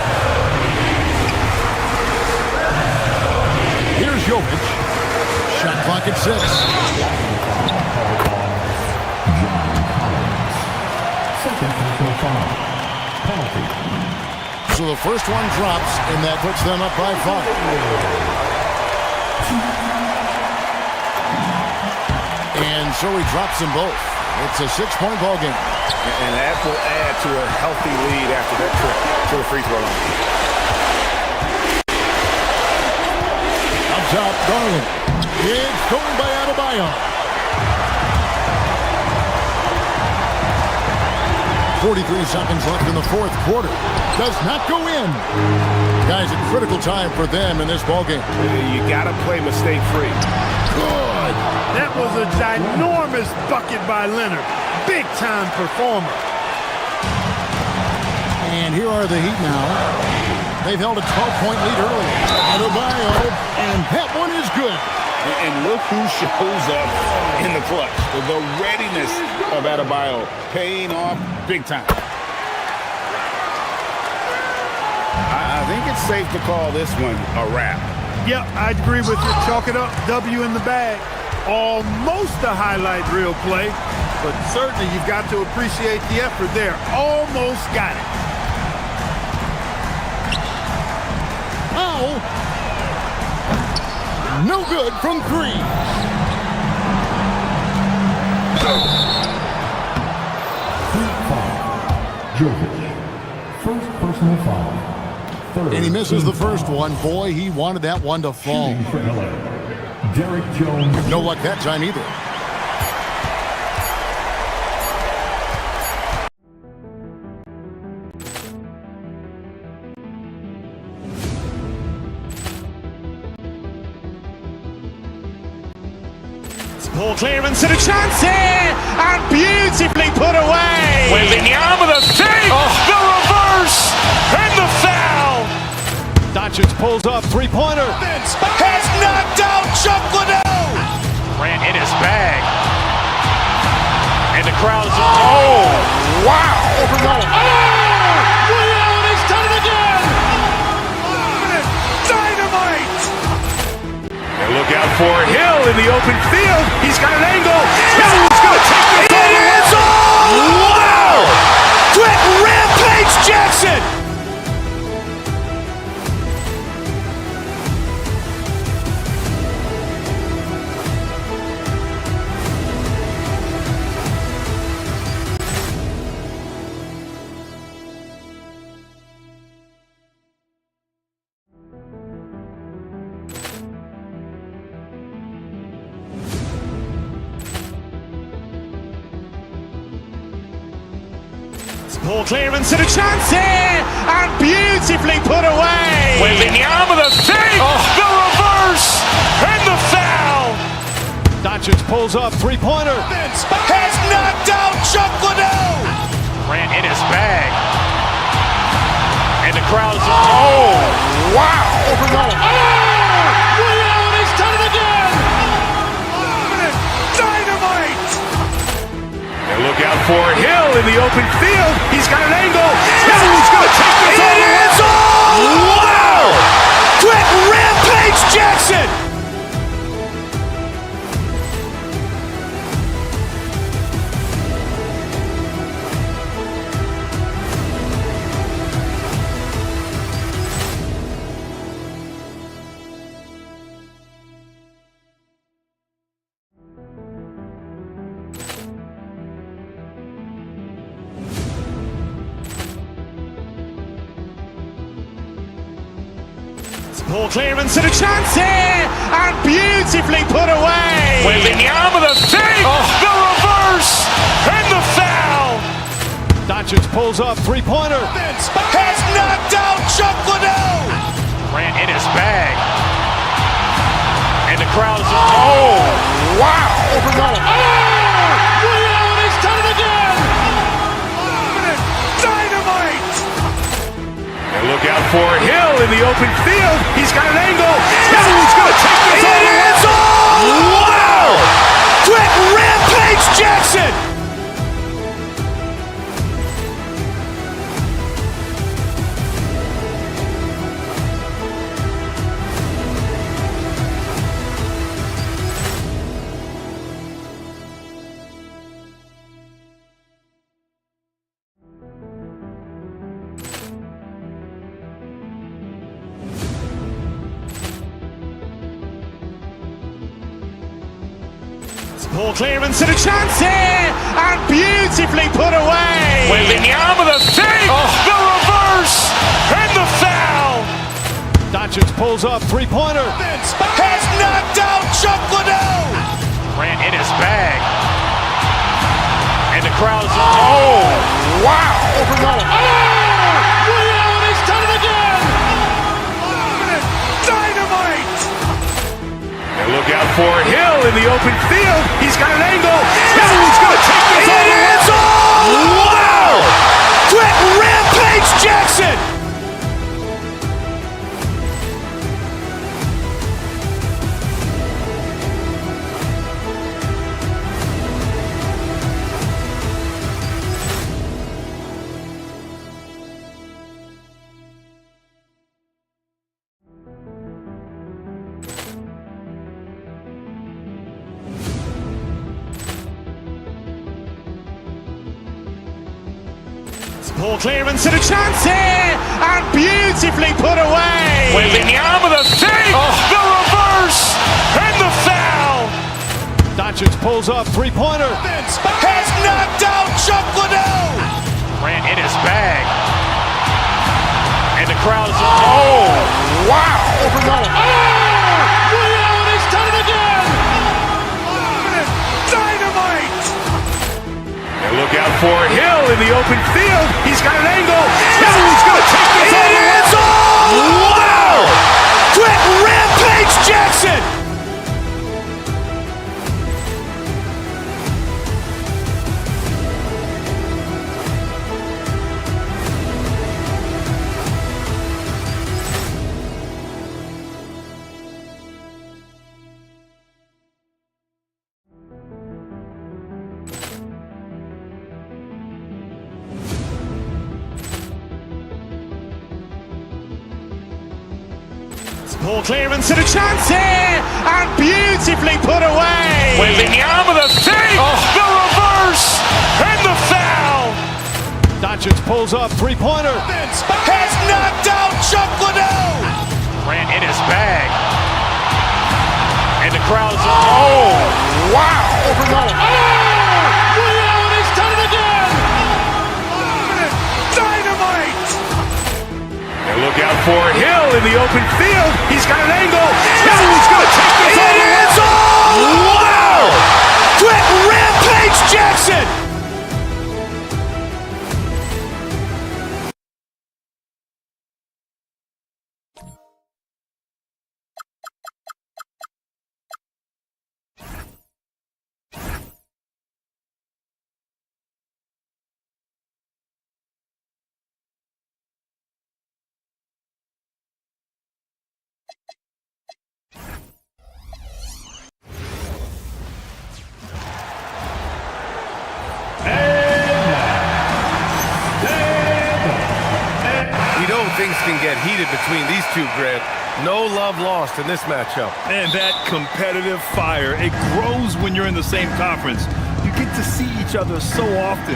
Here's Jovic. Shot clock at 6. So the first one drops, and that puts them up by 5. And so he drops them both. It's a 6-point ball game. And that will add to a healthy lead after that trip to the free throw line. Up top, Garland. It's stolen by Adebayo. 43 seconds left in the fourth quarter. Does not go in. Guys, a critical time for them in this ballgame. You got to play mistake-free. Good. That was a ginormous bucket by Leonard. Big-time performer. And here are the Heat now. They've held a 12-point lead early. Adebayo, and that one is good. And look who shows up in the clutch. The readiness of Adebayo paying off big time. I think it's safe to call this one a wrap. Yep, I agree with you. Chalk it up. W in the bag. Almost a highlight reel play, but certainly you've got to appreciate the effort there. Almost got it. Oh! No good from 3. Jovic. First personal foul. And he misses the first one. Boy, he wanted that one to fall. For LA. Derek Jones. No luck that time either. Poor clearance and a chance here, and beautifully put away. Wembanyama the save, the reverse, and the foul. Doncic pulls up, three-pointer. Has knocked out Chuck Liddell. Ran in his bag. And the crowd is, oh, wow. Liddell, he's done it again. Dynamite. And look out for Hill in the open field. He's got an angle. Hill's going to take this all. It is all. Wow. Quick Rampage Jackson. Poor clearance and a chance here, and beautifully put away. Wembanyama the save, the reverse, and the foul. Doncic pulls up, three-pointer. Has knocked out Chuck Liddell. Ran in his bag. And the crowd is, oh, wow. Liddell, he's done it again. Dynamite. And look out for Hill in the open field. He's got an angle. Hill's going to take this all. It is all. Wow. Quick Rampage Jackson. Poor clearance and a chance here, and beautifully put away. Wembanyama the save, the reverse, and the foul. Doncic Doncic pulls up, three-pointer. Has knocked out Chuck Liddell. Grant in his bag. And the crowd is, oh, wow. Liddell, he's done it again. Dynamite. And look out for Hill in the open field. He's got an angle. He's going to take this all the way. Wow. Quick Rampage Jackson. Poor clearance and a chance here, and beautifully put away. Wembanyama the fake, the reverse, and the foul. Doncic pulls up, three-pointer. Has knocked out Chuck Liddell. Grant in his bag. And the crowd is, oh, wow. Liddell, he's done it again. Dynamite. And look out for Hill in the open field. He's got an angle. He's going to take this all the way. Wow. Quick Rampage Jackson. Poor clearance and a chance here, and beautifully put away. Wembanyama the fake, the reverse, and the foul. Doncic pulls up, three-pointer. Has knocked out Chuck Liddell. Grant in his bag. And the crowd is, oh, wow. Liddell, he's done it again. Dynamite. And look out for Hill in the open field. He's got an angle. He's going to take this all the way. Wow. Quick Rampage Jackson. Poor clearance and a chance here, and beautifully put away. Wembanyama the fake, the reverse, and the foul. Doncic pulls up, three-pointer. Has knocked out Chuck Liddell. Grant in his bag. And the crowd is, oh, wow. Liddell, he's done it again. Dynamite. And look out for Hill in the open field. He's got an angle. He's going to take this all the way. Wow. Quick Rampage Jackson. Things can get heated between these two, Grant. No love lost in this matchup. And that competitive fire, it grows when you're in the same conference. You get to see each other so often.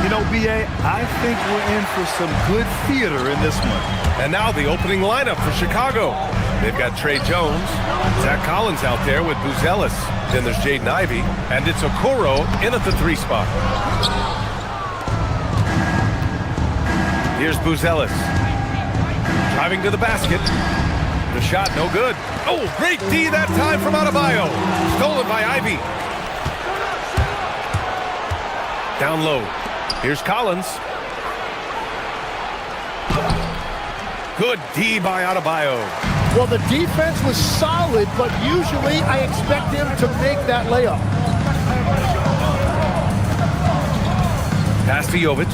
You know, B.A., I think we're in for some good theater in this one. And now the opening lineup for Chicago. They've got Trey Jones, Zach Collins out there with Buzelis. Then there's Jaden Ivey, and it's Okoro in at the 3 spot. Here's Buzelis. Driving to the basket. The shot, no good. Oh, great D that time from Adebayo. Stolen by Ivey. Down low. Here's Collins. Good D by Adebayo. Well, the defense was solid, but usually I expect him to make that layup. Pass to Jovic.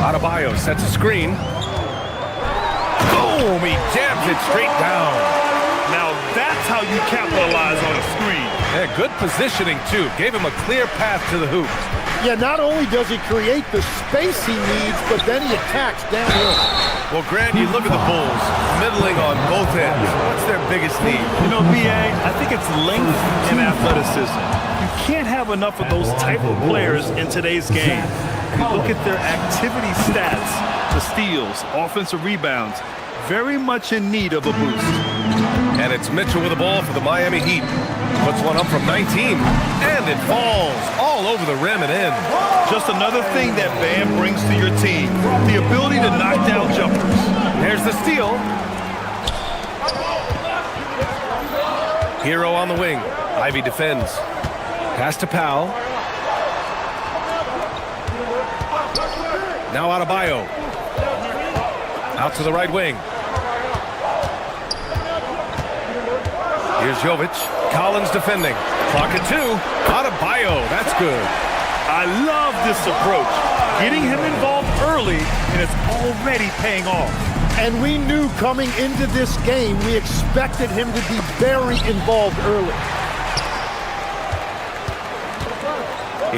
Adebayo sets a screen. Boom! He jams it straight down. Now that's how you capitalize on a screen. Yeah, good positioning, too. Gave him a clear path to the hoop. Yeah, not only does he create the space he needs, but then he attacks downhill. Well, Grant, you look at the Bulls, middling on both ends. What's their biggest need? You know, B.A., I think it's length and athleticism. You can't have enough of those type of players in today's game. You look at their activity stats, the steals, offensive rebounds, very much in need of a boost. And it's Mitchell with the ball for the Miami Heat. Puts one up from 19, and it falls all over the rim and in. Just another thing that Bam brings to your team, the ability to knock down jumpers. There's the steal. Hero on the wing. Ivy defends. Pass to Powell. Now Adebayo. Out to the right wing. Here's Jovic. Collins defending. Clock at 2. Adebayo. That's good. I love this approach. Getting him involved early, and it's already paying off. And we knew coming into this game, we expected him to be very involved early.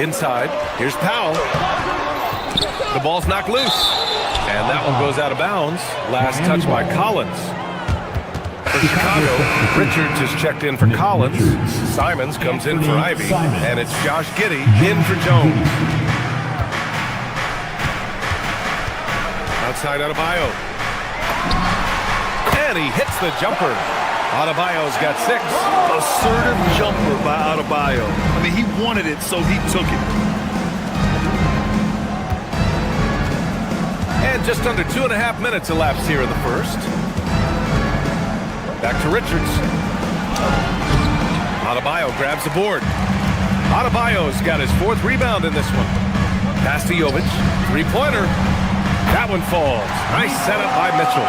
Inside. Here's Powell. The ball's knocked loose. And that one goes out of bounds. Last touch by Collins. For Chicago, Richards is checked in for Collins. Simons comes in for Ivy. And it's Josh Giddey in for Jones. Outside Adebayo. And he hits the jumper. Adebayo's got 6. Assertive jumper by Adebayo. I mean, he wanted it, so he took it. And just under 2.5 minutes elapsed here in the first. Back to Richards. Adebayo grabs the board. Adebayo's got his 4th rebound in this one. Pass to Jovic. 3-pointer. That one falls. Nice setup by Mitchell.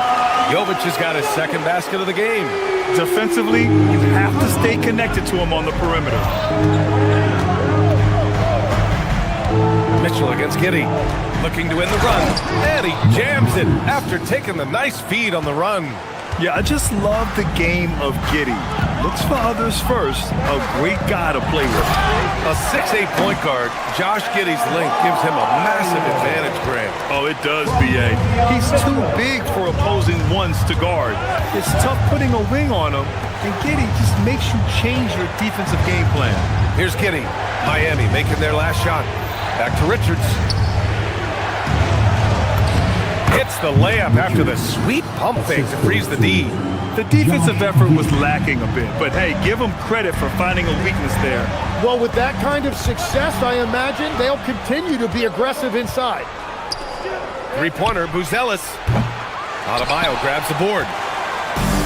Jovic has got his 2nd basket of the game. Defensively, you have to stay connected to him on the perimeter. Mitchell against Giddey. Looking to win the run. And he jams it after taking the nice feed on the run. Yeah, I just love the game of Giddey. Looks for others first. A great guy to play with. A 6'8" point guard, Josh Giddey's length gives him a massive advantage, Grant. Oh, it does, B.A. He's too big for opposing ones to guard. It's tough putting a wing on him, and Giddey just makes you change your defensive game plan. Here's Giddey. Miami making their last shot. Back to Richards. Hits the layup after the sweet pump fake to freeze the D. The defensive effort was lacking a bit, but hey, give them credit for finding a weakness there. Well, with that kind of success, I imagine they'll continue to be aggressive inside. 3-pointer, Buzelis. Adebayo grabs the board.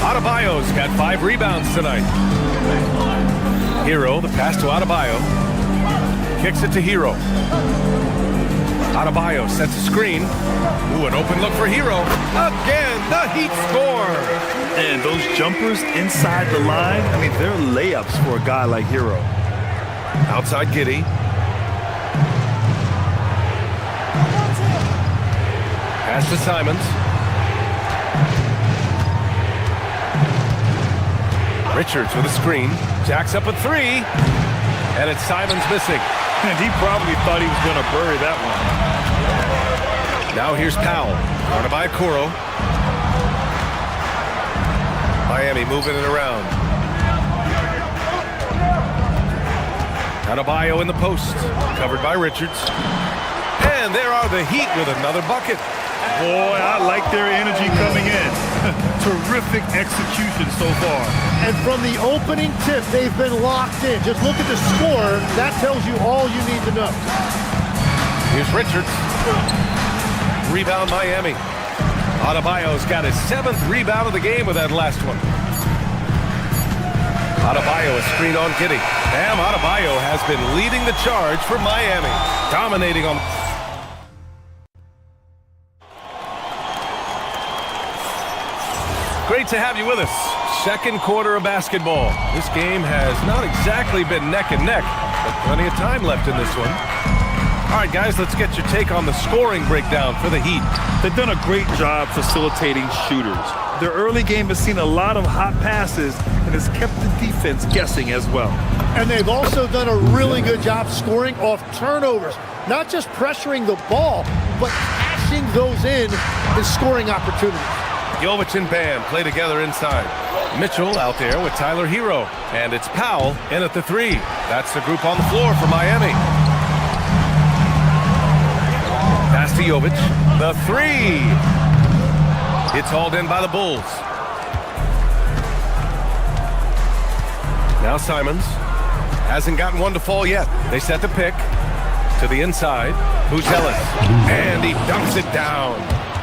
Adebayo's got 5 rebounds tonight. Hero, the pass to Adebayo. Kicks it to Hero. Adebayo sets a screen. Ooh, an open look for Hero. Again, the Heat score. And those jumpers inside the line, I mean, they're layups for a guy like Hero. Outside Giddey. Pass to Simons. Richards with a screen. Jacks up a 3. And it's Simons missing. And he probably thought he was going to bury that one. Now here's Powell. Guarded by Okoro. Miami moving it around. Adebayo in the post. Covered by Richards. And there are the Heat with another bucket. Boy, I like their energy coming in. Terrific execution so far. And from the opening tip, they've been locked in. Just look at the score. That tells you all you need to know. Here's Richards. Rebound Miami. Adebayo's got his 7th rebound of the game with that last one. Adebayo a screen on Giddey. Bam Adebayo has been leading the charge for Miami. Dominating on Great to have you with us. Second quarter of basketball. This game has not exactly been neck and neck, but plenty of time left in this one. All right, guys, let's get your take on the scoring breakdown for the Heat. They've done a great job facilitating shooters. Their early game has seen a lot of hot passes and has kept the defense guessing as well. And they've also done a really good job scoring off turnovers. Not just pressuring the ball, but cashing those in and scoring opportunities. Jovic and Bam play together inside. Mitchell out there with Tyler Hero. And it's Powell in at the three. That's the group on the floor for Miami. Pass to Jovic. The three. It's hauled in by the Bulls. Now Simons. Hasn't gotten one to fall yet. They set the pick. To the inside. Buzelis. And he dunks it down.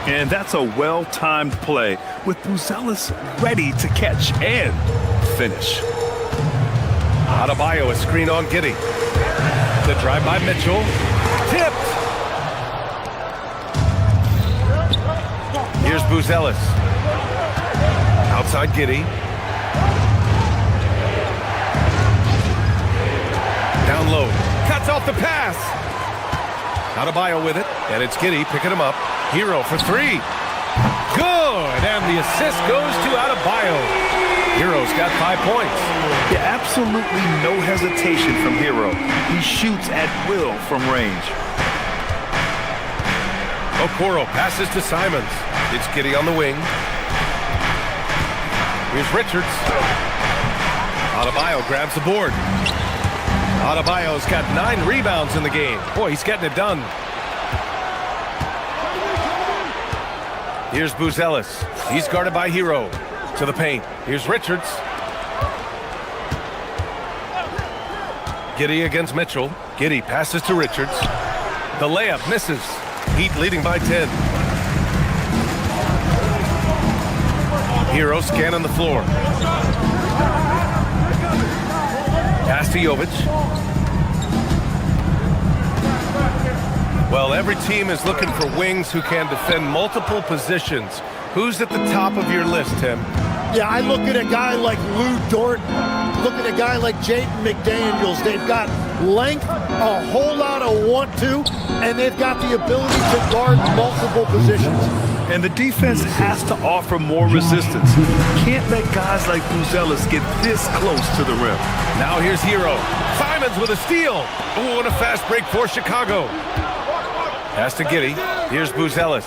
And that's a well-timed play with Buzelis ready to catch and finish. Adebayo, a screen on Giddey. The drive by Mitchell. Tipped. Here's Buzelis. Outside Giddey. Down low. Cuts off the pass. Adebayo with it. And it's Giddey picking him up. Hero for three. Good. And the assist goes to Adebayo. Hero's got 5 points. Yeah, absolutely no hesitation from Hero. He shoots at will from range. Okoro passes to Simons. It's Giddey on the wing. Here's Richards. Adebayo grabs the board. Adebayo's got 9 rebounds in the game. Boy, he's getting it done. Here's Buzelis. He's guarded by Hero. To the paint. Here's Richards. Giddey against Mitchell. Giddey passes to Richards. The layup misses. Heat leading by 10. Hero scanning the floor. Pass to Jovic. Well, every team is looking for wings who can defend multiple positions. Who's at the top of your list, Tim? Yeah, I look at a guy like Lou Dort, look at a guy like Jaden McDaniels. They've got length, a whole lot of want to, and they've got the ability to guard multiple positions. And the defense has to offer more resistance. Can't let guys like Buzelis get this close to the rim. Now here's Hero. Simons with a steal. Oh, and a fast break for Chicago. Pass to Giddey. Here's Buzelis.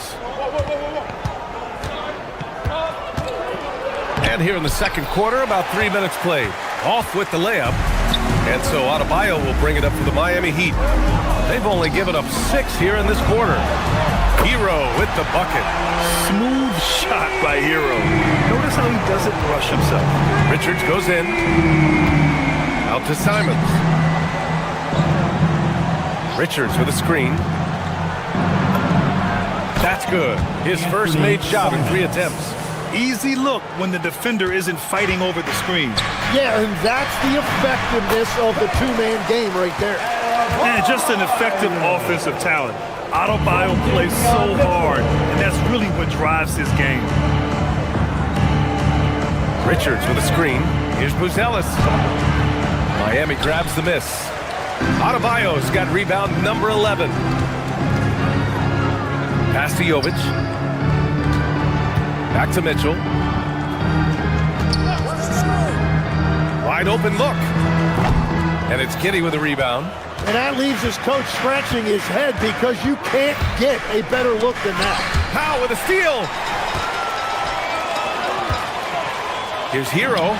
And here in the second quarter, about 3 minutes played. Off with the layup. And so Adebayo will bring it up for the Miami Heat. They've only given up 6 here in this quarter. Hero with the bucket. Smooth shot by Hero. Notice how he doesn't rush himself. Richards goes in. Out to Simons. Richards with a screen. That's good. His first made shot in 3 attempts. Easy look when the defender isn't fighting over the screen. Yeah, and that's the effectiveness of the two-man game right there. And just an effective offensive talent. Adebayo plays so hard, and that's really what drives his game. Richards with a screen. Here's Buzelis. Miami grabs the miss. Adebayo's got rebound number 11. Pass to Jovic. Back to Mitchell. Wide open look. And it's Giddey with a rebound. And that leaves his coach scratching his head because you can't get a better look than that. Powell with a steal. Here's Hero.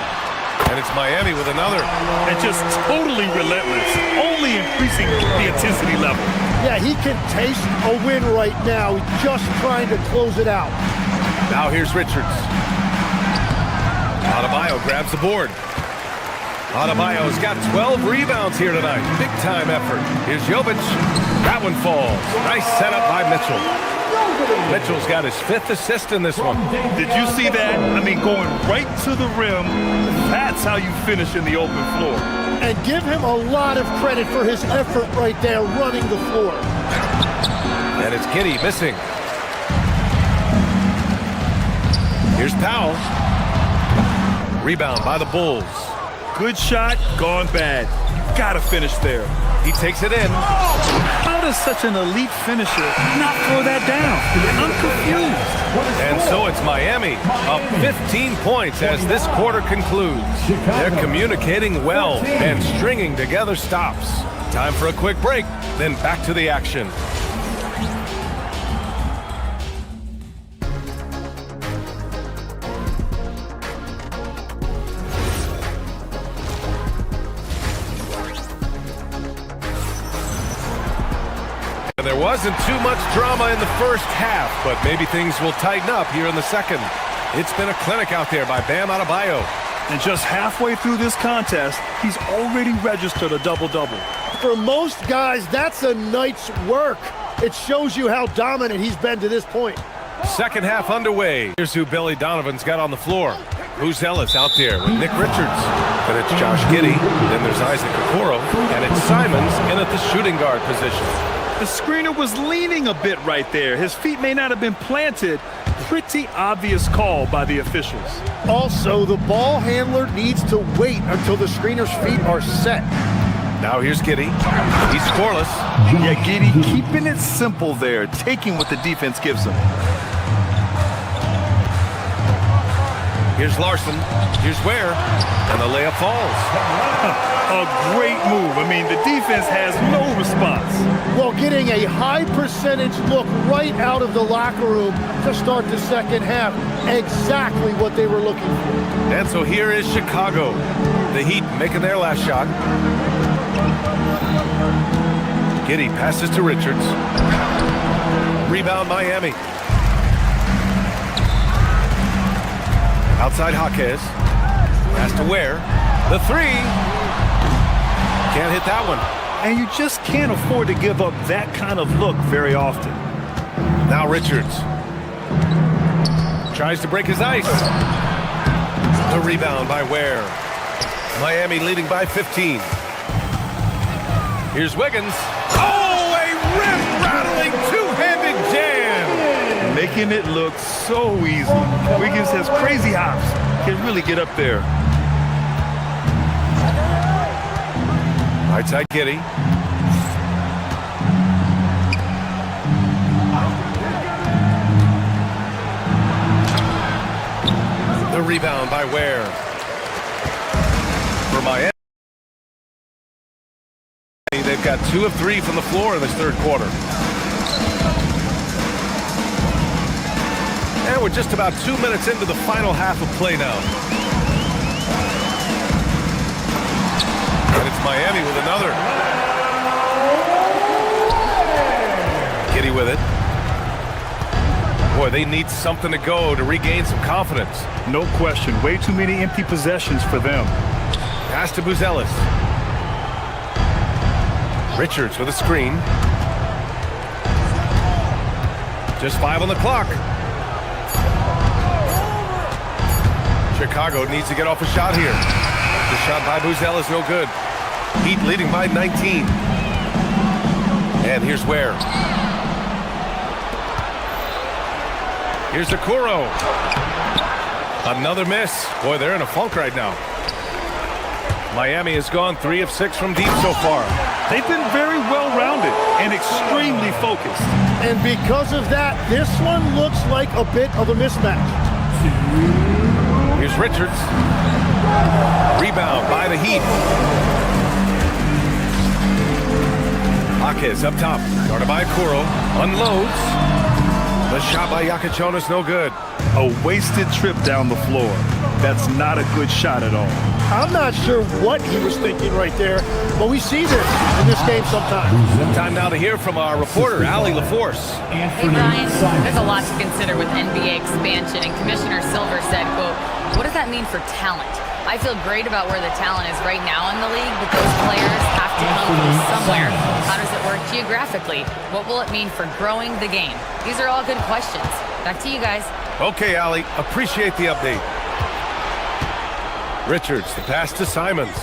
And it's Miami with another. And just totally relentless. Only increasing the intensity level. Yeah, he can taste a win right now. He's just trying to close it out. Now here's Richards. Adebayo grabs the board. Adebayo's got 12 rebounds here tonight. Big time effort. Here's Jovic. That one falls. Nice setup by Mitchell. Mitchell's got his 5th assist in this one. Did you see that? I mean, going right to the rim. That's how you finish in the open floor. And give him a lot of credit for his effort right there running the floor. And it's Giddey missing. Here's Powell. Rebound by the Bulls. Good shot, gone bad. Gotta finish there. He takes it in. How does such an elite finisher not throw that down? I'm confused. And so it's Miami up 15 points as this quarter concludes. They're communicating well and stringing together stops. Time for a quick break, then back to the action. There wasn't too much drama in the first half, but maybe things will tighten up here in the second. It's been a clinic out there by Bam Adebayo. And just halfway through this contest, he's already registered a double-double. For most guys, that's a night's work. It shows you how dominant he's been to this point. Second half underway. Here's who Billy Donovan's got on the floor. Who's Ellis out there with Nick Richards? Then it's Josh Giddey. Then there's Isaac Okoro. And it's Simons in at the shooting guard position. The screener was leaning a bit right there. His feet may not have been planted. Pretty obvious call by the officials. Also, the ball handler needs to wait until the screener's feet are set. Now here's Giddey. He's scoreless. Yeah, Giddey keeping it simple there, taking what the defense gives him. Here's Larson. Here's Ware. And the layup falls. A great move. I mean, the defense has no response. Well, getting a high percentage look right out of the locker room to start the second half. Exactly what they were looking for. And so here is Chicago. The Heat making their last shot. Giddey passes to Richards. Rebound Miami. Outside Jaquez. Pass to Ware. The three. Can't hit that one. And you just can't afford to give up that kind of look very often. Now Richards. Tries to break his ice. The rebound by Ware. Miami leading by 15. Here's Wiggins. Oh, a rim-rattling two-handed jam. Making it look so easy. Wiggins has crazy hops. Can really get up there. Right side Giddey. The rebound by Ware. For Miami, they've got 2 of 3 from the floor in this third quarter. And we're just about 2 minutes into the final half of play now. And it's Miami with another. Giddey with it. Boy, they need something to go to regain some confidence. No question. Way too many empty possessions for them. Pass to Buzelis. Richards with a screen. Just 5 on the clock. Chicago needs to get off a shot here. The shot by Buzelis no good. Heat leading by 19. And here's Ware. Here's Okoro. Another miss. Boy, they're in a funk right now. Miami has gone 3 of 6 from deep so far. They've been very well-rounded and extremely focused. And because of that, this one looks like a bit of a mismatch. Here's Richards. Rebound by the Heat. Jaquez up top. Guarded by Okoro. Unloads. The shot by Iacochonis no good. A wasted trip down the floor. That's not a good shot at all. I'm not sure what he was thinking right there, but we see this in this game sometimes. Time now to hear from our reporter, Allie LaForce. Hey, Brian, there's a lot to consider with NBA expansion, and Commissioner Silver said, quote, what does that mean for talent? I feel great about where the talent is right now in the league, but those players have to come from somewhere. How does it work geographically? What will it mean for growing the game? These are all good questions. Back to you guys. Okay, Allie, appreciate the update. Richards, the pass to Simons.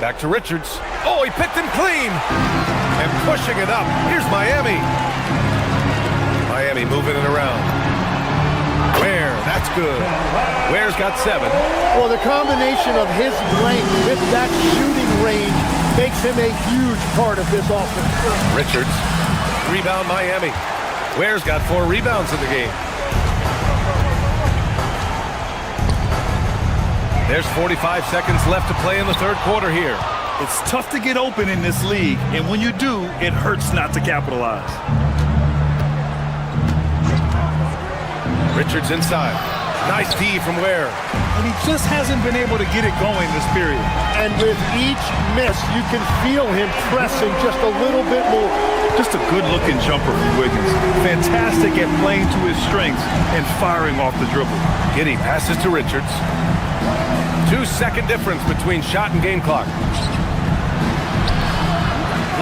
Back to Richards. Oh, he picked him clean! And pushing it up. Here's Miami. Miami moving it around. Ware, that's good. Ware's got 7. Well, the combination of his length with that shooting range makes him a huge part of this offense. Richards, rebound Miami. Ware's got 4 rebounds in the game. There's 45 seconds left to play in the third quarter here. It's tough to get open in this league, and when you do, it hurts not to capitalize. Richards inside. Nice D from Ware. And he just hasn't been able to get it going this period. And with each miss, you can feel him pressing just a little bit more. Just a good-looking jumper from Wiggins. Fantastic at playing to his strengths and firing off the dribble. Giddey passes to Richards. 2-second difference between shot and game clock.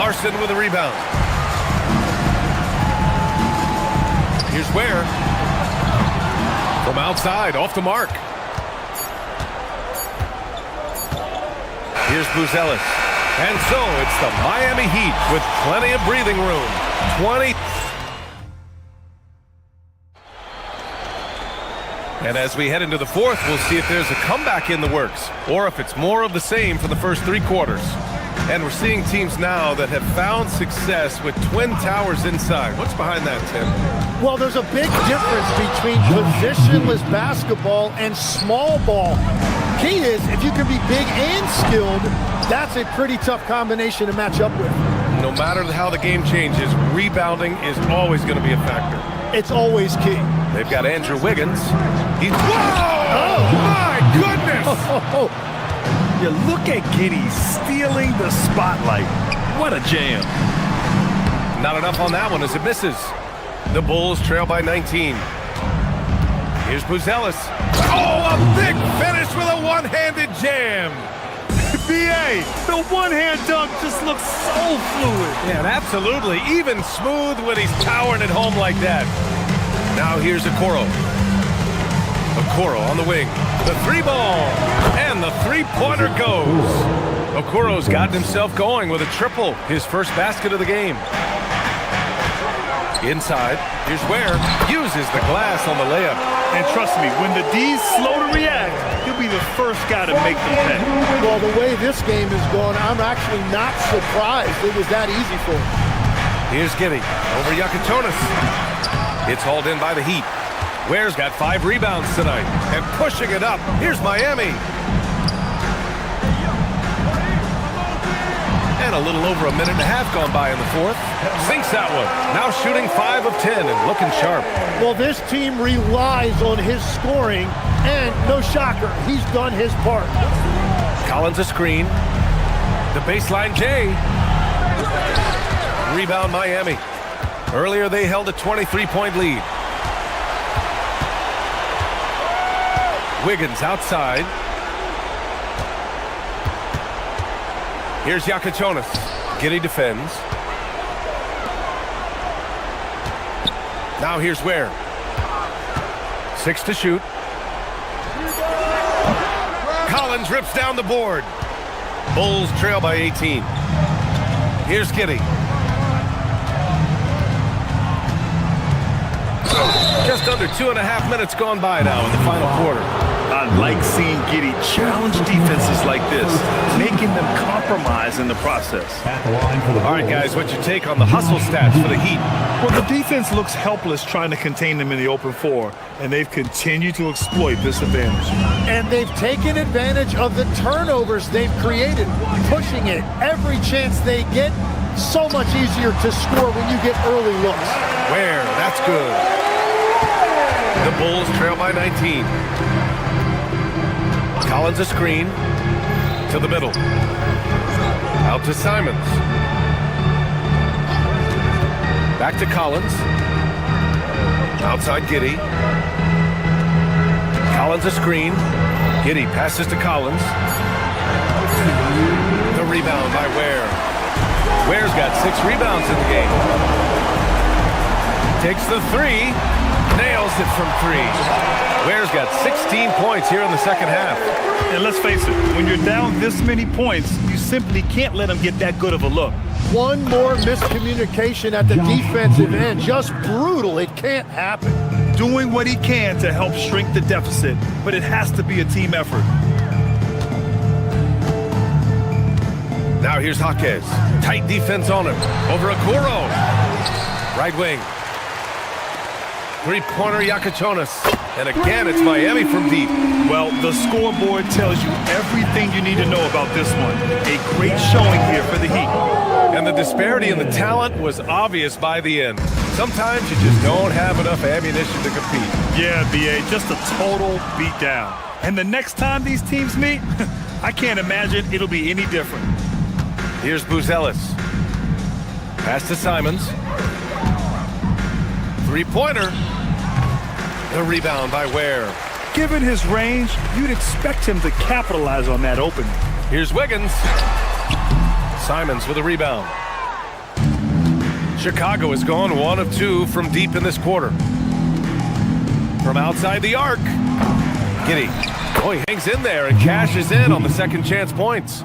Larson with a rebound. Here's Ware. From outside, off the mark. Here's Buzelis. And so it's the Miami Heat with plenty of breathing room. 20. And as we head into the fourth, we'll see if there's a comeback in the works or if it's more of the same for the first 3 quarters. And we're seeing teams now that have found success with twin towers inside. What's behind that, Tim? Well, there's a big difference between positionless basketball and small ball. Key is, if you can be big and skilled, that's a pretty tough combination to match up with. No matter how the game changes, rebounding is always going to be a factor. It's always key. They've got Andrew Wiggins. He's... Whoa! My goodness! You look at Giddey stealing the spotlight. What a jam. Not enough on that one as it misses. The Bulls trail by 19. Here's Buzelis. Oh, a big finish with a one-handed jam. B.A., the one-hand dunk just looks so fluid. Yeah, absolutely. Even smooth when he's powering it home like that. Now here's Okoro. Okoro on the wing. The 3-ball. And the 3-pointer goes. Okoro's gotten himself going with a triple. His first basket of the game. Inside. Here's Ware. Uses the glass on the layup. And trust me, when the D's slow to react, he'll be the first guy to make them pay. Well, the way this game is going, I'm actually not surprised it was that easy for him. Here's Giddey over Yakatonis. It's hauled in by the Heat. Ware's got 5 rebounds tonight. And pushing it up. Here's Miami. And a little over a minute and a half gone by in the fourth. Sinks that one. Now shooting 5 of 10 and looking sharp. Well, this team relies on his scoring, and no shocker, he's done his part. Collins a screen. The baseline J. Rebound Miami. Earlier they held a 23-point lead. Wiggins outside. Here's Yakatonis. Giddey defends. Now here's Ware. 6 to shoot. Collins rips down the board. Bulls trail by 18. Here's Giddey. Just under 2.5 minutes gone by now in the final quarter. I like seeing Giddey challenge defenses like this, making them compromise in the process. All right, guys, what's your take on the hustle stats for the Heat? Well, the defense looks helpless trying to contain them in the open floor, and they've continued to exploit this advantage. And they've taken advantage of the turnovers they've created, pushing it every chance they get. So much easier to score when you get early looks. Ware, that's good. The Bulls trail by 19. Collins a screen to the middle. Out to Simons. Back to Collins. Outside Giddey. Collins a screen. Giddey passes to Collins. The rebound by Ware. Ware's got 6 rebounds in the game. Takes the 3. Nails it from 3. Ware's got 16 points here in the second half. And let's face it, when you're down this many points, you simply can't let them get that good of a look. One more miscommunication at the defensive end. Just brutal. It can't happen. doing what he can to help shrink the deficit, but it has to be a team effort. Now here's Jaquez. Tight defense on him. Over Okoro. Right wing. Three-pointer Yakuchonis. And again, it's Miami from deep. Well, the scoreboard tells you everything you need to know about this one. A great showing here for the Heat. And the disparity in the talent was obvious by the end. Sometimes you just don't have enough ammunition to compete. Yeah, B.A., just a total beatdown. And the next time these teams meet, I can't imagine it'll be any different. Here's Buzelis. Pass to Simons. Three-pointer. The rebound by Ware. Given his range, you'd expect him to capitalize on that opening. Here's Wiggins. Simons with a rebound. Chicago has gone 1 of 2 from deep in this quarter. From outside the arc. Giddey. Oh, he hangs in there and cashes in on the second chance points.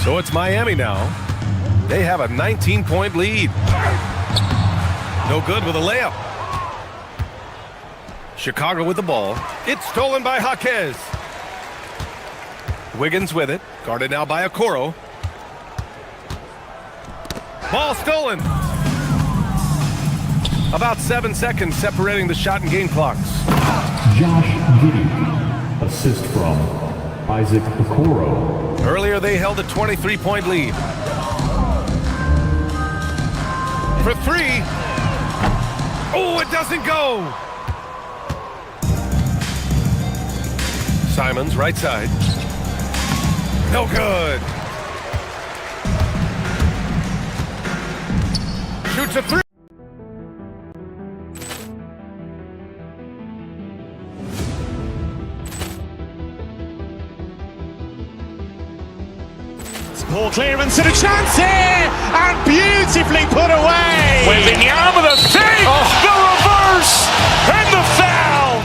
So it's Miami now. They have a 19-point lead. No good with a layup. Chicago with the ball. It's stolen by Jaquez. Wiggins with it. Guarded now by Okoro. Ball stolen. About 7 seconds separating the shot and game clocks. Josh Giddey. Assist from Isaac Okoro. Earlier they held a 23-point lead. For three. Oh, it doesn't go. Simons, right side. No good. Shoots a three. Ball clearance and a chance here, and beautifully put away. Wembanyama the fake, the reverse, and the foul.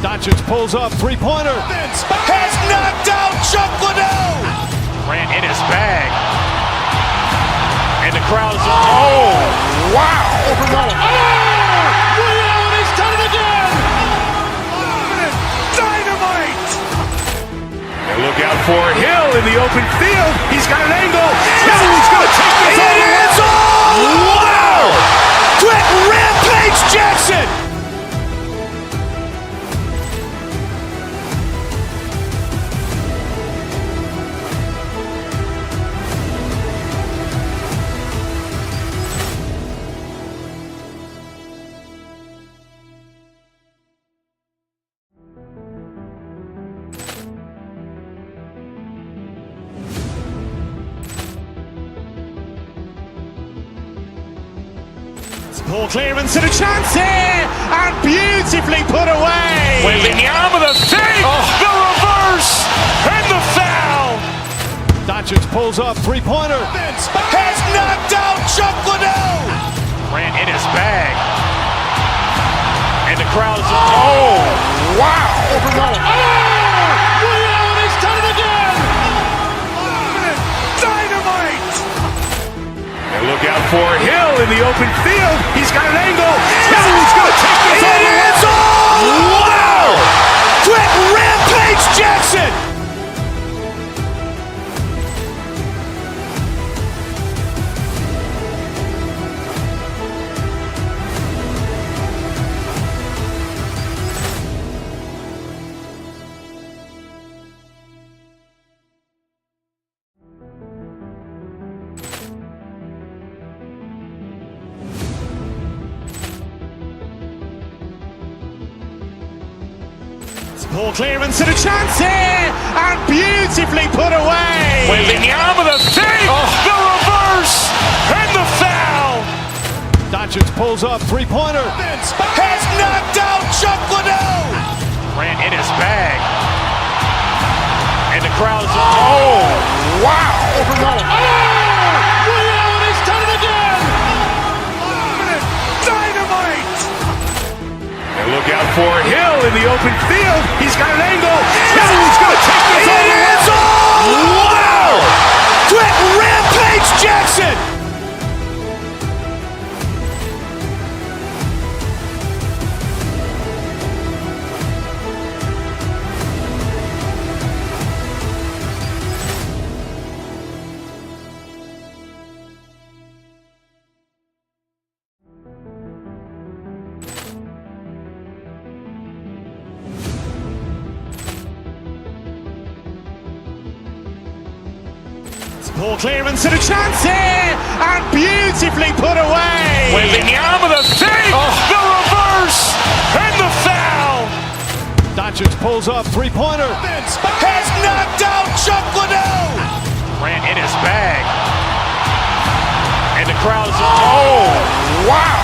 Doncic pulls up, three-pointer. Has knocked out Chuck Liddell. Grant in his bag. And the crowd is, oh, wow. Liddell, and he's done it again. Dynamite. And look out for Hill in the open field. He's got an angle. He's going to take this all the way. Wow! Quick Rampage Jackson. Ball clearance and a chance here, and beautifully put away. Wembanyama the fake, the reverse, and the foul. Doncic pulls up, three-pointer. Has knocked out Chuck Liddell. Grant in his bag. And the crowd is, oh, wow. Liddell, and he's done it again. Dynamite. And look out for Hill in the open field. He's got an angle. He's going to take this all the way. Wow! Quick Rampage Jackson. Ball clearance and a chance here, and beautifully put away. Wembanyama the fake, the reverse, and the foul. Doncic pulls up, three-pointer. Has knocked out Chuck Liddell. Grant in his bag. And the crowd is, oh, wow. Liddell, and he's done it again. Dynamite. And look out for Hill in the open field. He's got an angle. He's going to take this all the way. Wow! Quick Rampage Jackson. Poor clearance and a chance here, and beautifully put away. Wembanyama with a save, the reverse, and the foul. Doncic pulls up, three-pointer. Has knocked out Chuck Liddell. Grant in his bag. And the crowd is, oh, wow.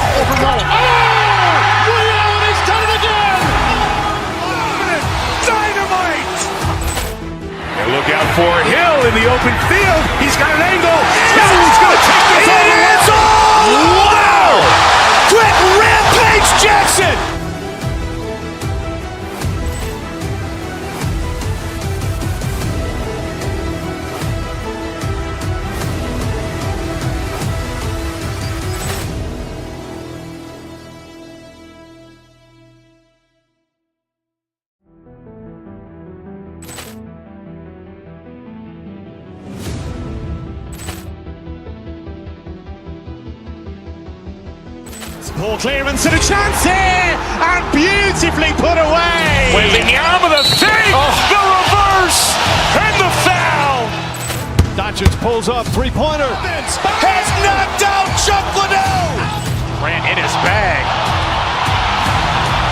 Ray Allen has done it again. Dynamite. And look out for Hill in the open field. He's got an angle. He's going to take this all the way. Wow. Quick Rampage Jackson. Poor clearance and a chance here, and beautifully put away. Wembanyama with a save, the reverse, and the foul. Doncic pulls up, three-pointer. Has knocked out Chuck Liddell. Grant in his bag.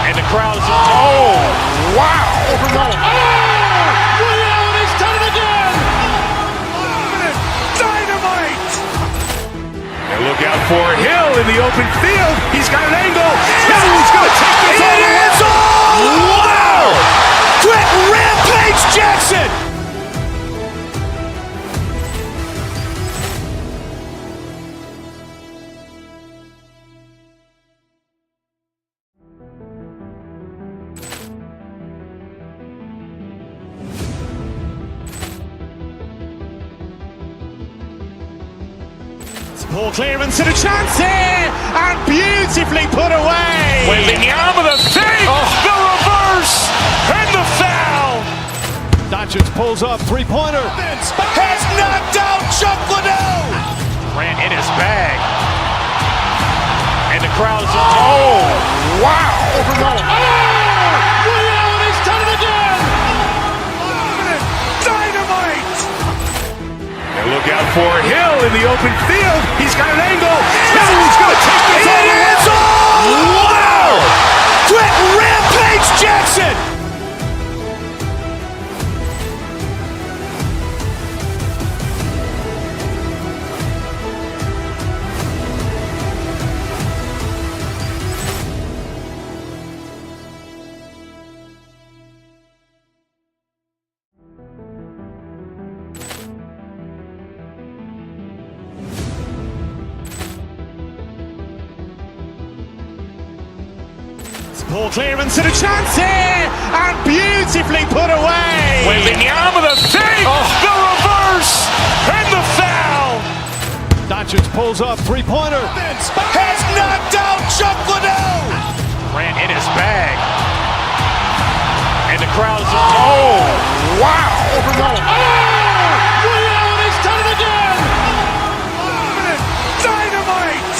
And the crowd is, oh, wow. Ray Allen has done it again. Dynamite. And look out for Hill in the open field. He's got an angle. He's going to take this all the way. Wow. Quick Rampage Jackson. Poor clearance and a chance here, and beautifully put away. Wembanyama with a save, the reverse, and the foul. Doncic pulls up, three-pointer. Has knocked out Chuck Liddell. Grant in his bag. And the crowd is, oh, wow. Ray Allen has done it again. Dynamite. And look out for Hill in the open field. He's got an angle. He's going to take this all the way. Wow. Quick Rampage Jackson. Poor clearance and a chance here, and beautifully put away. Wembanyama with a save, the reverse, and the foul. Doncic pulls up, three-pointer. Has knocked out Chuck Liddell. Grant in his bag. And the crowd is, oh, wow. Ray Allen has done it again. Dynamite.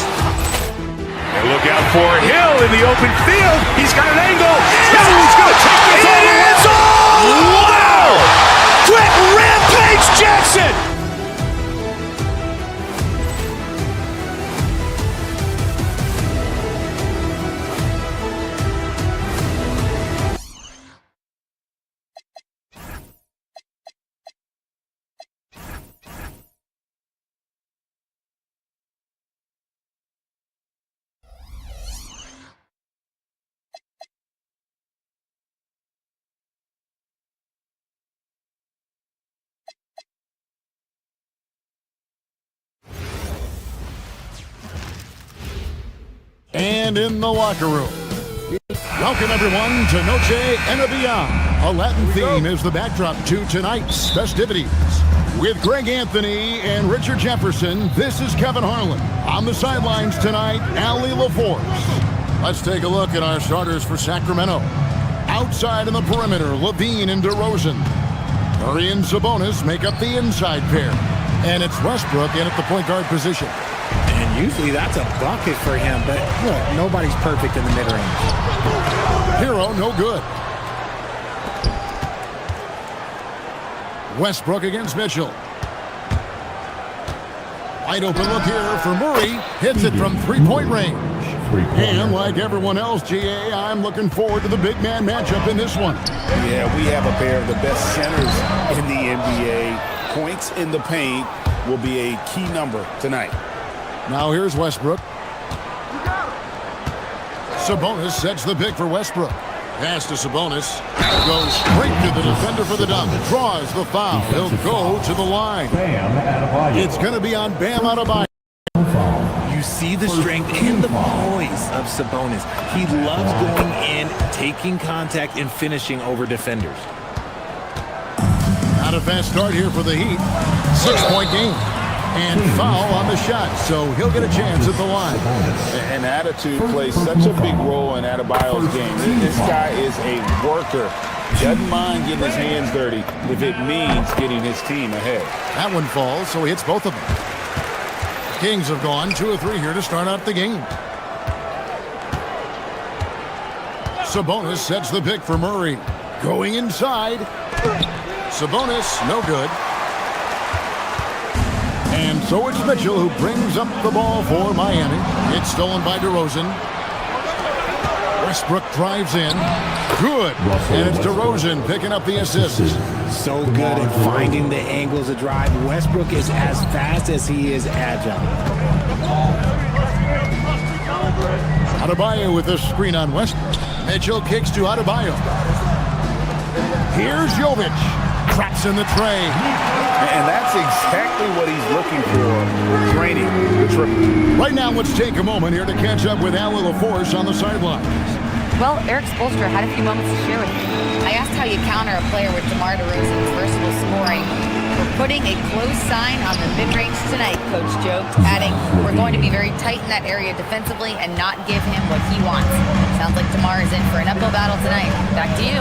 And look out for Hill in the open field. He's got an angle. He's going to take this all the way. Wow. Quick Rampage Jackson. And in the locker room. Welcome everyone to Noche and Beyond. A Latin theme is the backdrop to tonight's festivities. With Greg Anthony and Richard Jefferson, this is Kevin Harlan. On the sidelines tonight, Allie LaForce. Let's take a look at our starters for Sacramento. Outside in the perimeter, Levine and DeRozan. Murray and Sabonis make up the inside pair. And it's Westbrook in at the point guard position. And usually that's a bucket for him, but look, nobody's perfect in the mid-range. Hero, no good. Westbrook against Mitchell. Wide open look here for Murray. Hits it from three-point range. And like everyone else, GA, I'm looking forward to the big man matchup in this one. Yeah, we have a pair of the best centers in the NBA. Points in the paint will be a key number tonight. Now here's Westbrook. Sabonis sets the pick for Westbrook. Pass to Sabonis. Goes straight to the defender for the dunk. Draws the foul. He'll go to the line. It's going to be on Bam Adebayo. You see the strength and the poise of Sabonis. He loves going in, taking contact, and finishing over defenders. Not a fast start here for the Heat. 6-point game. And foul on the shot, so he'll get a chance at the line. And attitude plays such a big role in Adebayo's game. This guy is a worker. Doesn't mind getting his hands dirty if it means getting his team ahead. That one falls, so he hits both of them. Kings have gone 2 of 3 here to start out the game. Sabonis sets the pick for Murray. Going inside. Sabonis, no good. And so it's Mitchell who brings up the ball for Miami. It's stolen by DeRozan. Westbrook drives in. Good. And it's DeRozan picking up the assist. So good at finding the angles of drive. Westbrook is as fast as he is agile. Adebayo with the screen on Westbrook. Mitchell kicks to Adebayo. Here's Jovic. Traps in the tray. And that's exactly what he's looking for, draining the triple. Right now, let's take a moment here to catch up with Al LaForce on the sideline. Well, Eric Spoelstra had a few moments to share with me. I asked how you counter a player with DeMar DeRozan's versatile scoring. We're putting a close sign on the mid-range tonight, Coach joked, adding, we're going to be very tight in that area defensively and not give him what he wants. Sounds like DeMar is in for an uphill battle tonight. Back to you.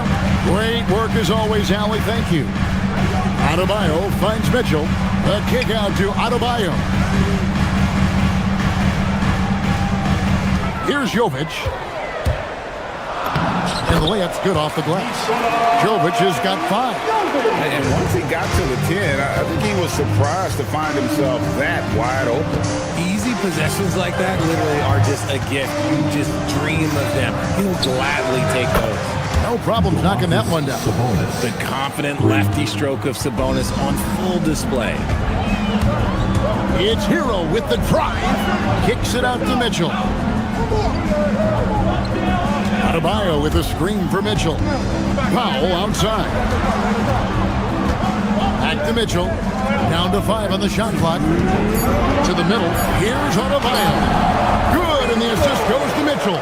Great work as always, Allie. Thank you. Adebayo finds Mitchell. The kick out to Adebayo. Here's Jovic. And the layup's good off the glass. Jovic has got 5. And once he got to the 10, I think he was surprised to find himself that wide open. Easy possessions like that literally are just a gift. You just dream of them. He'll gladly take those. No problem knocking that one down. The confident lefty stroke of Sabonis on full display. It's Hero with the drive. Kicks it out to Mitchell. Adebayo with a screen for Mitchell. Powell outside. Back to Mitchell. Down to 5 on the shot clock. To the middle. Here's Adebayo. Good, and the assist goes to Mitchell.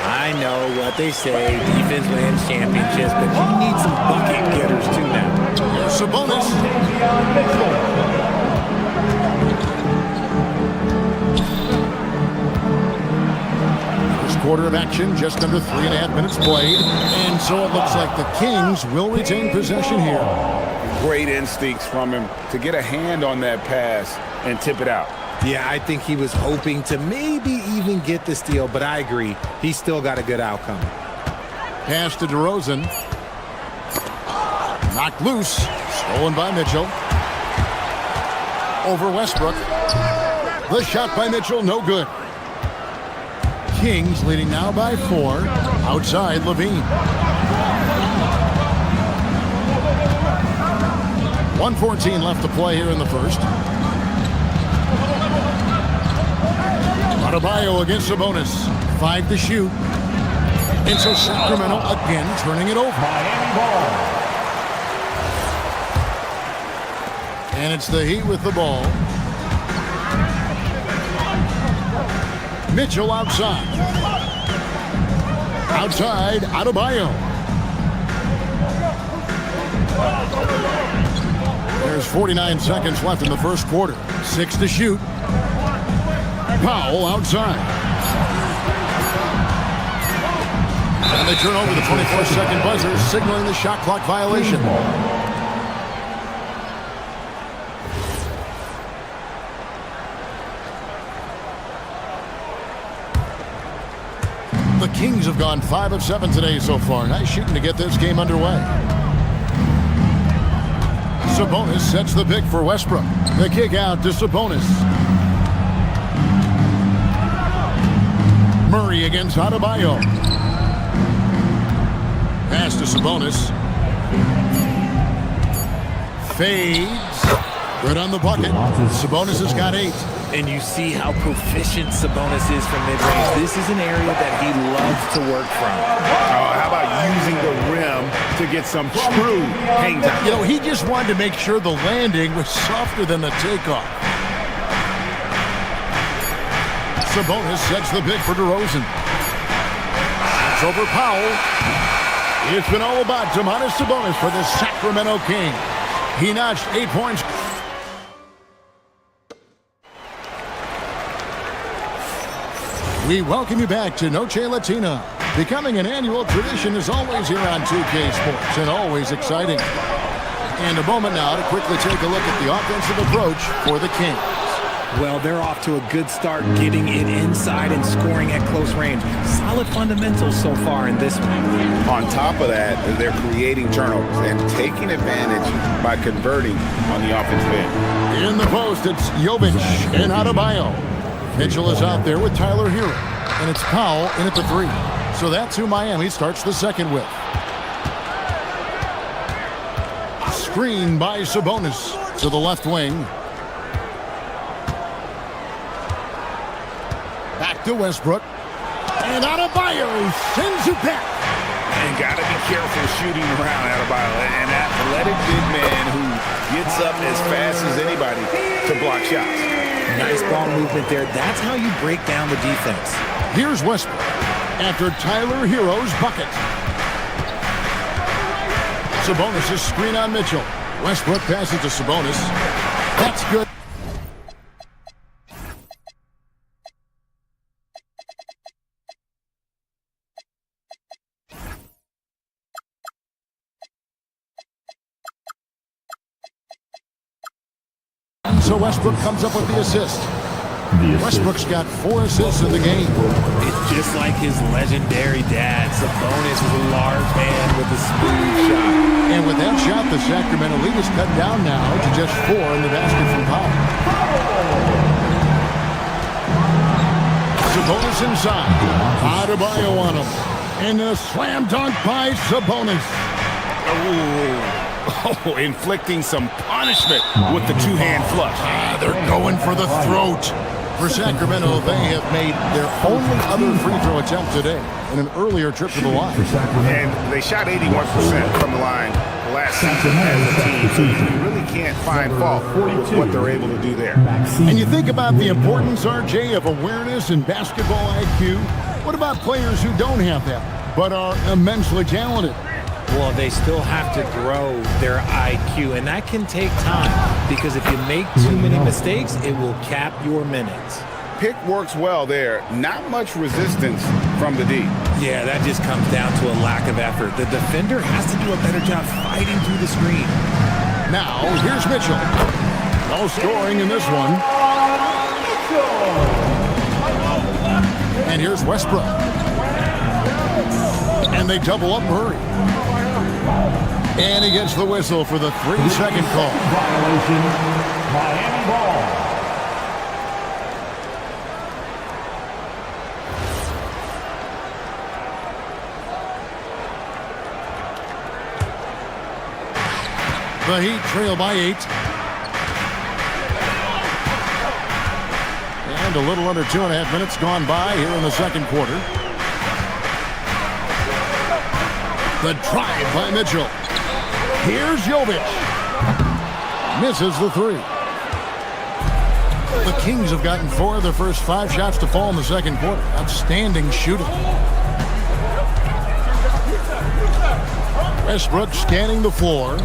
I know what they say, defense wins championships, but you need some bucket getters too now. Here's Sabonis. First quarter of action, just under 3.5 minutes played. And so it looks like the Kings will retain possession here. Great instincts from him to get a hand on that pass and tip it out. Yeah, I think he was hoping to maybe even get the steal, but I agree. He still got a good outcome. Pass to DeRozan. Knocked loose. Stolen by Mitchell. Over Westbrook. The shot by Mitchell, no good. Kings leading now by 4. Outside, Levine. 1:14 left to play here in the first. Adebayo against Sabonis. 5 to shoot. And so Sacramento again turning it over. Miami ball. And it's the Heat with the ball. Mitchell outside. Outside, Adebayo. There's 49 seconds left in the first quarter. 6 to shoot. Powell outside. And they turn over the 24-second buzzer, signaling the shot clock violation. The Kings have gone 5 of 7 today so far. Nice shooting to get this game underway. Sabonis sets the pick for Westbrook. The kick out to Sabonis. Murray against Adebayo. Pass to Sabonis. Fades. Good on the bucket. Sabonis has got 8. And you see how proficient Sabonis is from mid-range. This is an area that he loves to work from. Oh, how about using the rim to get some true hang time? You know, he just wanted to make sure the landing was softer than the takeoff. Sabonis sets the pick for DeRozan. It's over Powell. It's been all about Domantas Sabonis for the Sacramento Kings. He notched 8 points. We welcome you back to Noche Latina. Becoming an annual tradition is always here on 2K Sports and always exciting. And a moment now to quickly take a look at the offensive approach for the Kings. Well, they're off to a good start getting it inside and scoring at close range. Solid fundamentals so far in this one. On top of that, they're creating turnovers and taking advantage by converting on the offensive end. In the post, it's Jovic and Adebayo. Mitchell is out there with Tyler Hero. And it's Powell in at the 3. So that's who Miami starts the second with. Screen by Sabonis to the left wing. Back to Westbrook. And Adebayo sends it back. And got to be careful shooting around Adebayo. An athletic big man who gets up as fast as anybody to block shots. Nice ball movement there. That's how you break down the defense. Here's Westbrook after Tyler Hero's bucket. Sabonis' screen on Mitchell. Westbrook passes to Sabonis. That's good. So Westbrook comes up with the assist. Westbrook's got 4 assists in the game. It's just like his legendary dad. Sabonis is a large man with a smooth shot. And with that shot, the Sacramento lead is cut down now to just 4 in the basket from Powell. Sabonis inside. Adebayo on him. And a slam dunk by Sabonis. Oh, inflicting some punishment with the two-hand flush. They're going for the throat. For Sacramento, they have made their only other free throw attempt today in an earlier trip to the line. And they shot 81% from the line last season as a team, so you really can't find fault with what they're able to do there. And you think about the importance, RJ, of awareness and basketball IQ. What about players who don't have that, but are immensely talented? Well, they still have to grow their IQ, and that can take time because if you make too many mistakes, it will cap your minutes. Pick works well there. Not much resistance from the D. Yeah, that just comes down to a lack of effort. The defender has to do a better job fighting through the screen. Now, here's Mitchell. No scoring in this one. And here's Westbrook. And they double up Murray. And he gets the whistle for the 3-second call. Violation, Miami ball. The Heat trail by 8. And a little under 2.5 minutes gone by here in the second quarter. The drive by Mitchell. Here's Jovic. Misses the 3. The Kings have gotten 4 of their first 5 shots to fall in the second quarter. Outstanding shooting. Westbrook scanning the floor.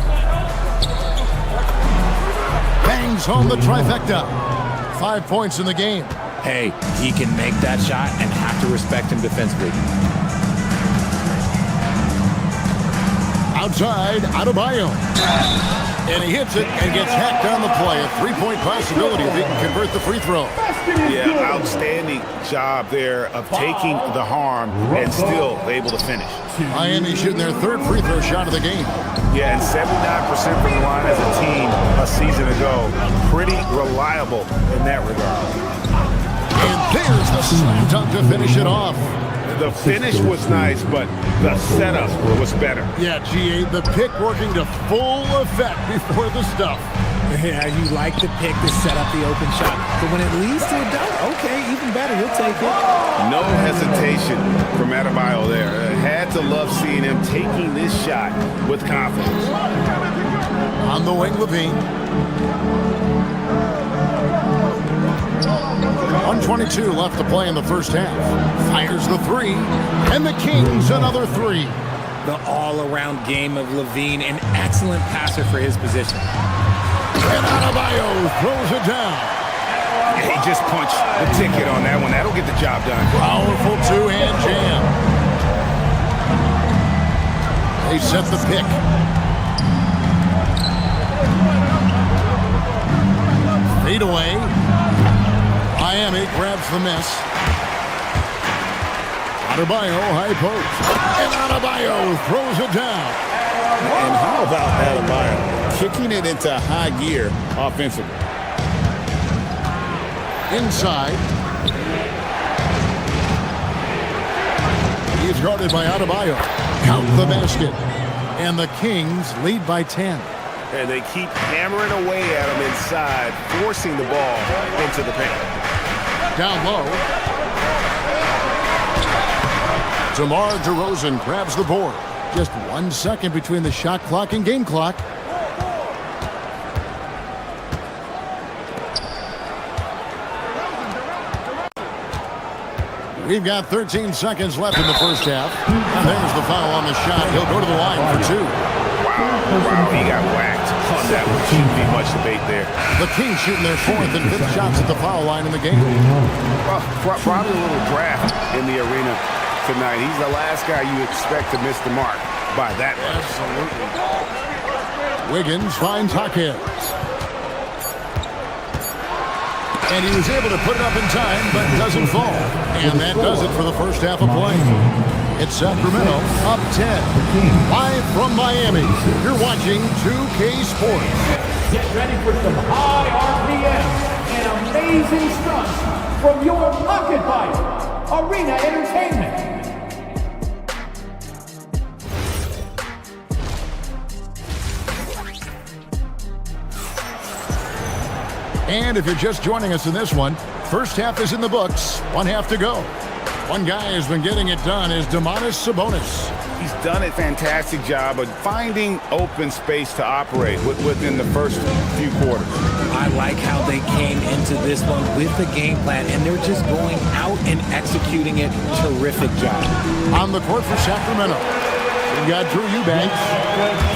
Bangs home the trifecta. 5 points in the game. Hey, he can make that shot and have to respect him defensively. Outside, Adebayo. And he hits it and gets hacked on the play. A 3-point possibility if he can convert the free throw. Yeah, outstanding job there of taking the harm and still able to finish. Miami shooting their 3rd free throw shot of the game. Yeah, and 79% from the line as a team a season ago. Pretty reliable in that regard. And there's the slam dunk to finish it off. The finish was nice, but the setup was better. Yeah, GA, the pick working to full effect before the stuff. Yeah, you like the pick to set up the open shot. But when it leads to a dunk, okay, even better, he'll take it. No hesitation from Adebayo there. Had to love seeing him taking this shot with confidence. On the wing, Levine. 1:22 left to play in the first half. Fires the three, and the Kings another three. The all-around game of Levine, an excellent passer for his position. And Adebayo throws it down. He just punched the ticket on that one. That'll get the job done. Powerful two-hand jam. They set the pick. Fade away. Miami grabs the miss. Adebayo high post. And Adebayo throws it down. And how about Adebayo kicking it into high gear offensively? Inside. He's guarded by Adebayo. Count the basket. And the Kings lead by 10. And they keep hammering away at him inside, forcing the ball into the paint. Down low. DeMar DeRozan grabs the board. Just 1 second between the shot clock and game clock. We've got 13 seconds left in the first half. And there's the foul on the shot. He'll go to the line for two. Wow, he got whacked on that one. Shouldn't be much debate there. The Kings shooting their fourth and fifth shots at the foul line in the game. Probably a little draft in the arena tonight. He's the last guy you expect to miss the mark by that much. Absolutely. Wiggins finds Hawkins. And he was able to put it up in time, but doesn't fall. And that does it for the first half of play. It's Sacramento up 10. Live from Miami, you're watching 2K Sports. Get ready for some high RPM and amazing stunts from your Rocket Bike Arena Entertainment. And if you're just joining us in this one, first half is in the books, 1 half to go. One guy who's been getting it done is Domantas Sabonis. He's done a fantastic job of finding open space to operate within the first few quarters. I like how they came into this one with the game plan, and they're just going out and executing it. Terrific job. On the court for Sacramento, we got Drew Eubanks.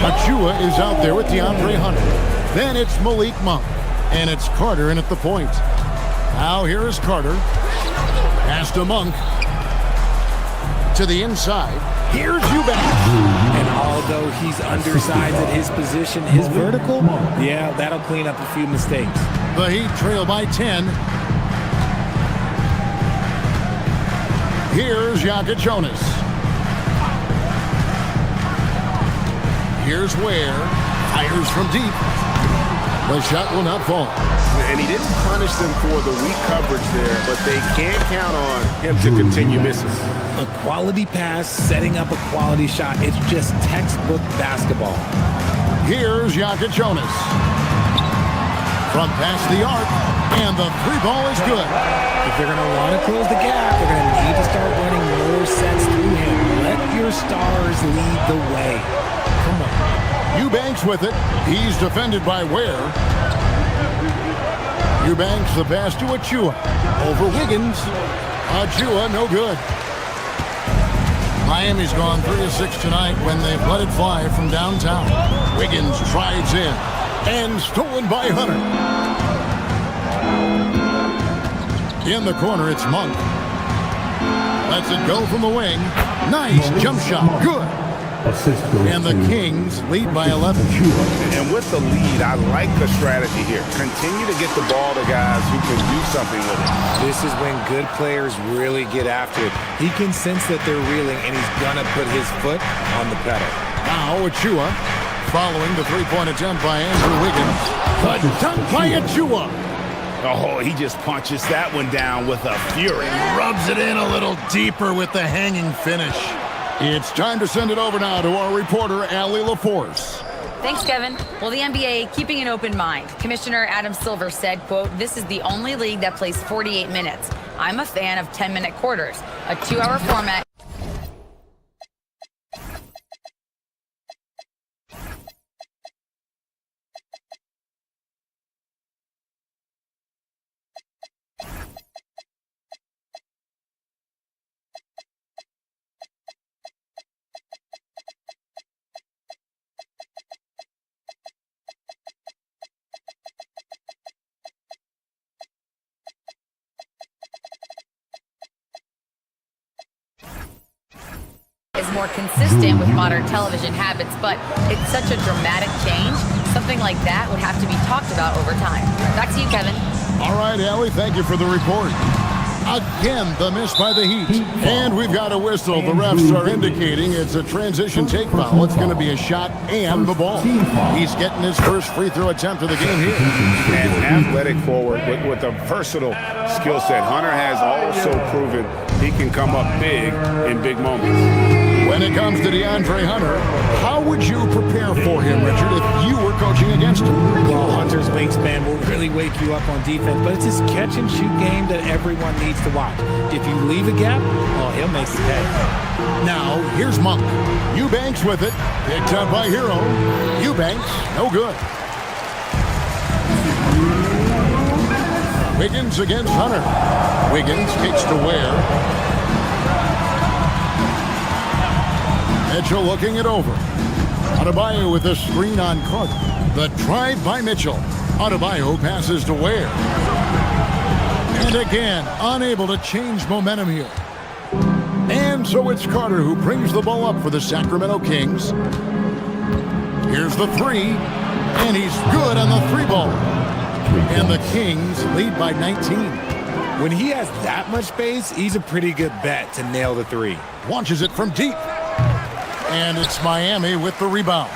Achua is out there with DeAndre Hunter. Then it's Malik Monk. And it's Carter in at the point. Now here is Carter. Pass to Monk. To the inside. Here's Eubanks. And although he's undersized at his position, his vertical, yeah, that'll clean up a few mistakes. The Heat trail by 10. Here's Jonas. Here's Ware. Fires from deep. The shot will not fall. And he didn't punish them for the weak coverage there, but they can't count on him to continue misses. A quality pass, setting up a quality shot. It's just textbook basketball. Here's Jonas. From past the arc, and the three ball is good. If they're going to want to close the gap, they're going to need to start running more sets through him. Let your stars lead the way. Come on. Eubanks with it. He's defended by Ware. Eubanks the pass to Achua. Over Wiggins. Achua no good. Miami's gone 3 of 6 tonight when they've let it fly from downtown. Wiggins drives in. And stolen by Hunter. In the corner, it's Monk. Lets it go from the wing. Nice jump shot. Good. And the Kings lead by 11. And with the lead, I like the strategy here. Continue to get the ball to guys who can do something with it. This is when good players really get after it. He can sense that they're reeling, and he's going to put his foot on the pedal. Now Achua following the three-point attempt by Andrew Wiggins. The dunk by Achua. Oh, he just punches that one down with a fury. Rubs it in a little deeper with the hanging finish. It's time to send it over now to our reporter, Allie LaForce. Thanks, Kevin. Well, the NBA keeping an open mind. Commissioner Adam Silver said, quote, "This is the only league that plays 48 minutes. I'm a fan of 10-minute quarters, a 2-hour format." Is more consistent with modern television habits, but it's such a dramatic change. Something like that would have to be talked about over time. Back to you, Kevin. All right, Allie, thank you for the report. Again, the miss by the Heat. And we've got a whistle. The refs are indicating it's a transition take foul. It's going to be a shot and the ball. He's getting his first free throw attempt of the game here. An athletic forward with a versatile skill set. Hunter has also proven he can come up big in big moments. When it comes to DeAndre Hunter, how would you prepare for him, Richard, if you were coaching against him? Well, Hunter's wingspan will really wake you up on defense, but it's his catch-and-shoot game that everyone needs to watch. If you leave a gap, well, he'll make you pay. Now, here's Monk. Eubanks with it. Picked up by Hero. Eubanks, no good. Wiggins against Hunter. Wiggins kicks to Ware. Mitchell looking it over. Adebayo with a screen on Carter. The drive by Mitchell. Adebayo passes to Ware. And again, unable to change momentum here. And so it's Carter who brings the ball up for the Sacramento Kings. Here's the three. And he's good on the three ball. And the Kings lead by 19. When he has that much space, he's a pretty good bet to nail the three. Launches it from deep. And it's Miami with the rebound.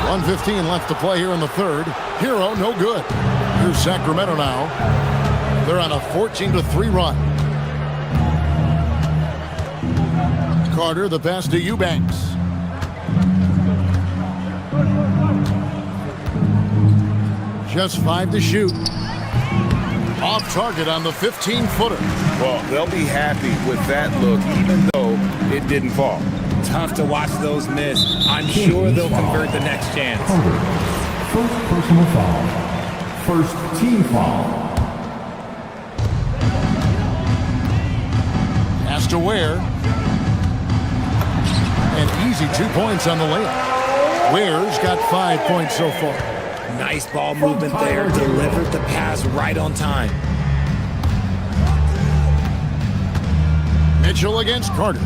.115 left to play here in the third. Hero, no good. Here's Sacramento now. They're on a 14-3 run. Carter, the pass to Eubanks. Just 5 to shoot. Off target on the 15-footer. Well, they'll be happy with that look, even though it didn't fall. Tough to watch those miss. I'm sure they'll convert the next chance. First personal foul. First team foul. Pass to Ware. An easy 2 points on the layup. Ware's got 5 points so far. Nice ball movement there. Delivered the pass right on time. Mitchell against Carter.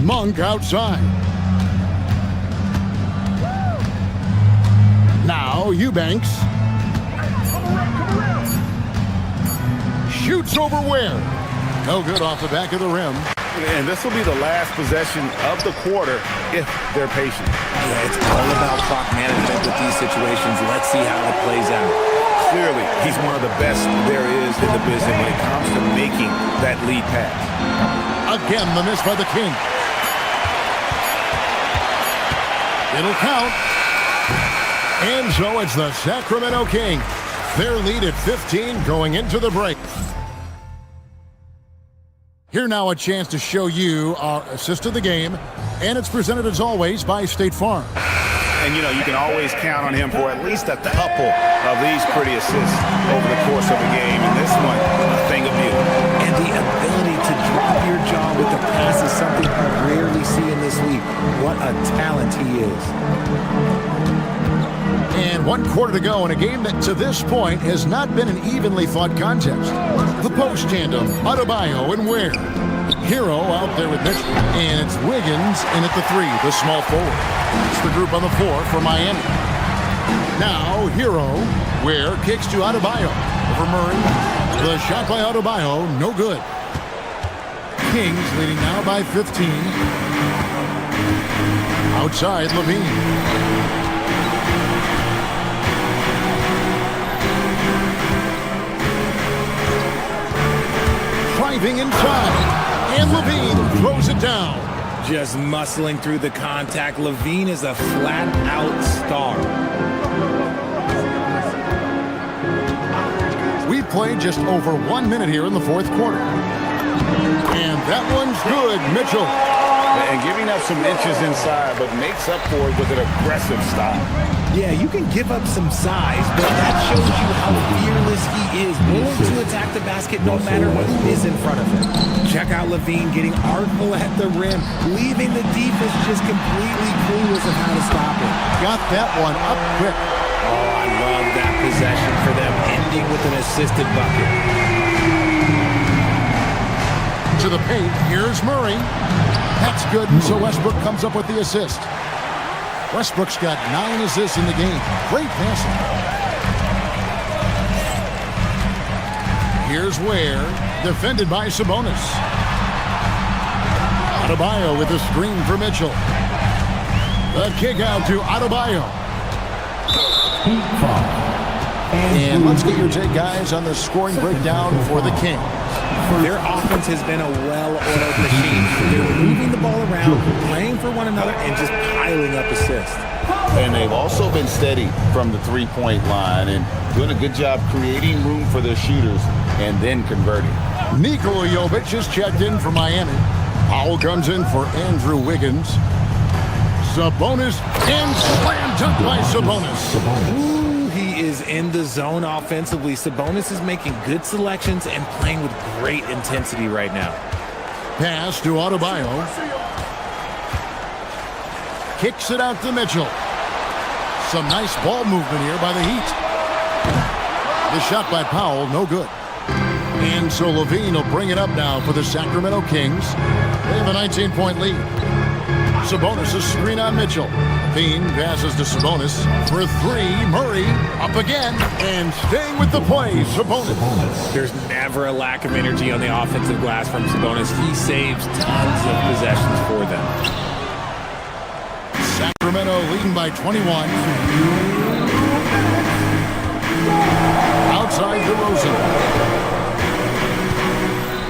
Monk outside. Now Eubanks. Shoots over Ware. No good off the back of the rim. And this will be the last possession of the quarter if they're patient. Yeah, it's all about clock management with these situations. Let's see how it plays out. Clearly, he's one of the best there is in the business when it comes to making that lead pass. Again, the miss by the King. It'll count. And so it's the Sacramento Kings. Their lead at 15 going into the break. Here now a chance to show you our assist of the game, and it's presented as always by State Farm. And you know, you can always count on him for at least a couple of these pretty assists over the course of a game, and this one, a thing of beauty. And the ability to drop your jaw with the pass is something you rarely see in this league. What a talent he is. And 1 quarter to go in a game that to this point has not been an evenly fought contest. The post tandem, Adebayo and Ware. Hero out there with Mitchell. And it's Wiggins in at the 3, the small forward. It's the group on the floor for Miami. Now Hero, Ware kicks to Adebayo. Over Murray. The shot by Adebayo, no good. Kings leading now by 15. Outside, Levine. Driving inside, and Levine throws it down. Just muscling through the contact. Levine is a flat-out star. We played just over 1 minute here in the fourth quarter. And that one's good, Mitchell. And giving up some inches inside, but makes up for it with an aggressive stop. Yeah, you can give up some size, but that shows you how fearless he is, willing to attack the basket no matter who is in front of him. Check out Levine getting artful at the rim, leaving the defense just completely clueless of how to stop it. Got that one up quick. Oh, I love that possession for them, ending with an assisted bucket. To the paint, here's Murray. That's good, and so Westbrook comes up with the assist. Westbrook's got 9 assists in the game. Great passing. Here's Ware, defended by Sabonis. Adebayo with a screen for Mitchell. The kick out to Adebayo. And let's get your take, guys, on the scoring breakdown for the Kings. Their offense has been a well-oiled machine. They're moving the ball around, playing for one another, and just piling up assists. And they've also been steady from the three-point line and doing a good job creating room for their shooters and then converting. Nikola Jovic is checked in for Miami. Powell comes in for Andrew Wiggins. Sabonis, and slam dunk by Sabonis. Ooh, he is in the zone offensively. Sabonis is making good selections and playing with great intensity right now. Pass to Adebayo. Kicks it out to Mitchell. Some nice ball movement here by the Heat. The shot by Powell, no good. And so Levine will bring it up now for the Sacramento Kings. They have a 19-point lead. Sabonis a screen on Mitchell. Levine passes to Sabonis for 3. Murray up again and staying with the play. Sabonis. There's never a lack of energy on the offensive glass from Sabonis. He saves tons of possessions for them. Sacramento leading by 21. Outside DeRozan.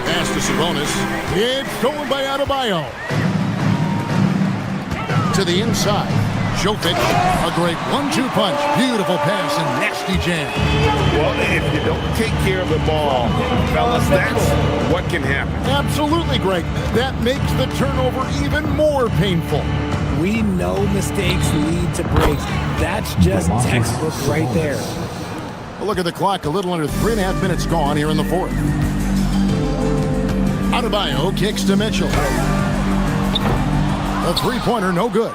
Pass to Sabonis. It's stolen by Adebayo. To the inside. Jovic, a great 1-2 punch. Beautiful pass and nasty jam. Well, if you don't take care of the ball, fellas, that's what can happen. Absolutely, Greg. That makes the turnover even more painful. We know mistakes lead to breaks. That's just textbook right there. Well, look at the clock. A little under 3.5 minutes gone here in the fourth. Adebayo kicks to Mitchell. A three-pointer, no good.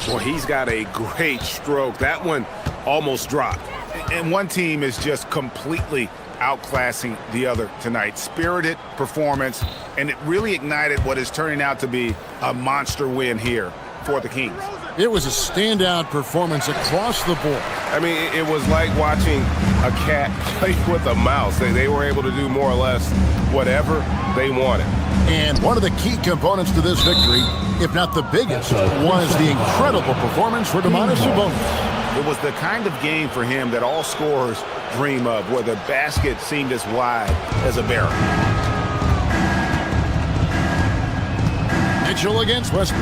Well, he's got a great stroke. That one almost dropped. And one team is just completely outclassing the other tonight. Spirited performance, and it really ignited what is turning out to be a monster win here for the Kings. It was a standout performance across the board. I mean, it was like watching a cat play with a mouse. They were able to do more or less whatever they wanted. And one of the key components to this victory, if not the biggest, was the incredible performance for Domantas Sabonis. It was the kind of game for him that all scorers dream of, where the basket seemed as wide as a barrel. Mitchell against Westbrook.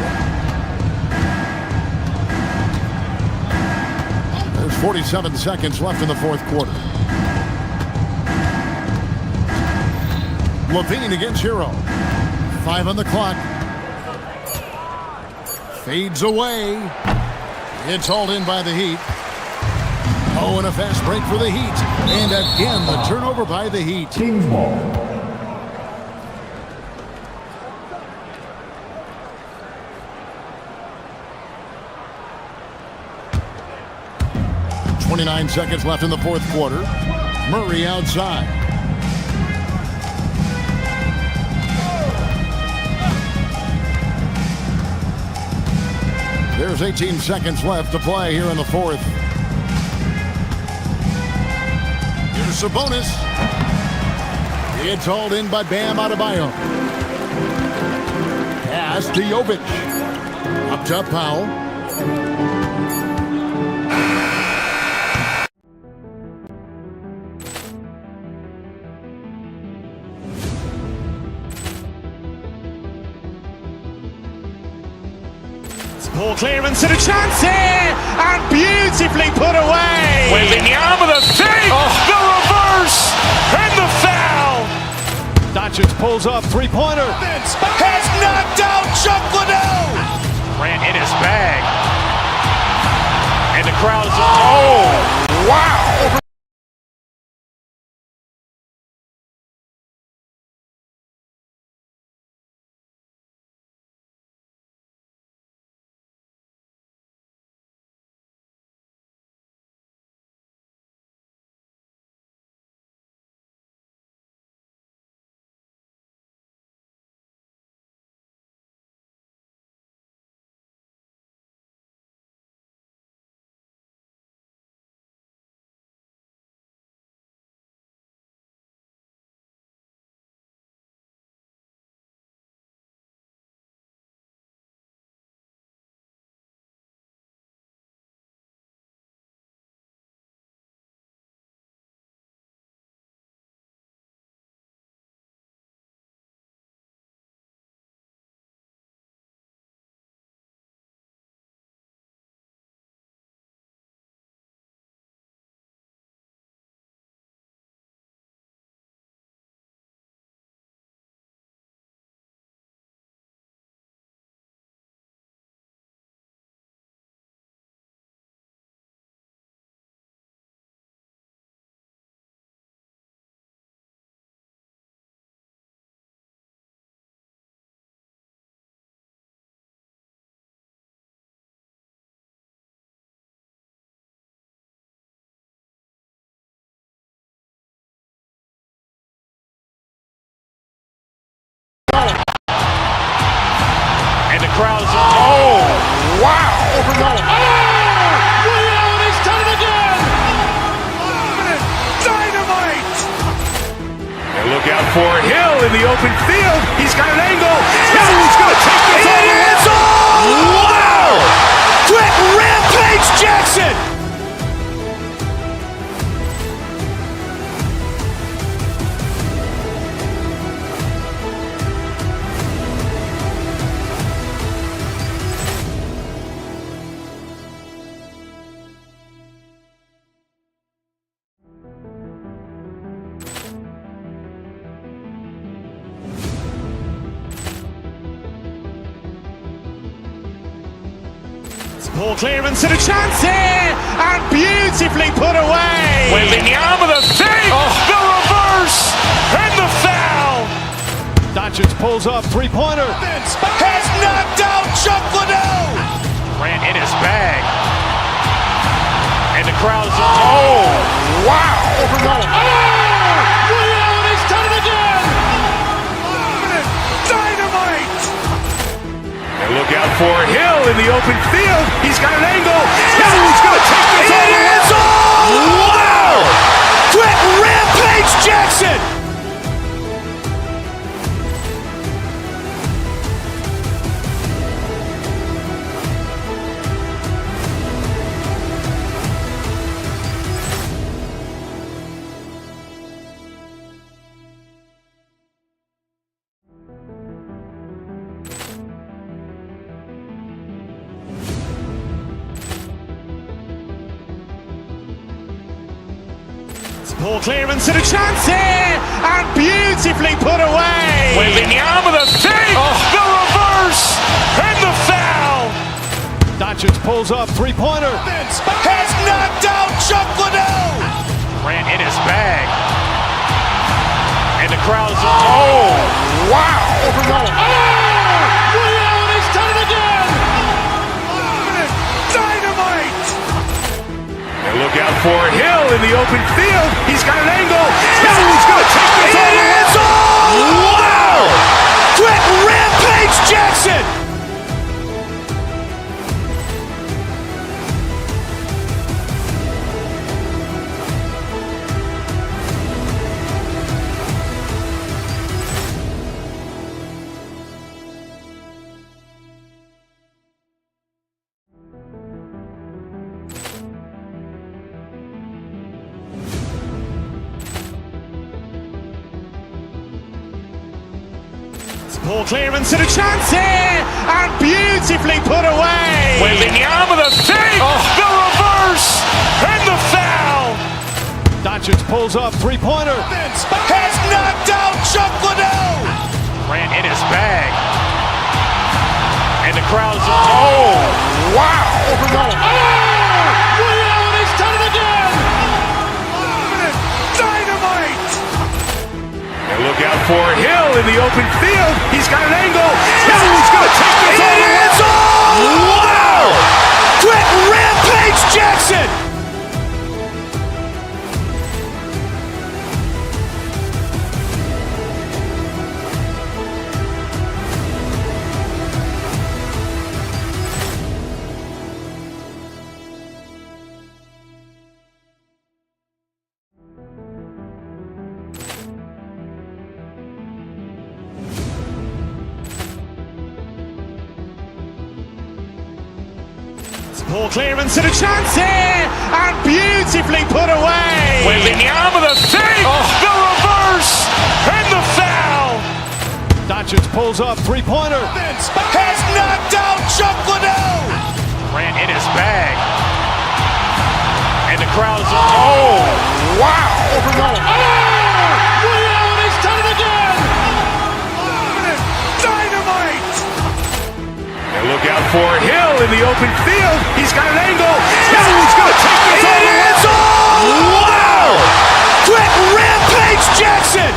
There's 47 seconds left in the fourth quarter. Levine against Hero. 5 on the clock. Fades away. It's hauled in by the Heat. Oh, and a fast break for the Heat. And again, the turnover by the Heat. Kings ball. .29 seconds left in the fourth quarter. Murray outside. There's 18 seconds left to play here in the fourth. Here's Sabonis. It's hauled in by Bam Adebayo. Pass to Jovic. Up top, Powell. Poor clearance and a chance here, and beautifully put away. Waving the arm of the fake, the reverse, and the foul. Doncic pulls up, three-pointer. Has knocked out Chuck Liddell. Grant in his bag. And the crowd is, oh, wow. And the crowd is, oh, wow. and he's done it again! Dynamite! And look out for Hill in the open field. He's got an angle. He's going to take this all the way. Wow! Quick Rampage Jackson! Poor clearance and a chance here, and beautifully put away. Waving the arm of the fake, the reverse, and the foul. Doncic pulls up, three-pointer. Has knocked out Chuck Liddell. Grant in his bag. And the crowd is, oh, wow. and he's done it again! Dynamite! And look out for Hill in the open field. He's got an angle. He's going to take this all the way. Wow! Quick Rampage Jackson! Poor clearance and a chance here, and beautifully put away. Waving the arm of the fake, the reverse, and the foul. Doncic pulls up, three-pointer. Has knocked out Chuck Liddell. Grant in his bag. And the crowd is, oh, wow. and he's done it again! Dynamite! And look out for Hill in the open field. He's got an angle. He's going to take this all the way. Wow! Quick Rampage Jackson! Poor clearance and a chance here, and beautifully put away. Wembanyama with a fake, the reverse, and the foul. Doncic pulls up, three-pointer. Has knocked out Chuck Liddell. Grant in his bag. And the crowd is, oh, wow. Ray Allen has done it again. Dynamite. And look out for Hill in the open field. He's got an angle. Hill's going to take this all the way. It's all. Wow. Quick Rampage Jackson. Poor clearance and a chance here, and beautifully put away. Wembanyama with a fake, the reverse, and the foul. Doncic pulls up, three-pointer. Has knocked out Chuck Liddell. Grant in his bag. And the crowd is, oh, wow. Ray Allen has done it again. Dynamite. And look out for Hill in the open field. He's got an angle. Hill's going to take this all the way. It's all. Wow. Quick Rampage Jackson.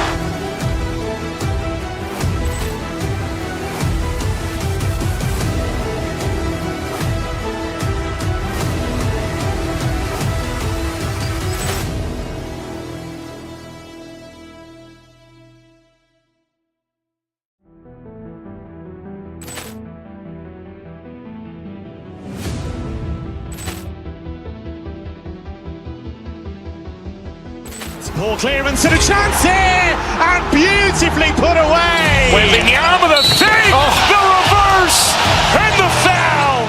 Poor clearance and a chance here, and beautifully put away. Wembanyama with a fake, the reverse, and the foul.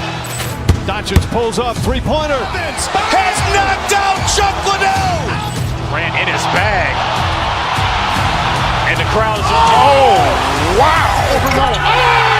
Doncic pulls up, three-pointer. Has knocked out Chuck Liddell. Grant in his bag. And the crowd is, oh, wow.